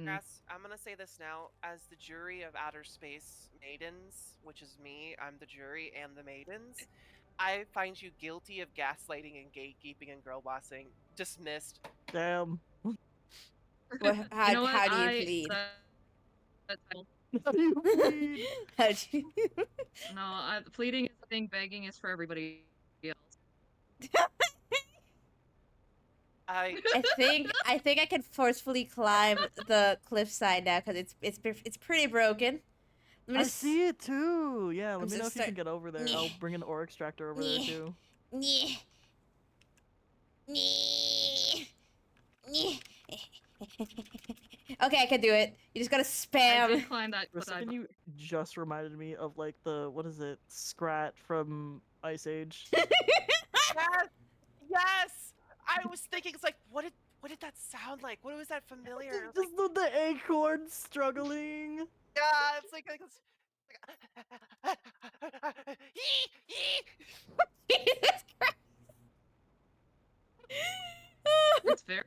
Grass, I'm gonna say this now. As the jury of outer space maidens, which is me, I'm the jury and the maidens. I find you guilty of gaslighting and gatekeeping and girl bossing. Dismissed. Damn. Well, You how, know what? how do you plead? How do you plead? How do you... No, pleading is a thing. Begging is for everybody else. I I think I can forcefully climb the cliffside now because it's pretty broken. I'm I gonna see it too. Yeah, let I'm me know just if you can start- get over there. Nyeh. I'll bring an ore extractor over there Nyeh. too. Nyeh. Nyeh. Nyeh. Okay, I can do it. You just gotta I spam. did climb that For a side. second, you just reminded me of like the what is it, Scrat from Ice Age. yes, yes. I was thinking, it's like, what did that sound like? What was that familiar? I was like, Just the acorn struggling. yeah, it's like it's Yee, yee. Jesus Christ. It's very.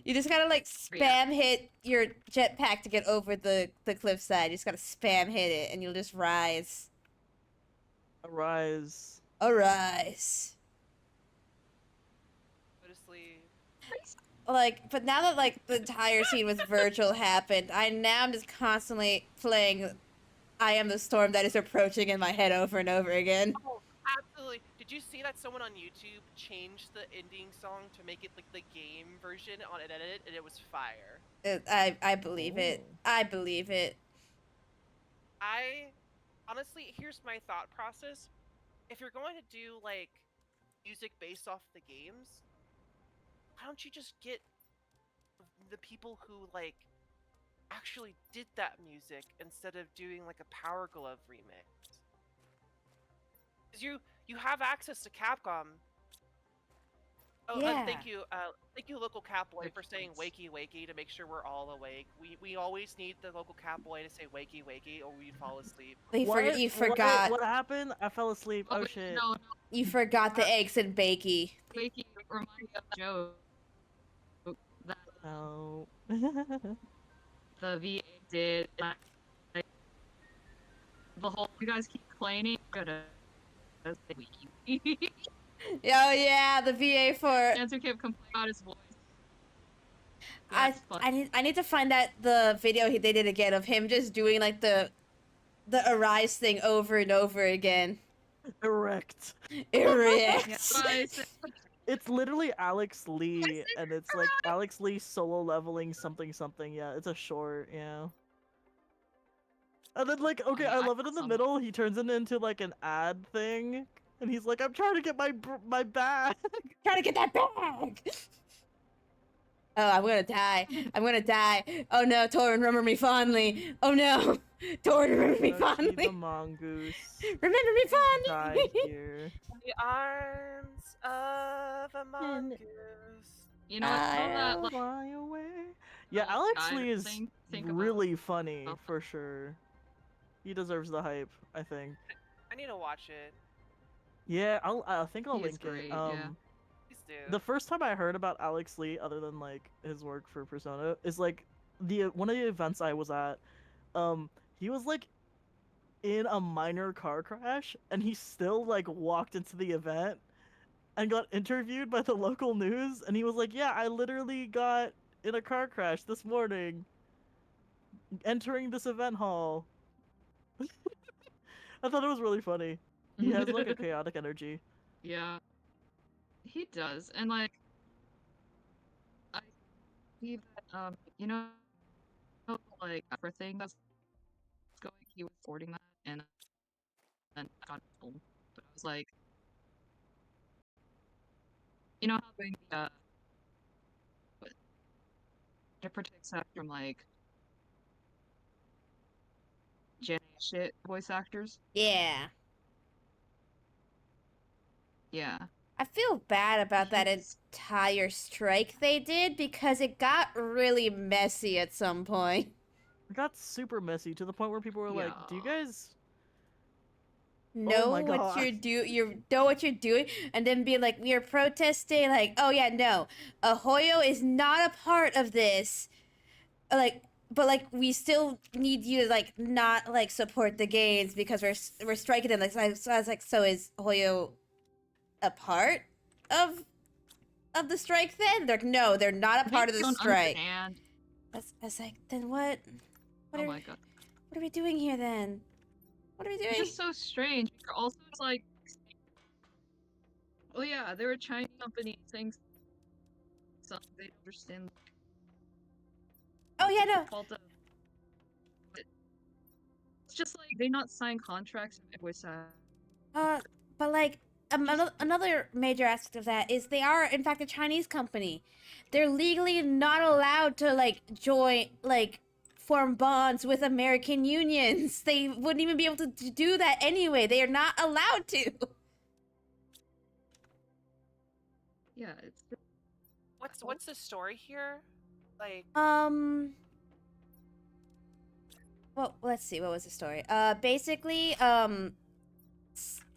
You just gotta like spam hit your jetpack to get over the cliffside. You just gotta spam hit it and you'll just rise. Arise. Arise. Go to sleep. Like, but now that like the entire scene with Virgil happened, I'm just constantly playing I Am the Storm that is approaching in my head over and over again. Oh, absolutely. Did you see that someone on YouTube changed the ending song to make it like the game version on an edit, and it was fire? I believe it. Oh. I believe it. I honestly, here's my thought process. If you're going to do like music based off the games, why don't you just get the people who like actually did that music instead of doing like a Power Glove remix? Because you have access to Capcom. Oh, Yeah. thank you, local Catboy, Good for saying points. "wakey wakey" to make sure we're all awake. We always need the local Catboy to say "wakey wakey" or we'd fall asleep. You forgot. What happened? I fell asleep. Oh wait, shit. No, You forgot the eggs and bakey. Wakey remind me of a joke that Oh. the VA did. Like, the whole you guys keep complaining. Oh yeah, the VA for Answer kept complaining about his voice. That's fun. I need to find the video they did again of him just doing like the Arise thing over and over again. Erect. Erect. Yeah, but I said- It's literally Alex Lee, and it's like Alex Lee solo leveling something something. Yeah, it's a short. Yeah. And then like, okay, I I love it in the saw middle. He turns it into like an ad thing, and he's like, "I'm trying to get my bag." Trying to get that bag. Oh, I'm gonna die. I'm gonna die. Oh no, Torin, remember me fondly. Oh no, Torin, remember me Yoshi fondly. the mongoose Remember me died fondly. here. The arms of a mongoose. You know, I saw that, I'll like, Fly away. Yeah, little Alex guy Lee is think about- really funny Oh. for sure. He deserves the hype, I think. I need to watch it. Yeah, I think I'll He is link great, it. yeah. Please do. The first time I heard about Alex Lee, other than like his work for Persona, is like one of the events I was at. He was like in a minor car crash, and he still like walked into the event and got interviewed by the local news, and he was like, "Yeah, I literally got in a car crash this morning, entering this event hall." I thought it was really funny. He has like a chaotic energy. Yeah. He does. And like I see that you know like for thing that's going he was supporting that and then I got home. But I was like you know how when what- it protects that from like Gen A shit voice actors? Yeah. Yeah. I feel bad about that He's- entire strike they did because it got really messy at some point. It got super messy to the point where people were like, "Do you Yeah. guys?" Know my what you're God. you know what you're doing, and then be like, we are protesting. Like, oh yeah, no, Ahoyo is not a part of this. like, but like we still need you to like not like support the games because we're striking them. Like, so I was like, so is Hoyo a part of the strike? Then they're like, no, they're not a part of the don't strike. understand. I was like, then what? What Oh are my god. what are we doing here then? What are we doing? It's just so strange. You're also just like, oh yeah, they're a Chinese company saying something they don't understand. Oh yeah, no. Fault of- It's just like they not sign contracts with voice But like another major aspect of that is they are in fact a Chinese company. They're legally not allowed to like join like form bonds with American unions. They wouldn't even be able to do that anyway. They are not allowed to. Yeah, it's What's the story here? Like, Well, let's see. What was the story? Basically,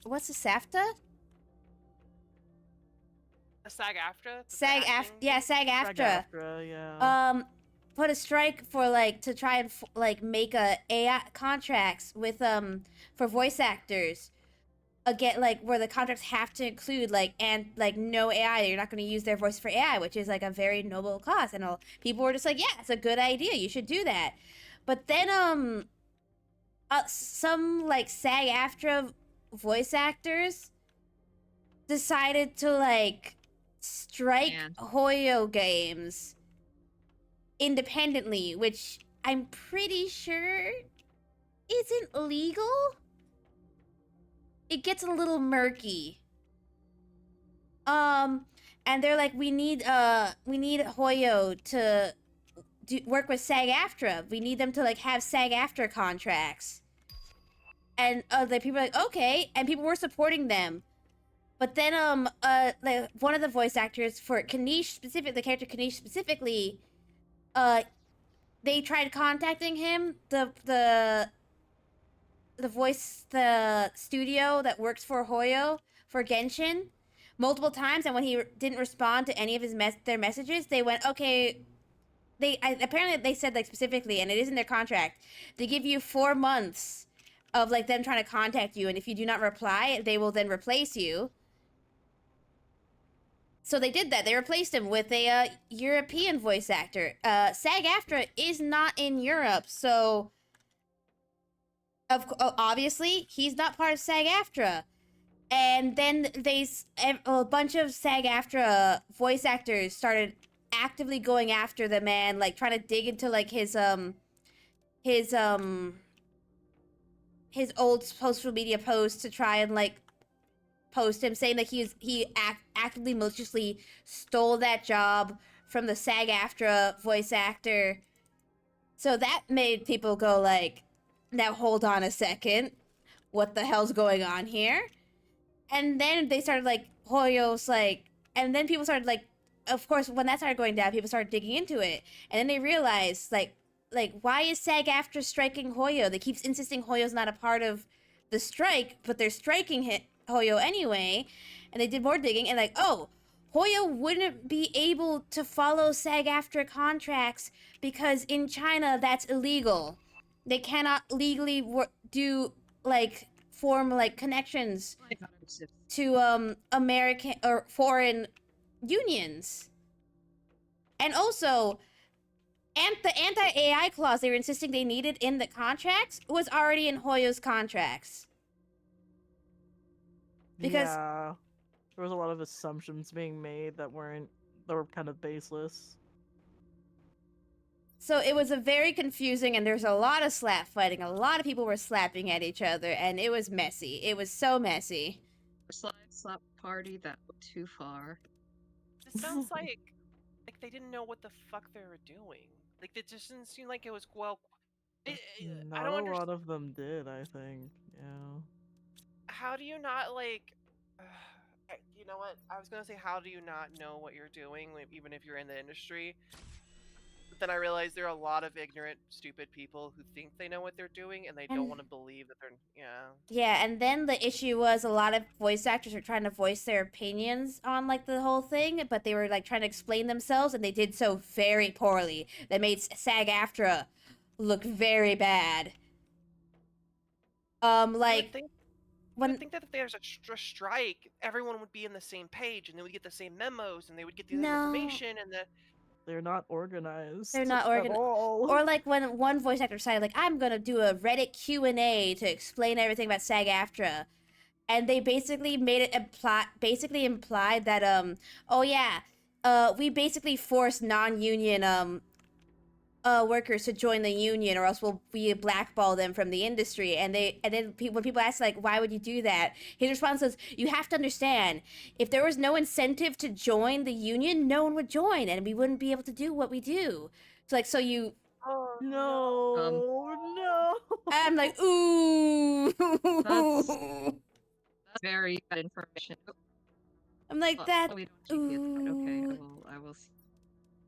what's the SAFTA? the SAG-AFTRA? Yeah, SAG-AFTRA. SAG-AFTRA, yeah. Put a strike for like to try and like make a AI contracts with for voice actors. Again, like where the contracts have to include like and like no AI. You're not going to use their voice for AI, which is like a very noble cause. And all people were just like, yeah, it's a good idea. You should do that. But then some like SAG-AFTRA voice actors decided to like strike Hoyo Games independently, which I'm pretty sure isn't legal. It gets a little murky. And they're like, we need Hoyo to work with SAG-AFTRA. We need them to like have SAG-AFTRA contracts. And the people are like, okay, and people were supporting them. But then like one of the voice actors for Kanish specifically, the character Kanish specifically, they tried contacting him, the studio that works for Hoyo for Genshin multiple times, and when he didn't respond to any of their messages, they went, okay. Apparently they said like specifically, and it is in their contract, they give you 4 months of like them trying to contact you, and if you do not reply, they will then replace you. So they did that. They replaced him with a European voice actor. SAG-AFTRA is not in Europe, so obviously he's not part of SAG-AFTRA. And then a bunch of SAG-AFTRA voice actors started actively going after the man, like trying to dig into like his old social media posts to try and like post him saying that he actively maliciously stole that job from the SAG-AFTRA voice actor. So that made people go like, now hold on a second, what the hell's going on here? And then they started like Hoyo's like, and then people started like, of course, when that started going down, people started digging into it, and then they realized like why is SAG-AFTRA striking Hoyo? They keep insisting Hoyo's not a part of the strike, but they're striking Hoyo anyway. And they did more digging, and like, oh, Hoyo wouldn't be able to follow SAG-AFTRA contracts because in China that's illegal. They cannot legally form like connections to American or foreign unions. And also, the anti-AI clause they were insisting they needed in the contracts was already in Hoyo's contracts. Because yeah, there was a lot of assumptions being made that were kind of baseless. So it was a very confusing, and there's a lot of slap fighting. A lot of people were slapping at each other, and it was messy. It was so messy. Slap party that went too far. This sounds like they didn't know what the fuck they were doing. Like it just didn't seem like it was well. Not a lot of them did, I think. Yeah. How do you not like? You know what? I was gonna say, how do you not know what you're doing, even if you're in the industry? But then I realized there are a lot of ignorant, stupid people who think they know what they're doing, and they don't And- want to believe that they're. Yeah. Yeah, and then the issue was a lot of voice actors were trying to voice their opinions on like the whole thing, but they were like trying to explain themselves, and they did so very poorly. That made SAG-AFTRA look very bad. You would Like think, you when would think that if there's a strike, everyone would be in the same page, and they would get the same memos, and they would get the same No. information, and the. They're not organized. They're not at all. or like when one voice actor decided like I'm gonna do a Reddit Q&A to explain everything about SAG-AFTRA, and they basically made it implied that oh yeah, we basically forced non-union workers to join the union, or else we blackball them from the industry. And then when people ask like, why would you do that? His response was, you have to understand, if there was no incentive to join the union, no one would join, and we wouldn't be able to do what we do. So you, Oh No. I'm like, ooh. That's very bad information. I'm like Well, that. we don't GP, it's fine. Okay, Ooh. I will.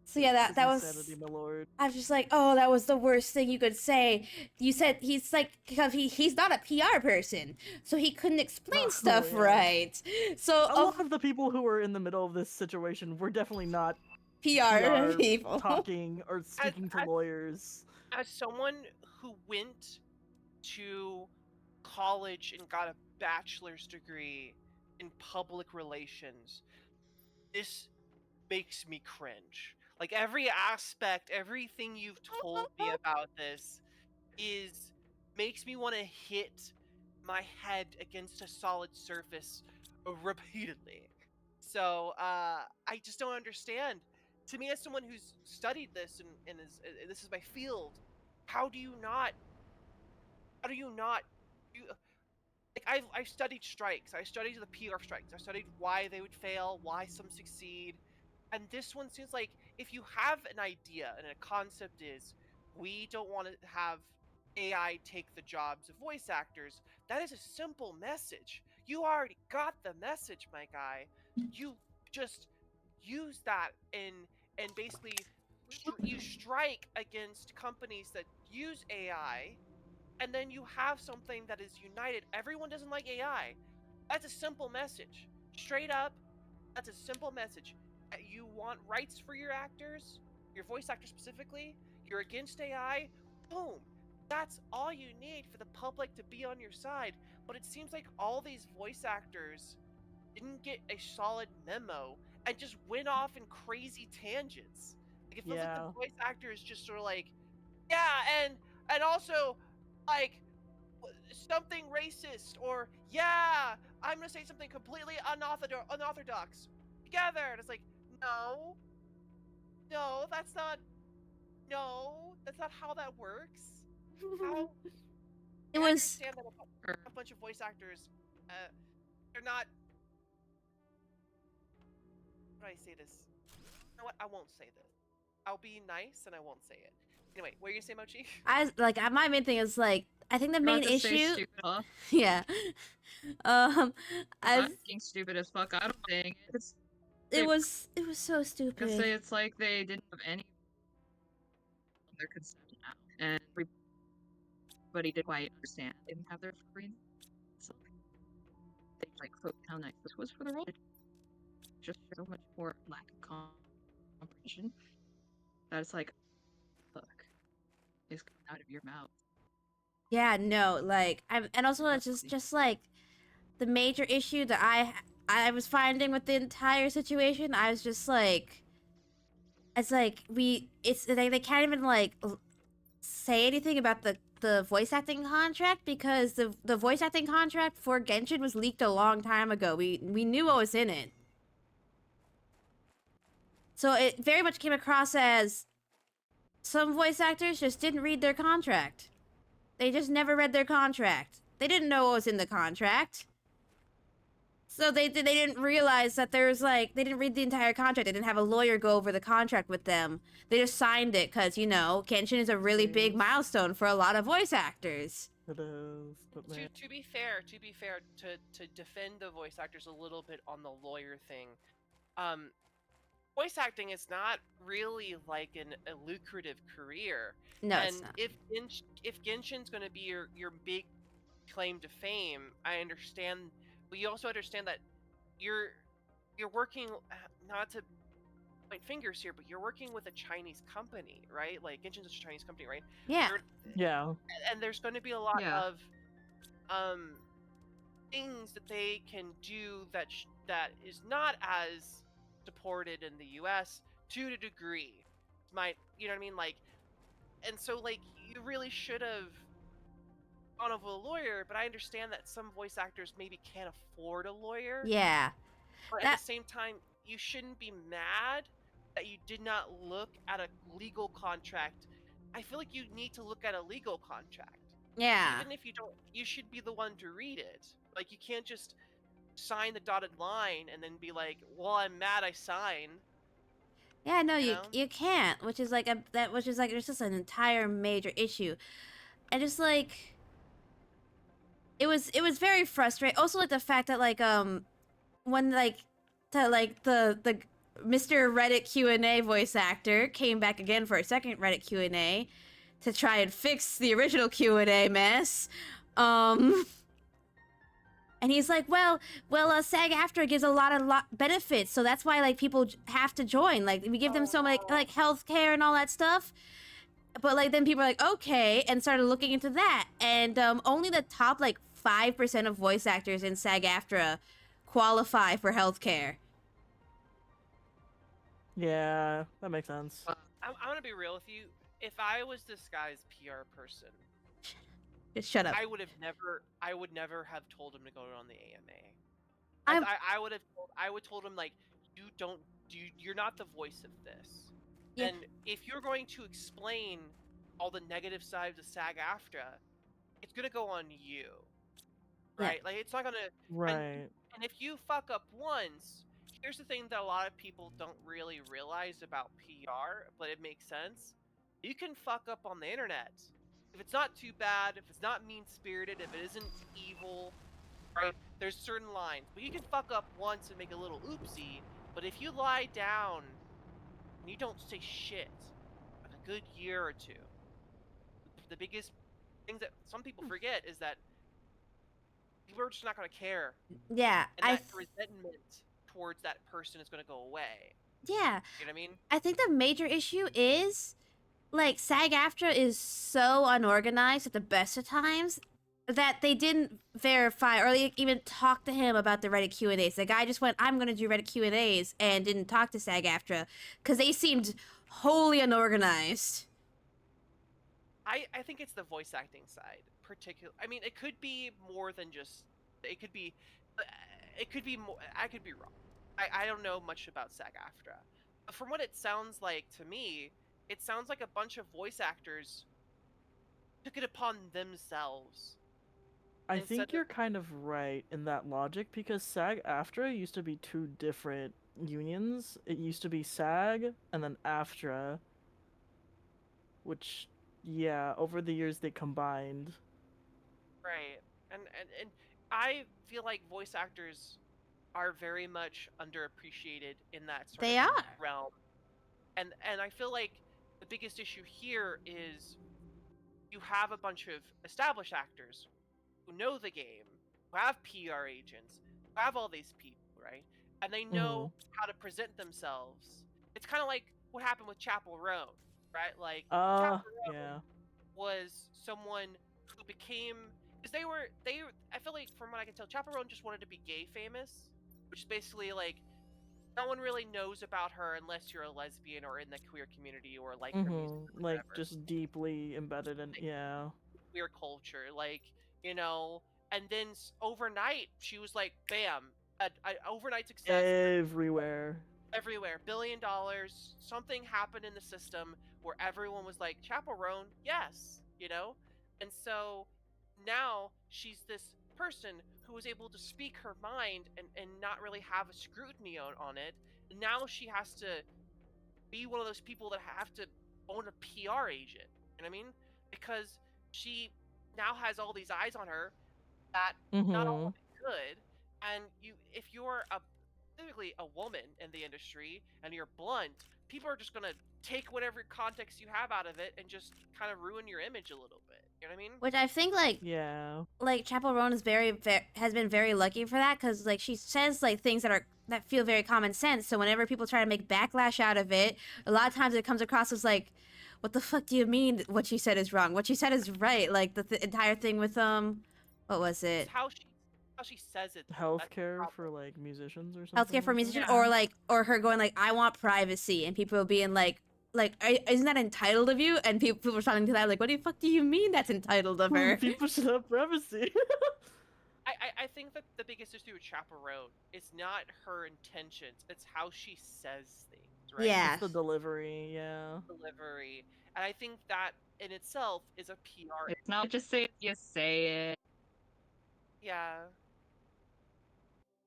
So yeah, that This is was. insanity, my lord. I was just like, oh, that was the worst thing you could say. You said he's like, because he's not a PR person, so he couldn't explain Oh, stuff yeah. right. So A lot of the people who were in the middle of this situation were definitely not PR PR people. talking or speaking to I- lawyers. As someone who went to college and got a bachelor's degree in public relations, this makes me cringe. Like every aspect, everything you've told me about this makes me want to hit my head against a solid surface repeatedly. So I just don't understand. To me, as someone who's studied this and this is my field, how do you not? Like I've studied strikes. I studied the PR strikes. I studied why they would fail, why some succeed, and this one seems like if you have an idea and a concept is we don't want to have AI take the jobs of voice actors, that is a simple message. You already got the message, my guy. You just use that and basically you strike against companies that use AI, and then you have something that is united. Everyone doesn't like AI. That's a simple message. Straight up, that's a simple message. You want rights for your actors, your voice actors specifically. You're against AI. Boom. That's all you need for the public to be on your side. But it seems like all these voice actors didn't get a solid memo and just went off in crazy tangents. Like it feels like Yeah. the voice actors just sort of like, yeah, and also like something racist, or yeah, I'm gonna say something completely unorthodox together, and it's like, no, that's not how that works. How? It I was. understand that a bunch of voice actors, they're not. How do I say this? You know what? I won't say this. I'll be nice and I won't say it. Anyway, what are you gonna say, Mochi? My main thing is like, I think the main Not to say issue. stupid, huh? Yeah. I'm As being stupid as fuck. I don't think it's. it was so I stupid. say it's like they didn't have any of their consent now, and everybody didn't quite understand. They didn't have their screen. So they like focused how nice this was for the role. Just so much more lack of comprehension. That it's like, look, it's coming out of your mouth. Yeah, no, like and also it's just like the major issue that I was finding with the entire situation. I was just like, it's like they can't even like say anything about the voice acting contract, because the voice acting contract for Genshin was leaked a long time ago. We knew what was in it. So it very much came across as some voice actors just didn't read their contract. They just never read their contract. They didn't know what was in the contract. So they didn't realize that there's like, they didn't read the entire contract. They didn't have a lawyer go over the contract with them. They just signed it because, you know, Genshin is a really big Yes. milestone for a lot of voice actors. It is, but man. To be fair, to defend the voice actors a little bit on the lawyer thing, voice acting is not really like a lucrative career. No, And it's not. if Genshin's going to be your big claim to fame, I understand, but you also understand that you're working, not to point fingers here, but you're working with a Chinese company, right? Like Genshin's a Chinese company, right? Yeah. Yeah. And there's going to be a lot Yeah. of um things that they can do that is not as supported in the US to a degree. You know what I mean? Like, and so like you really should have gone over a lawyer, but I understand that some voice actors maybe can't afford a lawyer. Yeah. But at That the same time, you shouldn't be mad that you did not look at a legal contract. I feel like you need to look at a legal contract. yeah. Even if you don't, you should be the one to read it. Like, you can't just sign the dotted line and then be like, "Well, I'm mad I signed." Yeah, no, You you know? you can't, which is like there's just an entire major issue. And just like it was very frustrating. Also like the fact that like when like the Mr. Reddit Q&A voice actor came back again for a second Reddit Q&A to try and fix the original Q&A mess. And he's like, well, SAG-AFTRA gives a lot of benefits, so that's why like people have to join. Like we give them so much like health care and all that stuff. But like then people are like, okay, and started looking into that, and only the top like 5% of voice actors in SAG-AFTRA qualify for healthcare. Yeah, that makes sense. I'm gonna be real with you. If I was this guy's PR person, Just shut up. I would never have told him to go on the AMA. I'm- I would told him like, you're not the voice of this. Yeah. And if you're going to explain all the negative sides of SAG-AFTRA, it's gonna go on you, Yeah. right? Like, it's not gonna. Right. And if you fuck up once, here's the thing that a lot of people don't really realize about PR, but it makes sense. You can fuck up on the internet. If it's not too bad, if it's not mean-spirited, if it isn't evil, right? There's certain lines. But you can fuck up once and make a little oopsie, but if you lie down and you don't say shit for a good year or two, the biggest things that some people forget is that people are just not going to care. Yeah, And that resentment towards that person is going to go away. yeah. You know what I mean? I think the major issue is like SAG-AFTRA is so unorganized at the best of times that they didn't verify or like, even talk to him about the Reddit Q&As. The guy just went, I'm going to do Reddit Q&As and didn't talk to SAG-AFTRA because they seemed wholly unorganized. I think it's the voice acting side, I mean, it could be more than just. It could be more. I could be wrong. I don't know much about SAG-AFTRA, but from what it sounds like to me, it sounds like a bunch of voice actors took it upon themselves. I Instead think of- you're kind of right in that logic because SAG-AFTRA used to be two different unions. It used to be SAG and then AFTRA, which, yeah, over the years they combined. Right. And I feel like voice actors are very much underappreciated in that sort They of are. realm. And I feel like the biggest issue here is you have a bunch of established actors who know the game, who have PR agents, who have all these people, right? And they know how to present themselves. It's kind of like what happened with Chapel Roan, right? Like Chapel Roan Yeah. was someone who became, because I feel like from what I can tell, Chapel Roan just wanted to be gay famous, which is basically like no one really knows about her unless you're a lesbian or in the queer community or like her music or Like whatever. just deeply embedded in, yeah. Queer culture, like, you know. And then overnight she was like, bam, a overnight success Everywhere. everywhere, $1 billion. Something happened in the system where everyone was like, Chapel Roan, yes, you know. And so now she's this person who was able to speak her mind and not really have a scrutiny on it. And now she has to be one of those people that have to own a PR agent. You know what I mean? Because she now has all these eyes on her that not all of it good. And if you're specifically a woman in the industry and you're blunt, people are just gonna take whatever context you have out of it and just kind of ruin your image a little bit. You know what I mean? Which I think Yeah. like Chapel Roan is has been very lucky for that, because like she says like things that feel very common sense. So whenever people try to make backlash out of it, a lot of times it comes across as like, what the fuck do you mean what she said is wrong? What she said is right. Like the entire thing with what was it? It's how she says it. That's the Healthcare problem. for like musicians or something. Healthcare for like that? musicians, Yeah. or her going like, I want privacy, and people being like, isn't that entitled of you? And people responding to that like, what the fuck do you mean that's entitled of her? People should have privacy. I think that the biggest issue with Chaperone is not her intentions, it's how she says things, right? Yeah. It's the delivery, yeah. Delivery. And I think that in itself is a PR. It's not just say it, you say it. Yeah.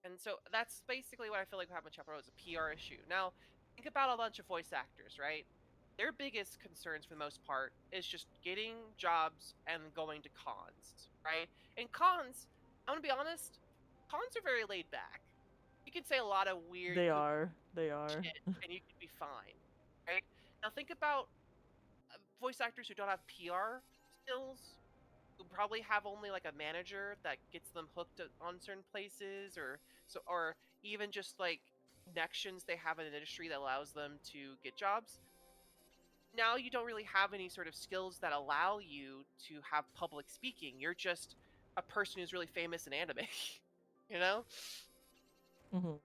And so that's basically what I feel like happened with Chaperone is a PR issue. Now, think about a bunch of voice actors, right? Their biggest concerns for the most part is just getting jobs and going to cons, right? And cons, I'm gonna be honest, cons are very laid back. You can say a lot of weird They are. shit and you can be fine, right? Now think about voice actors who don't have PR skills, who probably have only like a manager that gets them hooked on certain places, or even just like connections they have in an industry that allows them to get jobs. Now you don't really have any sort of skills that allow you to have public speaking. You're just a person who's really famous in anime, you know? Mhm.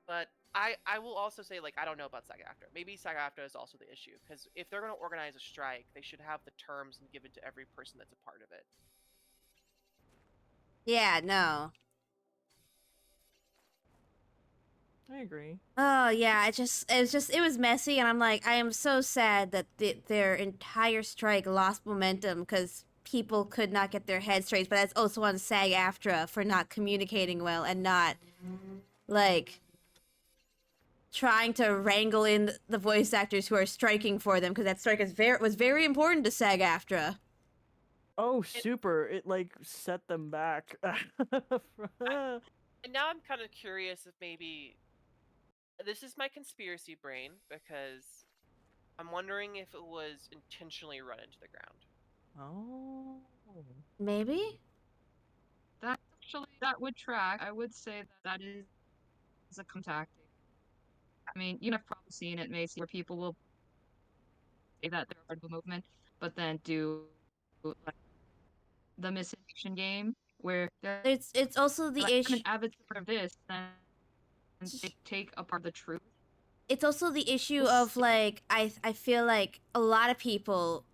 But I will also say, like, I don't know about SAG-AFTRA. Maybe SAG-AFTRA is also the issue, because if they're going to organize a strike, they should have the terms and give it to every person that's a part of it. Yeah, no. I agree. Oh yeah, it was messy, and I'm like, I am so sad that their entire strike lost momentum because people could not get their heads straight. But that's also on SAG-AFTRA for not communicating well and not like trying to wrangle in the voice actors who are striking for them, because that strike was very important to SAG-AFTRA. Oh, super! It like set them back. And now I'm kind of curious if maybe this is my conspiracy brain, because I'm wondering if it was intentionally run into the ground. Oh. Maybe. That would track. I would say that is a contact. I mean, you have probably seen it, Macy, where people will say that they're part of a movement, but then do like the misinformation game where It's also the I'm issue. an avid supporter of this, then they take apart the truth. It's also the issue of like I feel like a lot of people,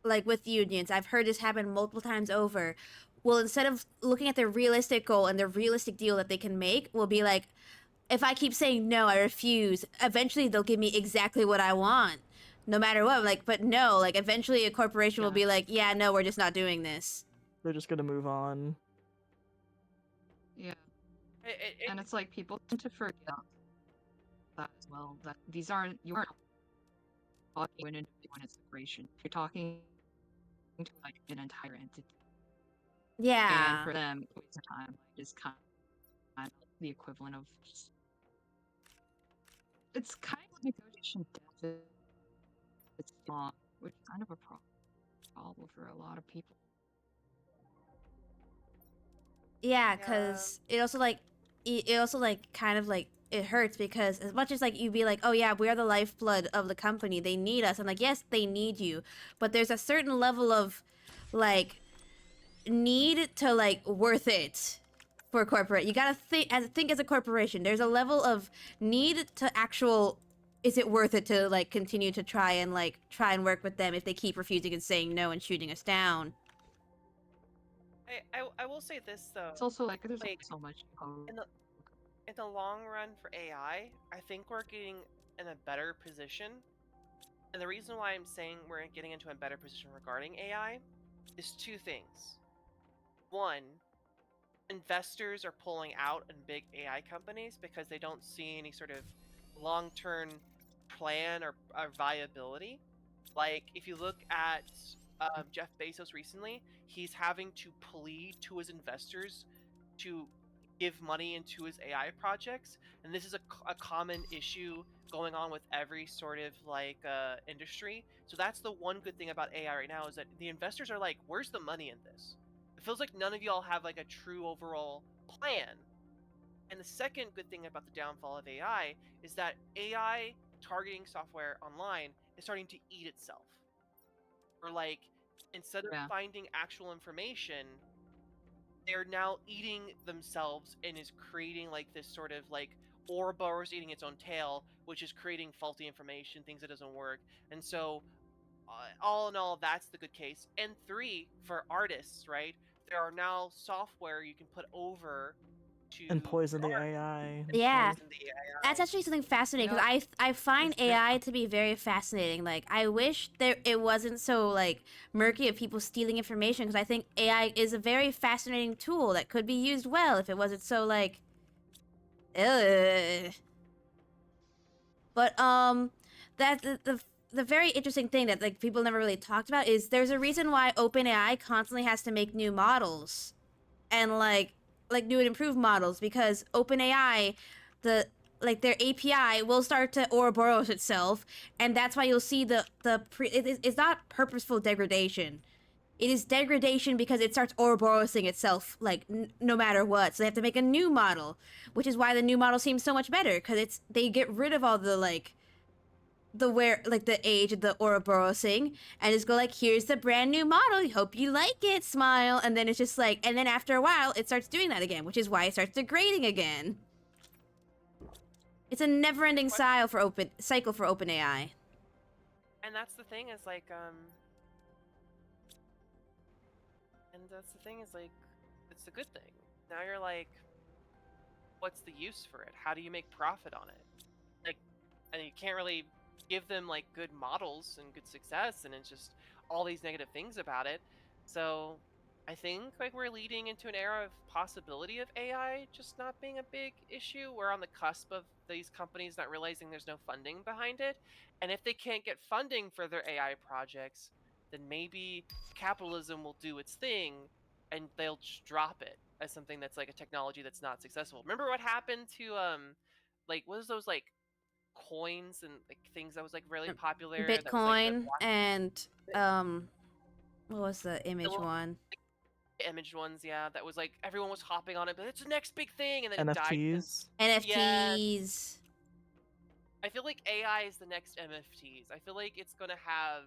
like with unions, I've heard this happen multiple times over. Well, instead of looking at the realistic goal and the realistic deal that they can make, will be like, if I keep saying no, I refuse, eventually they'll give me exactly what I want, no matter what. Like, but no, like eventually a corporation will be like, yeah, no, we're just not doing this. They're just gonna move on. Yeah. And it's like people tend to forget that as well. That you aren't talking to an integration. You're talking to like an entire entity. Yeah. And for them, waste of time is kind of the equivalent of just. It's kind of like negotiation deficit. It's long, which is kind of a problem for a lot of people. Yeah, because it also like kind of like it hurts, because as much as like you'd be like, oh yeah, we are the lifeblood of the company, they need us, and like yes, they need you, but there's a certain level of like need to like worth it for corporate. You gotta think as a corporation. There's a level of need to actual. Is it worth it to like continue to try and work with them if they keep refusing and saying no and shooting us down? I will say this though. It's also like there's like, so much. In the long run for AI, I think we're getting in a better position. And the reason why I'm saying we're getting into a better position regarding AI is two things. One, investors are pulling out in big AI companies because they don't see any sort of long-term plan or viability. Like, if you look at Jeff Bezos recently, he's having to plead to his investors to give money into his AI projects, and this is a common issue going on with every sort of like industry. So that's the one good thing about AI right now is that the investors are like, where's the money in this? It feels like none of y'all have like a true overall plan. And the second good thing about the downfall of AI is that AI targeting software online is starting to eat itself. Or like, instead of finding actual information, they're now eating themselves and is creating like this sort of like Ouroboros eating its own tail, which is creating faulty information, things that doesn't work. And so, all in all, that's the good case. And 3, for artists, right? There are now software you can put over to And poison the art AI. and Yeah. poison the AI. That's actually something fascinating because I find AI to be very fascinating. Like I wish it wasn't so like murky of people stealing information because I think AI is a very fascinating tool that could be used well if it wasn't so like ugh. But that the very interesting thing that like people never really talked about is there's a reason why OpenAI constantly has to make new models and like new and improved models because OpenAI their API will start to Ouroboros itself, and that's why you'll see it's not purposeful degradation. It is degradation because it starts Ouroborosing itself, like no matter what. So they have to make a new model, which is why the new model seems so much better because they get rid of all the the age of the Ouroborosing and just go like, here's the brand new model. Hope you like it. Smile, and then it's just like, and then after a while, it starts doing that again, which is why it starts degrading again. It's a never-ending cycle for OpenAI. And that's the thing is like it's a good thing. Now you're like, what's the use for it? How do you make profit on it? Like, and you can't really give them like good models and good success, and it's just all these negative things about it. So I think like we're leading into an era of possibility of AI just not being a big issue. We're on the cusp of these companies not realizing there's no funding behind it. And if they can't get funding for their AI projects, then maybe capitalism will do its thing and they'll just drop it as something that's like a technology that's not successful. Remember what happened to like what was those like coins and like things that was like really popular that was like Bitcoin and what was the image one? Image ones, yeah, that was like everyone was hopping on it, but it's the next big thing, and then NFTs. it died. NFTs. I feel like AI is the next NFTs. I feel like it's gonna have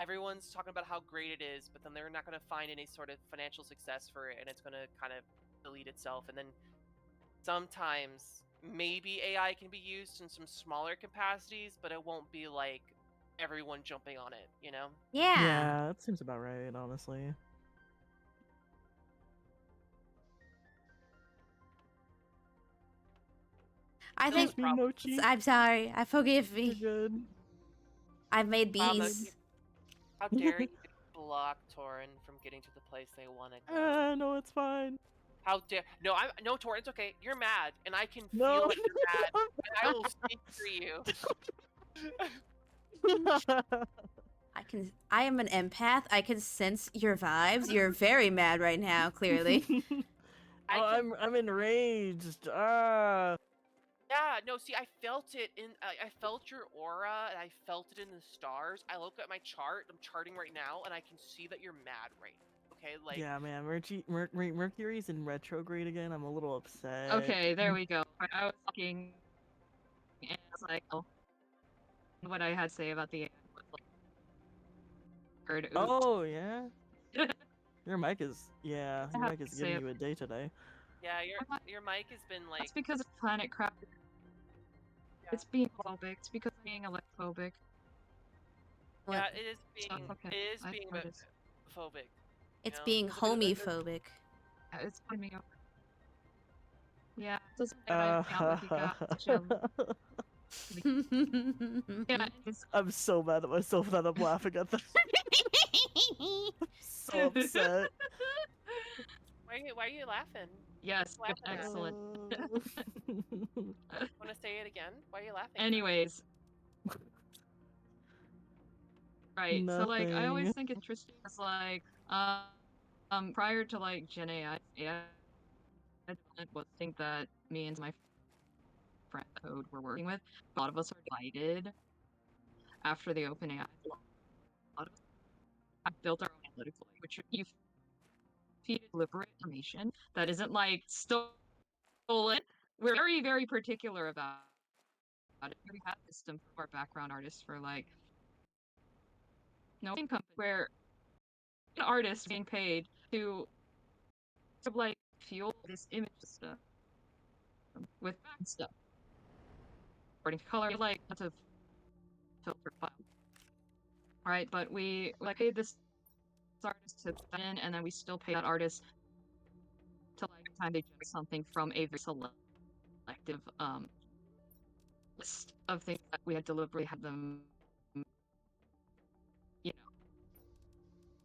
everyone's talking about how great it is, but then they're not gonna find any sort of financial success for it, and it's gonna kind of delete itself. And then sometimes maybe AI can be used in some smaller capacities, but it won't be like everyone jumping on it, you know? Yeah. Yeah, that seems about right, honestly. I think Mochi. I'm sorry. I forgive me. You're good. I've made bees. How dare you block Torin from getting to the place they want to go? No, it's fine. How dare? No, Torin, it's okay. You're mad, and I can feel No, that you're mad, and I will speak for you. I am an empath. I can sense your vibes. You're very mad right now, clearly. I'm enraged. Yeah, no, see, I felt it I felt your aura, and I felt it in the stars. I look at my chart. I'm charting right now, and I can see that you're mad right now. Okay, like. Yeah, man, Mercury's in retrograde again. I'm a little upset. Okay, there we go. I was looking, and it's like, oh, what I had to say about the. Oh yeah. Your mic is your mic is giving you a day today. Yeah, your mic has been like. It's because of Planet Crap. Yeah. It's being phobic. It's because of being electrophobic. Yeah, it is being phobic. It's being homophobic. Yeah, it's putting me up. Yeah, it doesn't matter what you got. Yeah, I'm so mad at myself that I'm laughing at that. So upset. Why are you laughing? Yes, excellent. Want to say it again? Why are you laughing? Anyways. Right, so like I always think it's interesting. It's like prior to like Gen AI, I was think that me and my friend code we're working with, a lot of us are divided after the OpenAI. A lot of us have built our own analytical, which you feed deliberate information that isn't like stolen. We're very, very particular about it. We have a system for our background artists for like no income where an artist being paid to like fuel this image stuff with stuff. According to color, like lots of filter file. Alright, but we like paid this artist to put in, and then we still pay that artist to like time they generate something from a very selective list of things that we had deliberately had them, you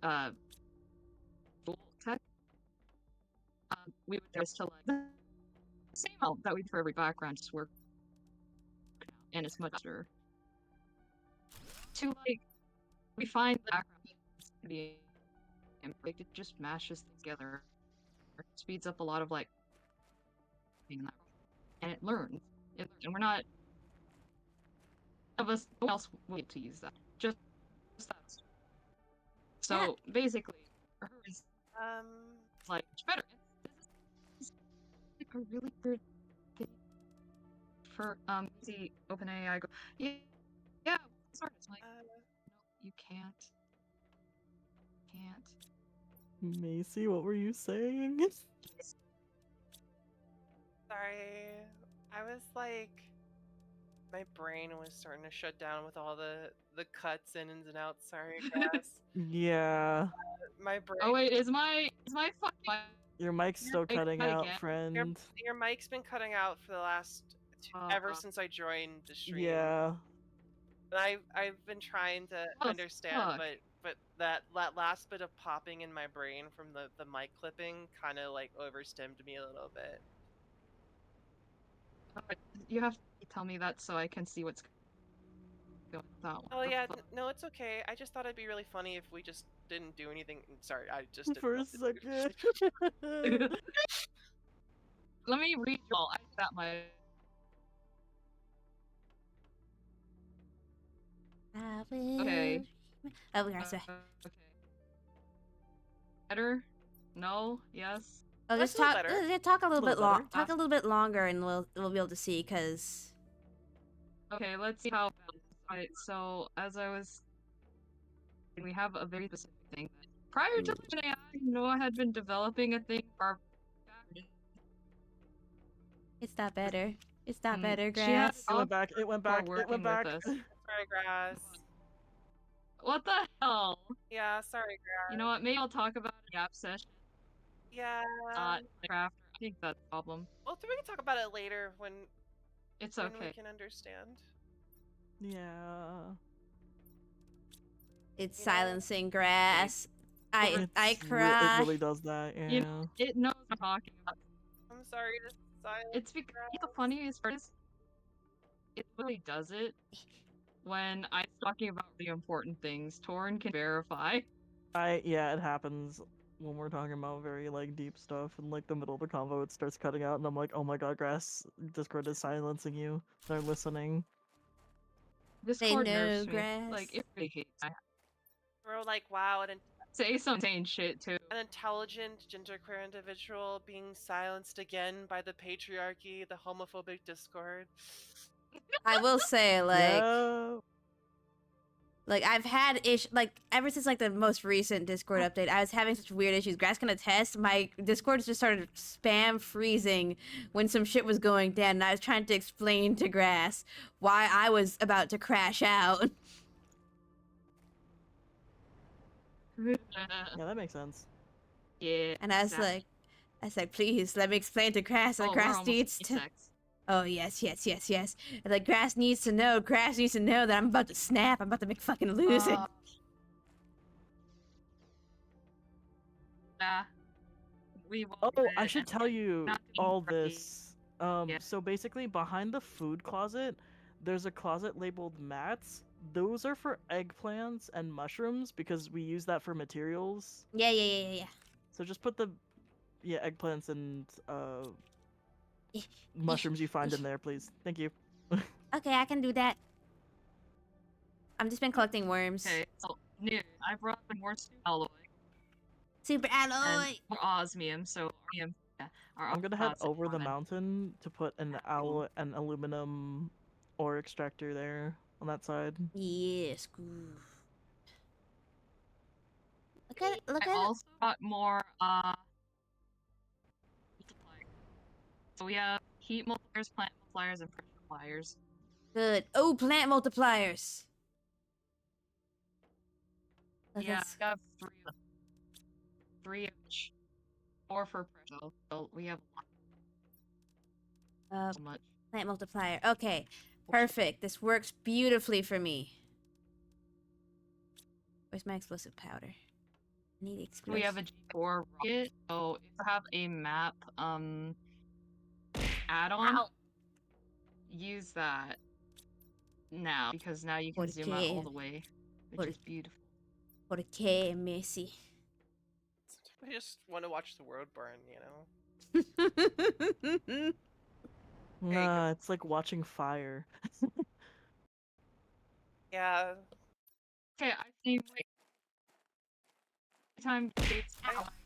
know, tech. We would just to like the same amount that we do for every background, just work, and it's much better. To like, we find the background to be, like it just mashes together, it speeds up a lot of like, and it learns. And we're not. Of us, no one else will get to use that. Just that. So basically, hers is like much better. This is like a really good thing for the OpenAI. Go, yeah, sorry, it's like no, you can't. Macy, what were you saying? Sorry, I was like, my brain was starting to shut down with all the cuts in and outs. Sorry, guys. Yeah. My brain. Oh wait, is my fucking Your mic's still cutting out, again? friend. Your mic's been cutting out for the last ever since I joined the stream. Yeah. And I've been trying to understand, but that last bit of popping in my brain from the mic clipping kind of like overstimmed me a little bit. You have to tell me that so I can see what's going on. Oh yeah, no, it's okay. I just thought it'd be really funny if we just didn't do anything. Sorry, I just didn't For a want to do second. Let me read you all. I got my. Okay. Oh, we are sorry. Okay. Better? No? Yes? Oh, That's just a little talk. better. Talk a little bit long. better. Talk a little bit longer, and we'll be able to see. Cause. Okay, let's see how. Alright, so as I was, we have a very specific thing. Prior to AI, Noah had been developing a thing for our. It's not better. It's not better, she had- Grass. It went back. It went back. It working went back. with us. Sorry, Grass. What the hell? Yeah, sorry, Grass. You know what? Maybe I'll talk about a gap session. Yeah. Craft. I think that's a problem. Well, we can talk about it later when It's when okay. we can understand. Yeah. It's silencing Grass. I It cry. really does that. Yeah. You know, it knows what I'm talking about. I'm sorry to silence. It's because the funniest part is it really does it when I'm talking about the important things. Torn can verify. Yeah, it happens when we're talking about very like deep stuff in like the middle of the convo. It starts cutting out, and I'm like, oh my god, Grass, Discord is silencing you. They're listening. Discord know, nerves me. Grass. Like it really hates. I We're like, wow, say some insane shit too. an intelligent, genderqueer individual being silenced again by the patriarchy, the homophobic Discord. I will say, like, Yeah. like I've had like ever since like the most recent Discord update, I was having such weird issues. Grass can attest. My Discord just started spam freezing when some shit was going down, and I was trying to explain to Grass why I was about to crash out. Yeah, that makes sense. Yeah. And I was exactly. like, please let me explain to Grass. And Oh, we're Grass almost needs to. sex. Oh yes. And like Grass needs to know. Grass needs to know that I'm about to snap. I'm about to make fucking lose it. Yeah. We will Oh, do I it, should and tell you not being all afraid. this. Yeah. So basically, behind the food closet, there's a closet labeled mats. Those are for eggplants and mushrooms because we use that for materials. Yeah. So just put the yeah, eggplants and mushrooms you find in there, please. Thank you. Okay, I can do that. I've just been collecting worms. Okay, so new. I brought more super alloy Super and alloy. more osmium. So yeah, our I'm gonna head opposite over the common. mountain to put an aluminum ore extractor there on that side. Yes, good. Look at it, look I at it. also got more multipliers. So we have heat multipliers, plant multipliers, and pressure multipliers. Good. Oh, plant multipliers. Yeah, Let's- we have three each. 4 for pressure. So we have so much. Plant multiplier. Okay, perfect. This works beautifully for me. Where's my explosive powder? I need explosive. We have a G4 rocket. So if you have a map add-on, Ow. use that now because now you can zoom out all the way, which is beautiful. Porque Messi. I just want to watch the world burn, you know? Nah, it's like watching fire. Yeah. Okay, I think like time dates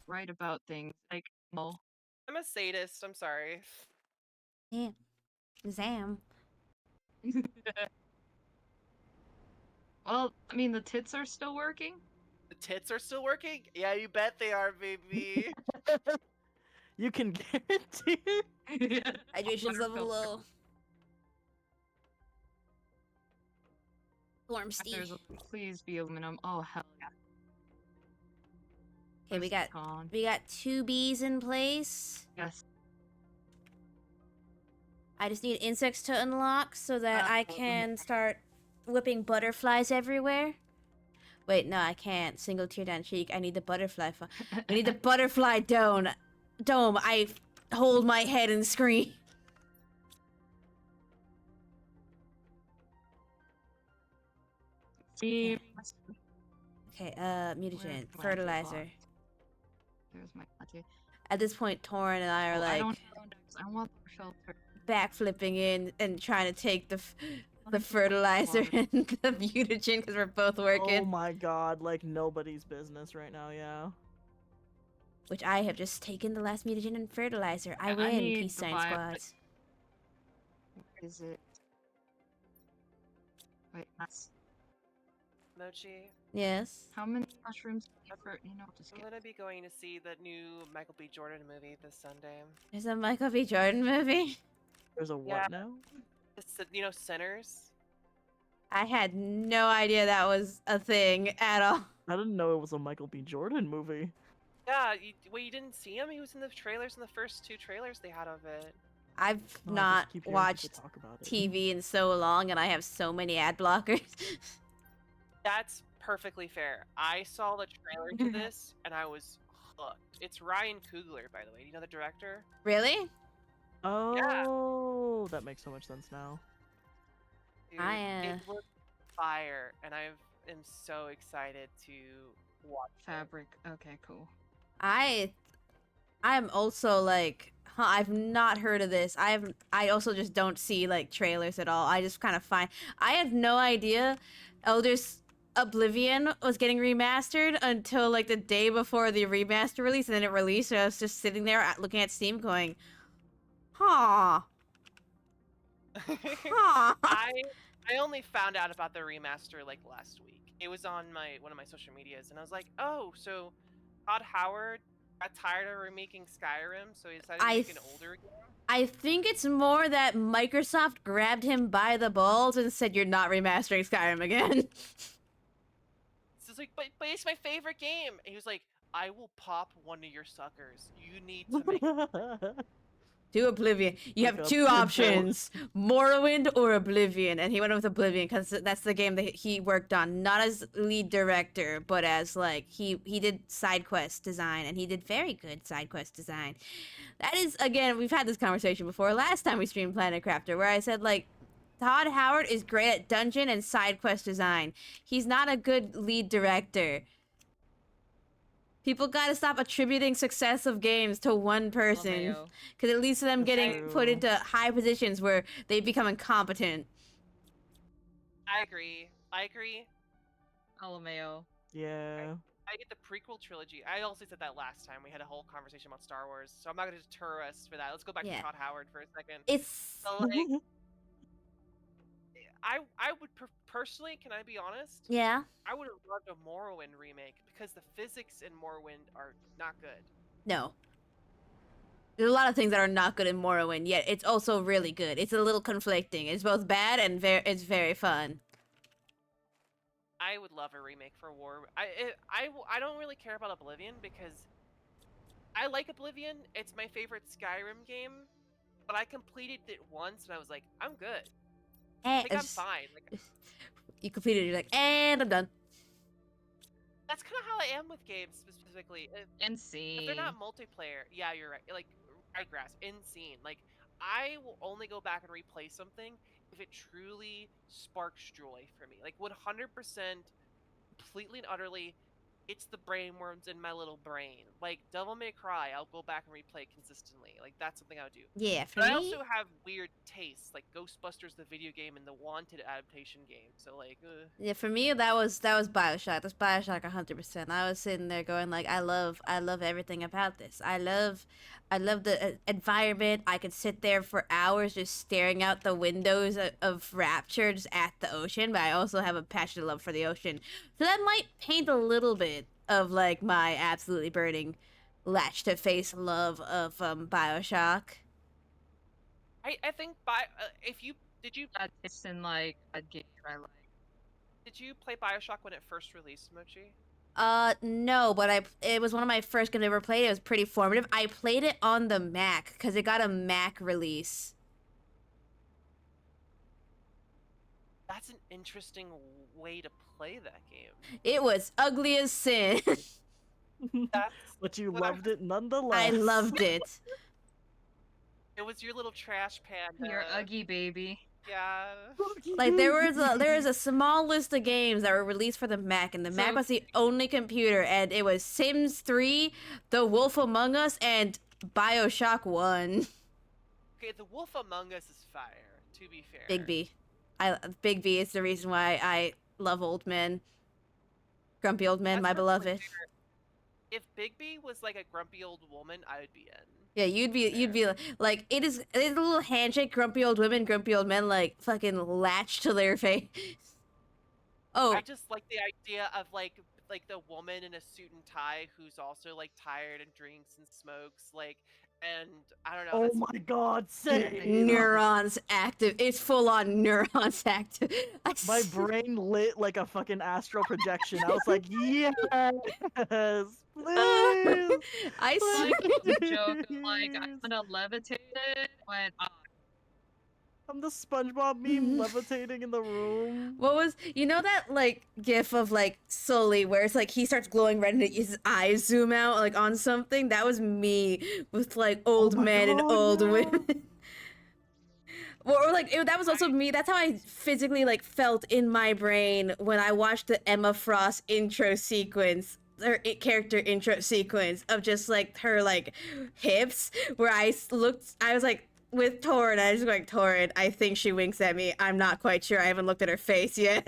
right about things like well. I'm a sadist, I'm sorry. Yeah. Zam. Well, I mean the tits are still working. The tits are still working? Yeah, you bet they are, baby. You can guarantee it. Hydration's level low. Gormsty. There's please be aluminum. Oh hell yeah. Okay, we got Gone. 2 bees in place. Yes. I just need insects to unlock so that I can start whipping butterflies everywhere. Wait, no, I can't. Single tear down cheek. I need the butterfly. I need the butterfly dome. I hold my head and scream. See. Okay, Where's mutagen, my fertilizer. box? There's my latte. At this point, Torin and I are Oh, I like don't have index. I want the shelter. backflipping in and trying to take the fertilizer and the mutagen because we're both working. Oh my god, like nobody's business right now, yeah. Which I have just taken the last mutagen and fertilizer. I I win, need peace the sign violet- squads. Where is it? Wait, that's Mochi, Yes. how many mushrooms for just I'm get gonna be going to see the new Michael B. Jordan movie this Sunday. There's a Michael B. Jordan movie. There's a what Yeah. now? It's the, you know, Sinners? I had no idea that was a thing at all. I didn't know it was a Michael B. Jordan movie. Yeah, you didn't see him? He was in the trailers, in the first 2 trailers they had of it. I've Oh, I just not keep hearing people watched talk about it. TV in so long, and I have so many ad blockers. That's perfectly fair. I saw the trailer to this, and I was hooked. It's Ryan Coogler, by the way. Do you know the director? Really? Oh, that makes so much sense now. Dude, I, it looks fire, and I am so excited to watch it. fabric. Okay, cool. I'm also like, I've not heard of this. I also just don't see like trailers at all. I just kind of find I had no idea Elders Oblivion was getting remastered until like the day before the remaster release, and then it released. So I was just sitting there looking at Steam, going, "Huh, huh." I only found out about the remaster like last week. It was on one of my social medias, and I was like, oh, so Todd Howard got tired of remaking Skyrim, so he decided to make an older game. I think it's more that Microsoft grabbed him by the balls and said, "You're not remastering Skyrim again." It's like, but it's my favorite game. And he was like, I will pop one of your suckers. You need to make To Oblivion. You Like have a 2 pinball. options, Morrowind or Oblivion. And he went with Oblivion because that's the game that he worked on, not as lead director, but as like he did side quest design, and he did very good side quest design. That is, again, we've had this conversation before last time we streamed Planet Crafter, where I said like Todd Howard is great at dungeon and side quest design. He's not a good lead director. People gotta stop attributing success of games to one person, LMAO. because it leads to them That's getting put true. into high positions where they become incompetent. I agree. LMAO. Yeah. I get the prequel trilogy. I also said that last time. We had a whole conversation about Star Wars, so I'm not going to deter us for that. Let's go back Yeah. to Todd Howard for a second. It's So, like, I would personally, can I be honest? yeah. I would have loved a Morrowind remake because the physics in Morrowind are not good. No. There's a lot of things that are not good in Morrowind, yet it's also really good. It's a little conflicting. It's both bad and it's very fun. I would love a remake for I don't really care about Oblivion because I like Oblivion. It's my favorite Skyrim game, but I completed it once and I was like, I'm good. Like, I'm fine. Like, you completed it, you're like, and I'm done. that's kind of how I am with games specifically. If they're not multiplayer, yeah, you're right. Like, Ryegrass, Insane. Like, I will only go back and replay something if it truly sparks joy for me. Like, 100%, completely and utterly, it's the brain worms in my little brain. Like, Devil May Cry, I'll go back and replay consistently. Like, that's something I would do. Yeah, for But me. I also have weird tastes, like Ghostbusters, the video game, and the Wanted adaptation game. So, like, Yeah, for me that was BioShock. That's BioShock 100%. I was sitting there going like, I love everything about this. I love the environment. I could sit there for hours just staring out the windows of Rapture, just at the ocean. But I also have a passionate love for the ocean, so that might paint a little bit of like my absolutely burning, latch to face love of BioShock. I think did you It's in like a game I like. did you play BioShock when it first released, Mochi? No, but it was one of my first games I ever played. It was pretty formative. I played it on the Mac because it got a Mac release. That's an interesting way to play that game. It was ugly as sin. That's But you what I- loved it nonetheless. I loved it. It was your little trash panda. Your Uggy baby. Yeah. Like there was a small list of games that were released for the Mac, and the Mac was the only computer, and it was Sims 3, The Wolf Among Us, and BioShock 1. Okay, The Wolf Among Us is fire, to be fair. Big B. Big B is the reason why I love old men. Grumpy old men, That's my really beloved. fair. If Bigby was like a grumpy old woman, I would be in. Yeah, you'd be like it's a little handshake, grumpy old women, grumpy old men, like fucking latched to their face. Oh, I just like the idea of like the woman in a suit and tie who's also like tired and drinks and smokes, like, and I don't know. Oh that's- my god, same! neurons active. It's full on neurons active. My brain lit like a fucking astral projection. I was like, yes, please. I Like see. the joke of like I kind of levitated when I'm the SpongeBob meme levitating in the room. What was that like gif of like Sully where it's like he starts glowing red and his eyes zoom out like on something? That was me with like old my men and God, old no. women. Or like that was also me. That's how I physically like felt in my brain when I watched the Emma Frost intro sequence. Her character intro sequence of just like her like hips, where I was like with Torrid, I was going, Torrid, I think she winks at me. I'm not quite sure. I haven't looked at her face yet.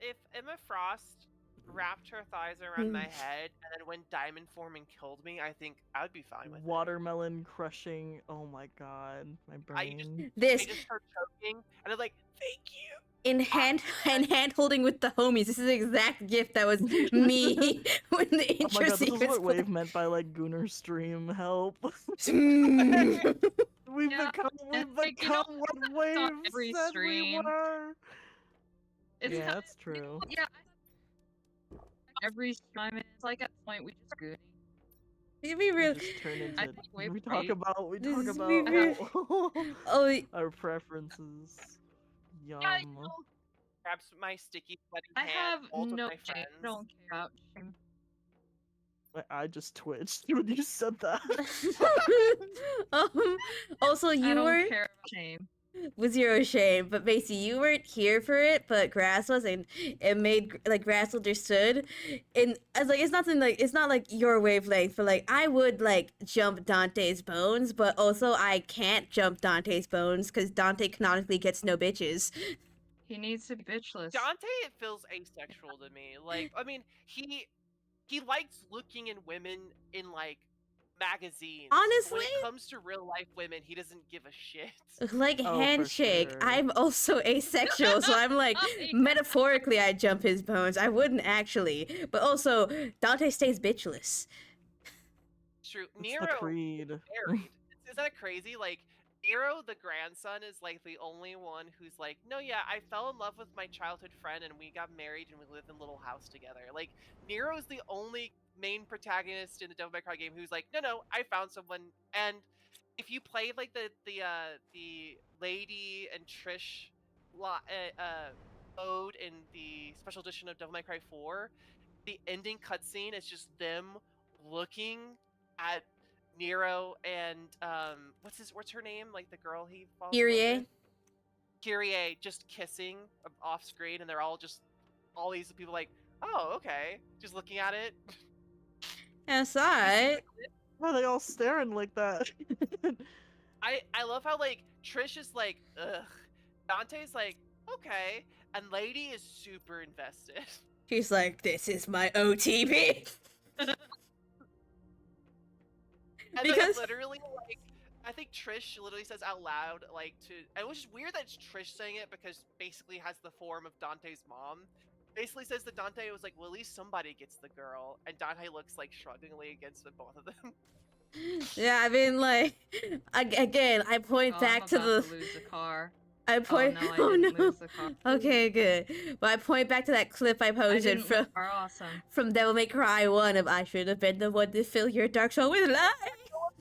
If Emma Frost wrapped her thighs around my head and then went diamond form and killed me, I think I would be fine with it. Watermelon crushing. Oh my god, my brain. I just start choking and I'm like, thank you. In hand holding with the homies. This is the exact gift that was me when the Oh intro my god, this is sequence. what Wave meant by like Gooner stream help. Mm. We've Yeah, become it's like, you know, what Wave on every said we stream. were. it's Yeah, kind that's true. yeah. Every time it's like at a point we just good. To be real, Just turn into, I think Wave we talk right. about This is weird. oh, our preferences. Yum. Yeah, you know, Grabs my sticky sweaty I hand, have holds with no my shame. friends. Don't care about shame. I just twitched when you said that. also I you don't were care about shame. with zero shame. But Macy, you weren't here for it, but Grass was, and it made like Grass understood. And as like it's not like your wavelength, but like I would like jump Dante's bones, but also I can't jump Dante's bones because Dante canonically gets no bitches. He needs to be bitchless. Dante feels asexual to me. Like, I mean, he likes looking in women in like magazines. But when Honestly? it comes to real life women, he doesn't give a shit. Like Oh, for handshake, sure. I'm also asexual, so I'm like metaphorically I jump his bones. I wouldn't actually, but also Dante stays bitchless. It's true. It's the Nero creed. married. Isn't that crazy? Like Nero, the grandson, is like the only one who's like, no, yeah, I fell in love with my childhood friend and we got married and we lived in a little house together. Like Nero's the only main protagonist in the Devil May Cry game who's like, no, I found someone. And if you play like the Lady and Trish mode in the special edition of Devil May Cry 4, the ending cutscene is just them looking at Nero and what's her name? Like the girl he falls in love Kyrie. with? Kyrie just kissing off screen, and they're all these people like, oh, okay, just looking at it. That's alright. Why are they all staring like that? I love how like Trish is like, ugh. Dante's like, okay, and Lady is super invested. She's like, this is my OTP. And Because- like, literally, like, I think Trish literally says out loud, like, and which is weird that it's Trish saying it because basically has the form of Dante's mom. Basically says that Dante was like, well, at least somebody gets the girl, and Dante looks like shruggingly against the both of them. Yeah, I mean, like, again, I point Oh, back I'm to about the. to lose the car. I point. Oh no, I Oh didn't no. lose the car. Okay, good. But I point back to that clip I I posted didn't from lose the car. Awesome. Devil May Cry 1 of I should have been the one to fill your dark soul with light.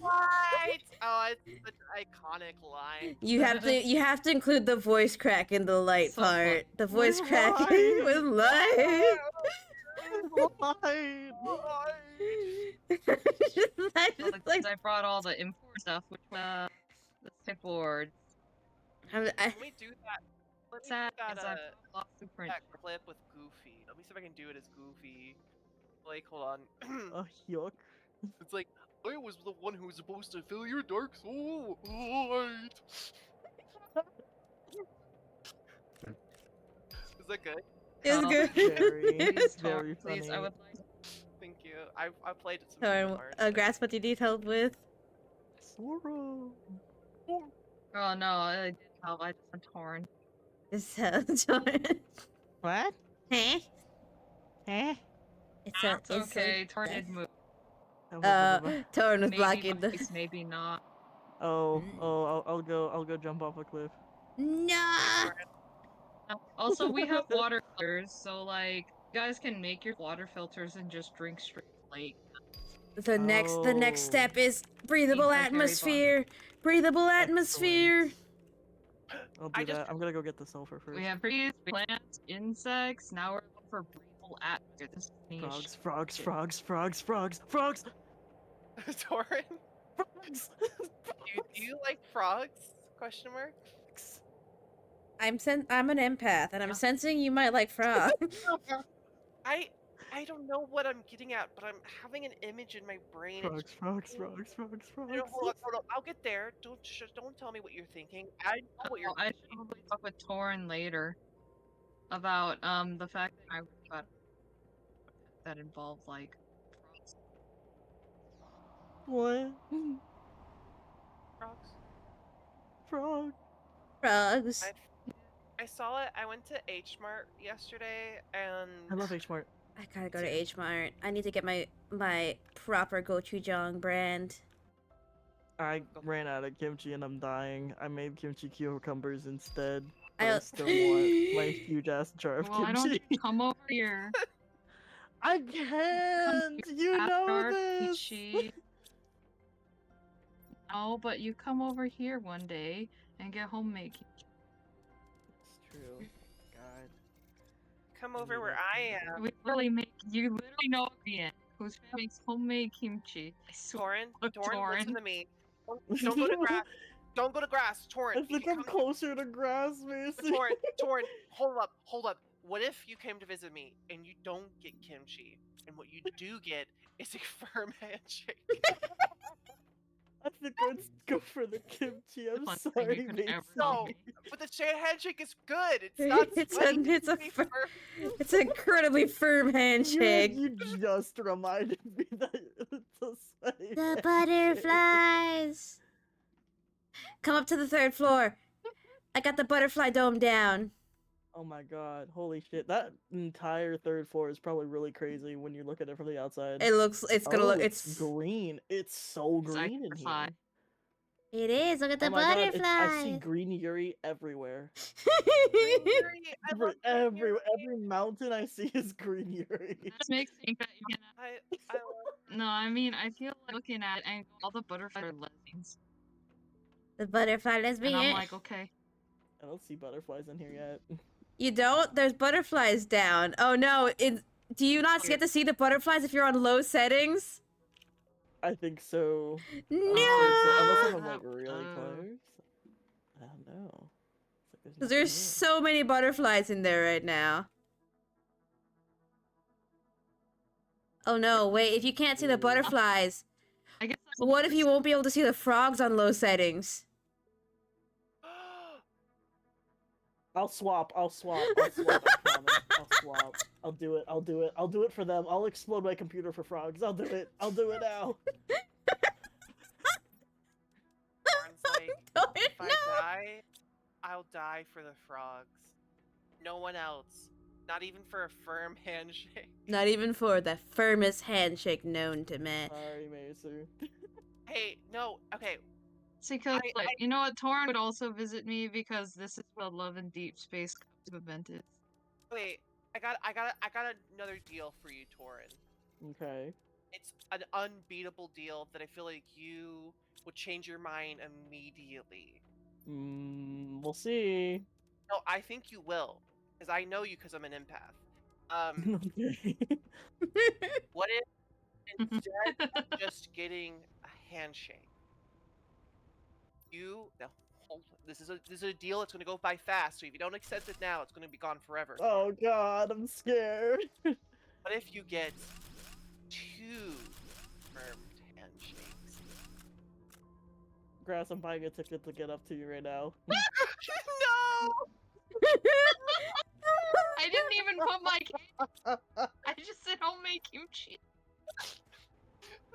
Right! Oh, it's such an iconic line. You have to include the voice crack in the light So fun. part. The voice With crack light. with light. Why? I Well, just, like, I brought all the import stuff, which the board. I, Let me do that. Let me Sad do is that, I lost the print. that clip with Goofy. Let me see if I can do it as Goofy. Like, hold on. Oh, yuck. It's like, I was the one who was supposed to fill your dark soul. Light. Is that good? it was Oh, good. Very, Please, very please, I funny. would like Thank you. I played it some Sorry, parts. Grass, what do you need help with? Sorrow. Oh no, I didn't help. I just went torn. So, What? huh? Eh? It's That's okay. Torn did move. Torn was Maybe blocking the. Vice, maybe not. I'll go jump off a cliff. Nah. Also, we have water filters, so like, you guys can make your water filters and just drink straight lake. The next Oh. step is breathable Like Harry atmosphere. Breathable atmosphere. I'll do I just- that. I'm gonna go get the sulfur first. We have trees, plants, insects. Now we're looking for breathable atmosphere. This is niche. Frogs. Torin, do you like frogs? Question mark. I'm an empath, and I'm Yeah. sensing you might like frogs. I don't know what I'm getting at, but I'm having an image in my brain. It's Frogs. No, hold on. I'll get there. Don't tell me what you're thinking. I know what you're. Oh, I should probably talk with Torin later about the fact that I got that involved like frogs. What? Frogs. Frog. Frogs. I saw it. I went to H Mart yesterday, and I love H Mart. I gotta go to H Mart. I need to get my proper gochujang brand. I ran out of kimchi and I'm dying. I made kimchi cucumbers instead. But I- I still want my huge ass jar of Well, why kimchi. don't you come over here? I can't. You know After this. Peachy. No, but you come over here one day and get homemade kimchi. It's true. God. come over where I am. We literally make you literally know Ian, whose family makes homemade kimchi. I swear. Torin, Look, Torin, listen Torin. to me. Don't go to grass. Don't go to grass, Torrent. I think I'm closer to grass, Macy. Torrent, hold up. What if you came to visit me and you don't get kimchi, and what you do get is a firm handshake? I think let's go for the kimchi. I'm Fun thing sorry, you could Macy. ever No, do. but the handshake is good. It's not. It's sweaty, a it's fir- firm. It's an incredibly firm handshake. You just reminded me that it's a sweaty The handshake. butterflies. Come up to the 3rd floor. I got the butterfly dome down. Oh my god, holy shit. That entire 3rd floor is probably really crazy when you look at it from the outside. It's gonna look, It's green. It's so green in Butterfly. here. it is, look at the Oh my god, butterflies. I see green Yuri everywhere. Yuri, I love Every mountain I see is green Yuri. This makes me think that you can. I love No, I mean, I feel like looking at it and all the butterflies are lesbians. The butterfly And I'm lesbian. like, okay. I don't see butterflies in here yet. You don't? There's butterflies down. Oh no, do you not get to see the butterflies if you're on low settings? I think so. No! Unless I'm like Uh, really uh. close. I don't know. It's like 'Cause nothing there's here. so many butterflies in there right now. Oh no, wait, if you can't see the butterflies, I guess what if you won't be able to see the frogs on low settings? I'll swap. I promise. I'll swap. I'll do it. I'll do it for them. I'll explode my computer for frogs. I'll do it now. Torrent's like, Oh, if I no. die, I'll die for the frogs. No one else. Not even for a firm handshake. Not even for the firmest handshake known to man. Sorry, Mason. Hey, no, okay. it's because, I- like, you know what? Torrent would also visit me because this is what Love and Deep Space event is. Wait, I got another deal for you, Torrent. Okay. It's an unbeatable deal that I feel like you would change your mind immediately. We'll see. No, I think you will, because I know you because I'm an empath. Okay. What if instead of just getting a handshake, this is a deal that's gonna go by fast. So if you don't accept it now, it's gonna be gone forever. Oh god, I'm scared. What if you get 2 firmed handshakes? Grass, I'm buying a ticket to get up to you right now. No! I didn't even put my I just said homemade kimchi.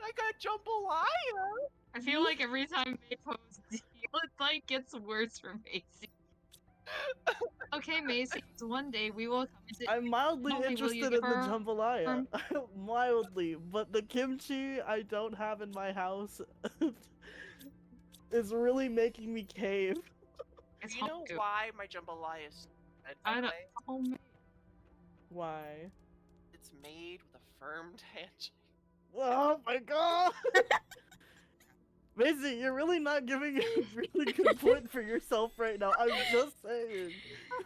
I got jambalaya. I feel like every time they post deal, it like gets worse for Macy. Okay, Macy, so one day we will come into I'm mildly Not only will interested you in the give her jambalaya. Mildly, but the kimchi I don't have in my house is really making me cave. it's Do you know home cooked. why my jambalaya is red, by I the don't way? homemade. Why? It's made with a firmed handshake. Oh my god! Macy, you're really not giving a really good point for yourself right now. I'm just saying.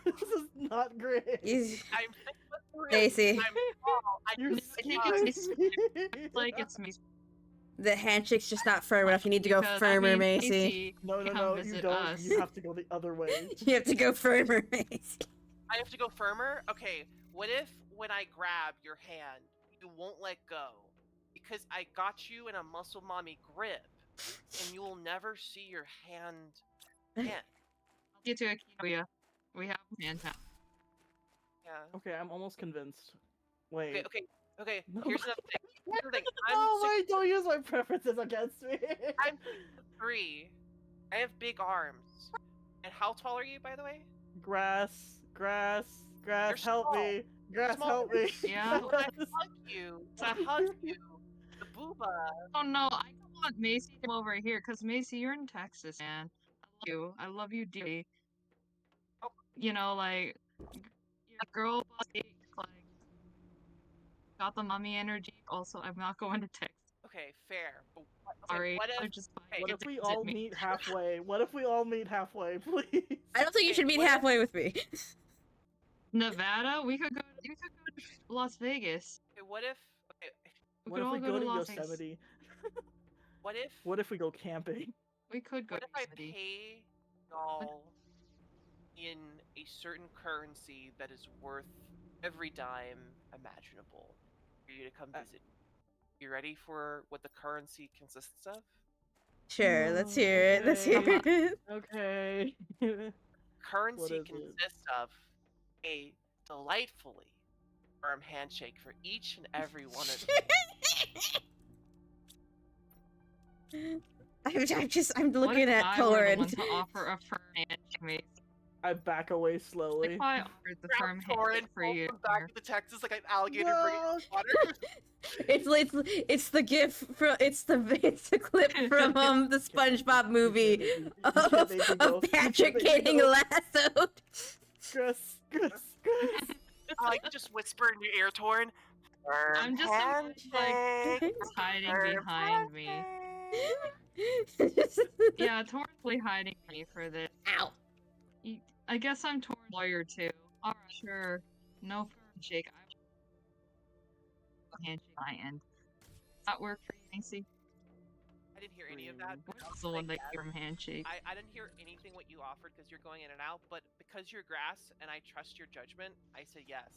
This is not great. I'm Macy. I'm tall. You're I think it's skinny. like it's Macy. The handshake's just not firm enough. You need to go because, firmer, I mean, Macy. No, come no, you visit don't. us. You have to go the other way. You have to go firmer, Macy. I have to go firmer? Okay, what if when I grab your hand, you won't let go? Because I got you in a muscle mommy grip, and you will never see your hand again. I'll get to Akinoya. We have hand towel. Yeah. Okay, I'm almost convinced. Wait. Okay, No. here's another thing. Here's the thing. I'm Oh six- wait, don't use my preferences against me. I'm 6'3". I have big arms. And how tall are you, by the way? Grass, You're help small. me. Grass, small. help me. Yeah. When I hug you, the booba. Oh no, I don't want Macy to come over here because Macy, you're in Texas, man. I love you. I love you dearly. Oh. You know, like you're a girl boss, like got the mommy energy. Also, I'm not going to Texas. Okay, fair. But Sorry, what they're if just okay, What get if to we visit all me. meet halfway? What if we all meet halfway, please? I don't think you Okay, should meet what if- halfway with me. Nevada? We could go. We could go to Las Vegas. okay, what if okay, We What could if all we go go to to Las Vegas. Yosemite? what if What if we go camping? We could go What to if I City. pay y'all in a certain currency that is worth every dime imaginable for you to come visit? You ready for what the currency consists of? Sure, let's hear it. Let's hear it. Okay. Currency is it? consists of a delightfully firm handshake for each and every one of you. I'm What looking if at I were the one Torrent. to offer a firm handshake? I back away slowly. If I offered the Grab firm Thorin, handshake for pull you, him back to the Texas like an alligator bringing No. water. It's the gif from it's the clip from the SpongeBob movie You can't of, make me go. of Patrick getting lassoed. Gus. I like to just whisper in your ear, Torin. I'm just imagining, like, hiding behind me. Yeah, Torrent's hiding me for this. Ow. I guess I'm Torrent's lawyer too. Alright, sure. No handshake. Handshake my end. Does that work for you, Macy? I didn't hear any of that. but What's I'll the one say that yes. gave him handshake? I didn't hear anything what you offered because you're going in and out, but because you're grass and I trust your judgment, I say yes.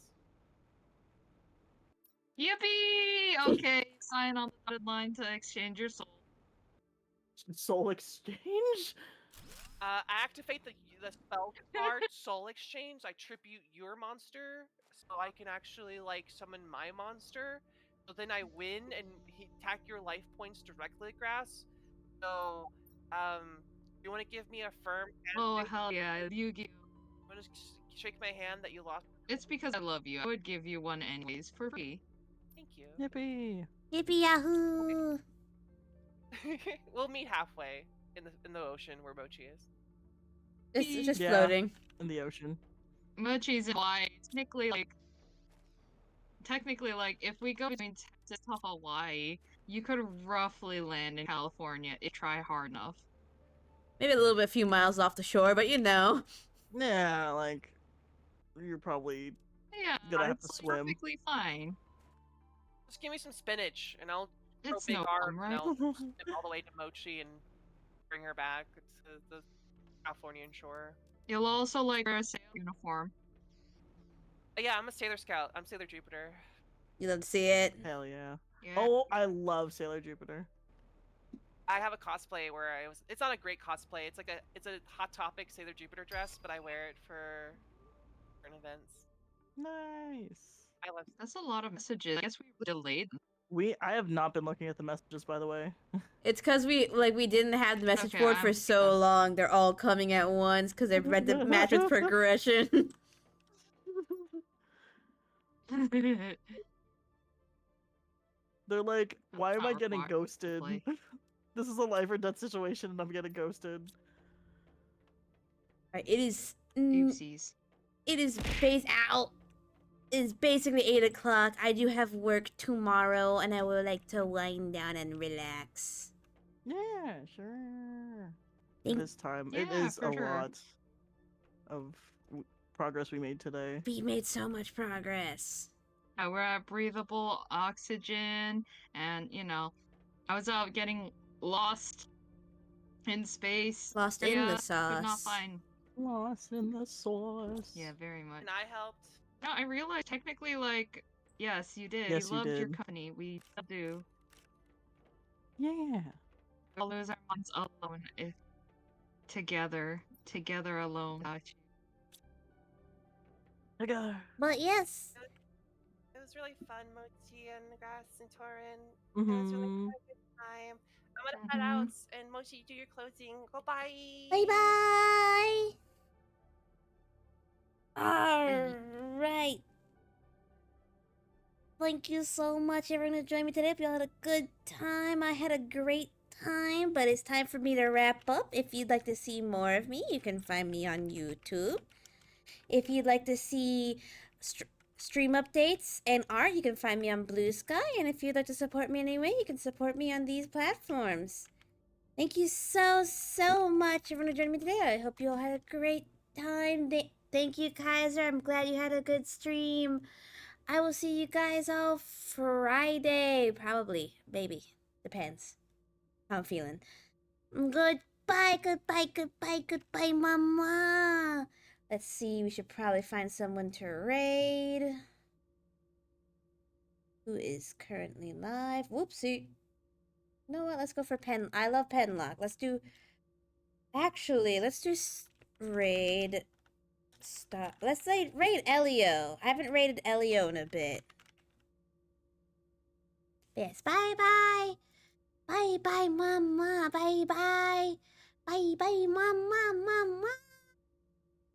Yippee! Okay, sign on the dotted line to exchange your soul. Soul exchange? I activate the spell card Soul Exchange. I tribute your monster, so I can actually like summon my monster. So then I win and attack your life points directly at grass. So, you want to give me a firm? Oh handshake? hell yeah, Yu-Gi-Oh! You want to shake my hand that you lost? It's because I love you. I would give you one anyways for free. Thank you. Yippee. Yippee yahoo! We'll meet halfway in the ocean where Mochi is. It's just Yeah. floating. In the ocean. Mochi's in Hawaii. Technically, like, if we go between Texas to Hawaii, you could roughly land in California if you try hard enough. Maybe a little bit, a few miles off the shore, but you know. Yeah, like you're probably Yeah, gonna have to it's swim. perfectly fine. Just give me some spinach, and I'll throw It's big no arms, problem, and right? I'll swim all the way to Mochi and bring her back to the Californian shore. You'll also like wear a sailor uniform. Yeah, I'm a Sailor Scout. I'm Sailor Jupiter. You love to see it. Hell yeah. Yeah. Oh, I love Sailor Jupiter. I have a cosplay where it's not a great cosplay. It's a Hot Topic Sailor Jupiter dress, but I wear it for certain events. Nice. I love. That's a lot of messages. I guess we delayed them. I have not been looking at the messages, by the way. It's because we didn't have the message Okay, board I'm for looking so at- long. They're all coming at once because I've read the match with progression. They're like, why am I not getting required to ghosted? play. This is a life or death situation and I'm getting ghosted. Right, it is. Oopsies. It is out. It is basically 8 o'clock. I do have work tomorrow, and I would like to wind down and relax. Yeah, sure. Thank- It is time. It Yeah, is for a sure. lot of progress we made today. We made so much progress. Yeah, we're at breathable oxygen, and you know, I was out getting lost in space. Lost in Yeah, the could not sauce. find. Lost in the sauce. Yeah, very much. And I helped. No, I realized technically, like, yes, you did. Yes, we you loved your did. company. We still do. Yeah. We'll lose our minds alone if together alone. without you. Together. But yes, It was really fun, Mochi and Grass and Torin. It was really Mm-hmm. fun, good time. I'm gonna head out, and Mochi, do your closing. Goodbye. bye bye. Alright. Thank you so much, everyone, who joined me today. If y'all had a good time, I had a great time, but it's time for me to wrap up. If you'd like to see more of me, you can find me on YouTube. If you'd like to see stream updates and art, you can find me on Blue Sky. And if you'd like to support me in any way, you can support me on these platforms. Thank you so much, everyone, who joined me today. I hope you all had a great time. Thank you, Kaiser. I'm glad you had a good stream. I will see you guys all Friday. Probably. Maybe. Depends how I'm feeling. Goodbye. goodbye, goodbye, goodbye, goodbye, mama. Let's see, we should probably find someone to raid. Who is currently live? Whoopsie. You know what? Let's go for Pen. I love Penlock. Let's do. Actually, let's do raid. Stop. Let's say raid Elio. I haven't raided Elio in a bit. Yes. Bye bye. Bye bye, mama. Bye bye. Bye bye, mama, mama.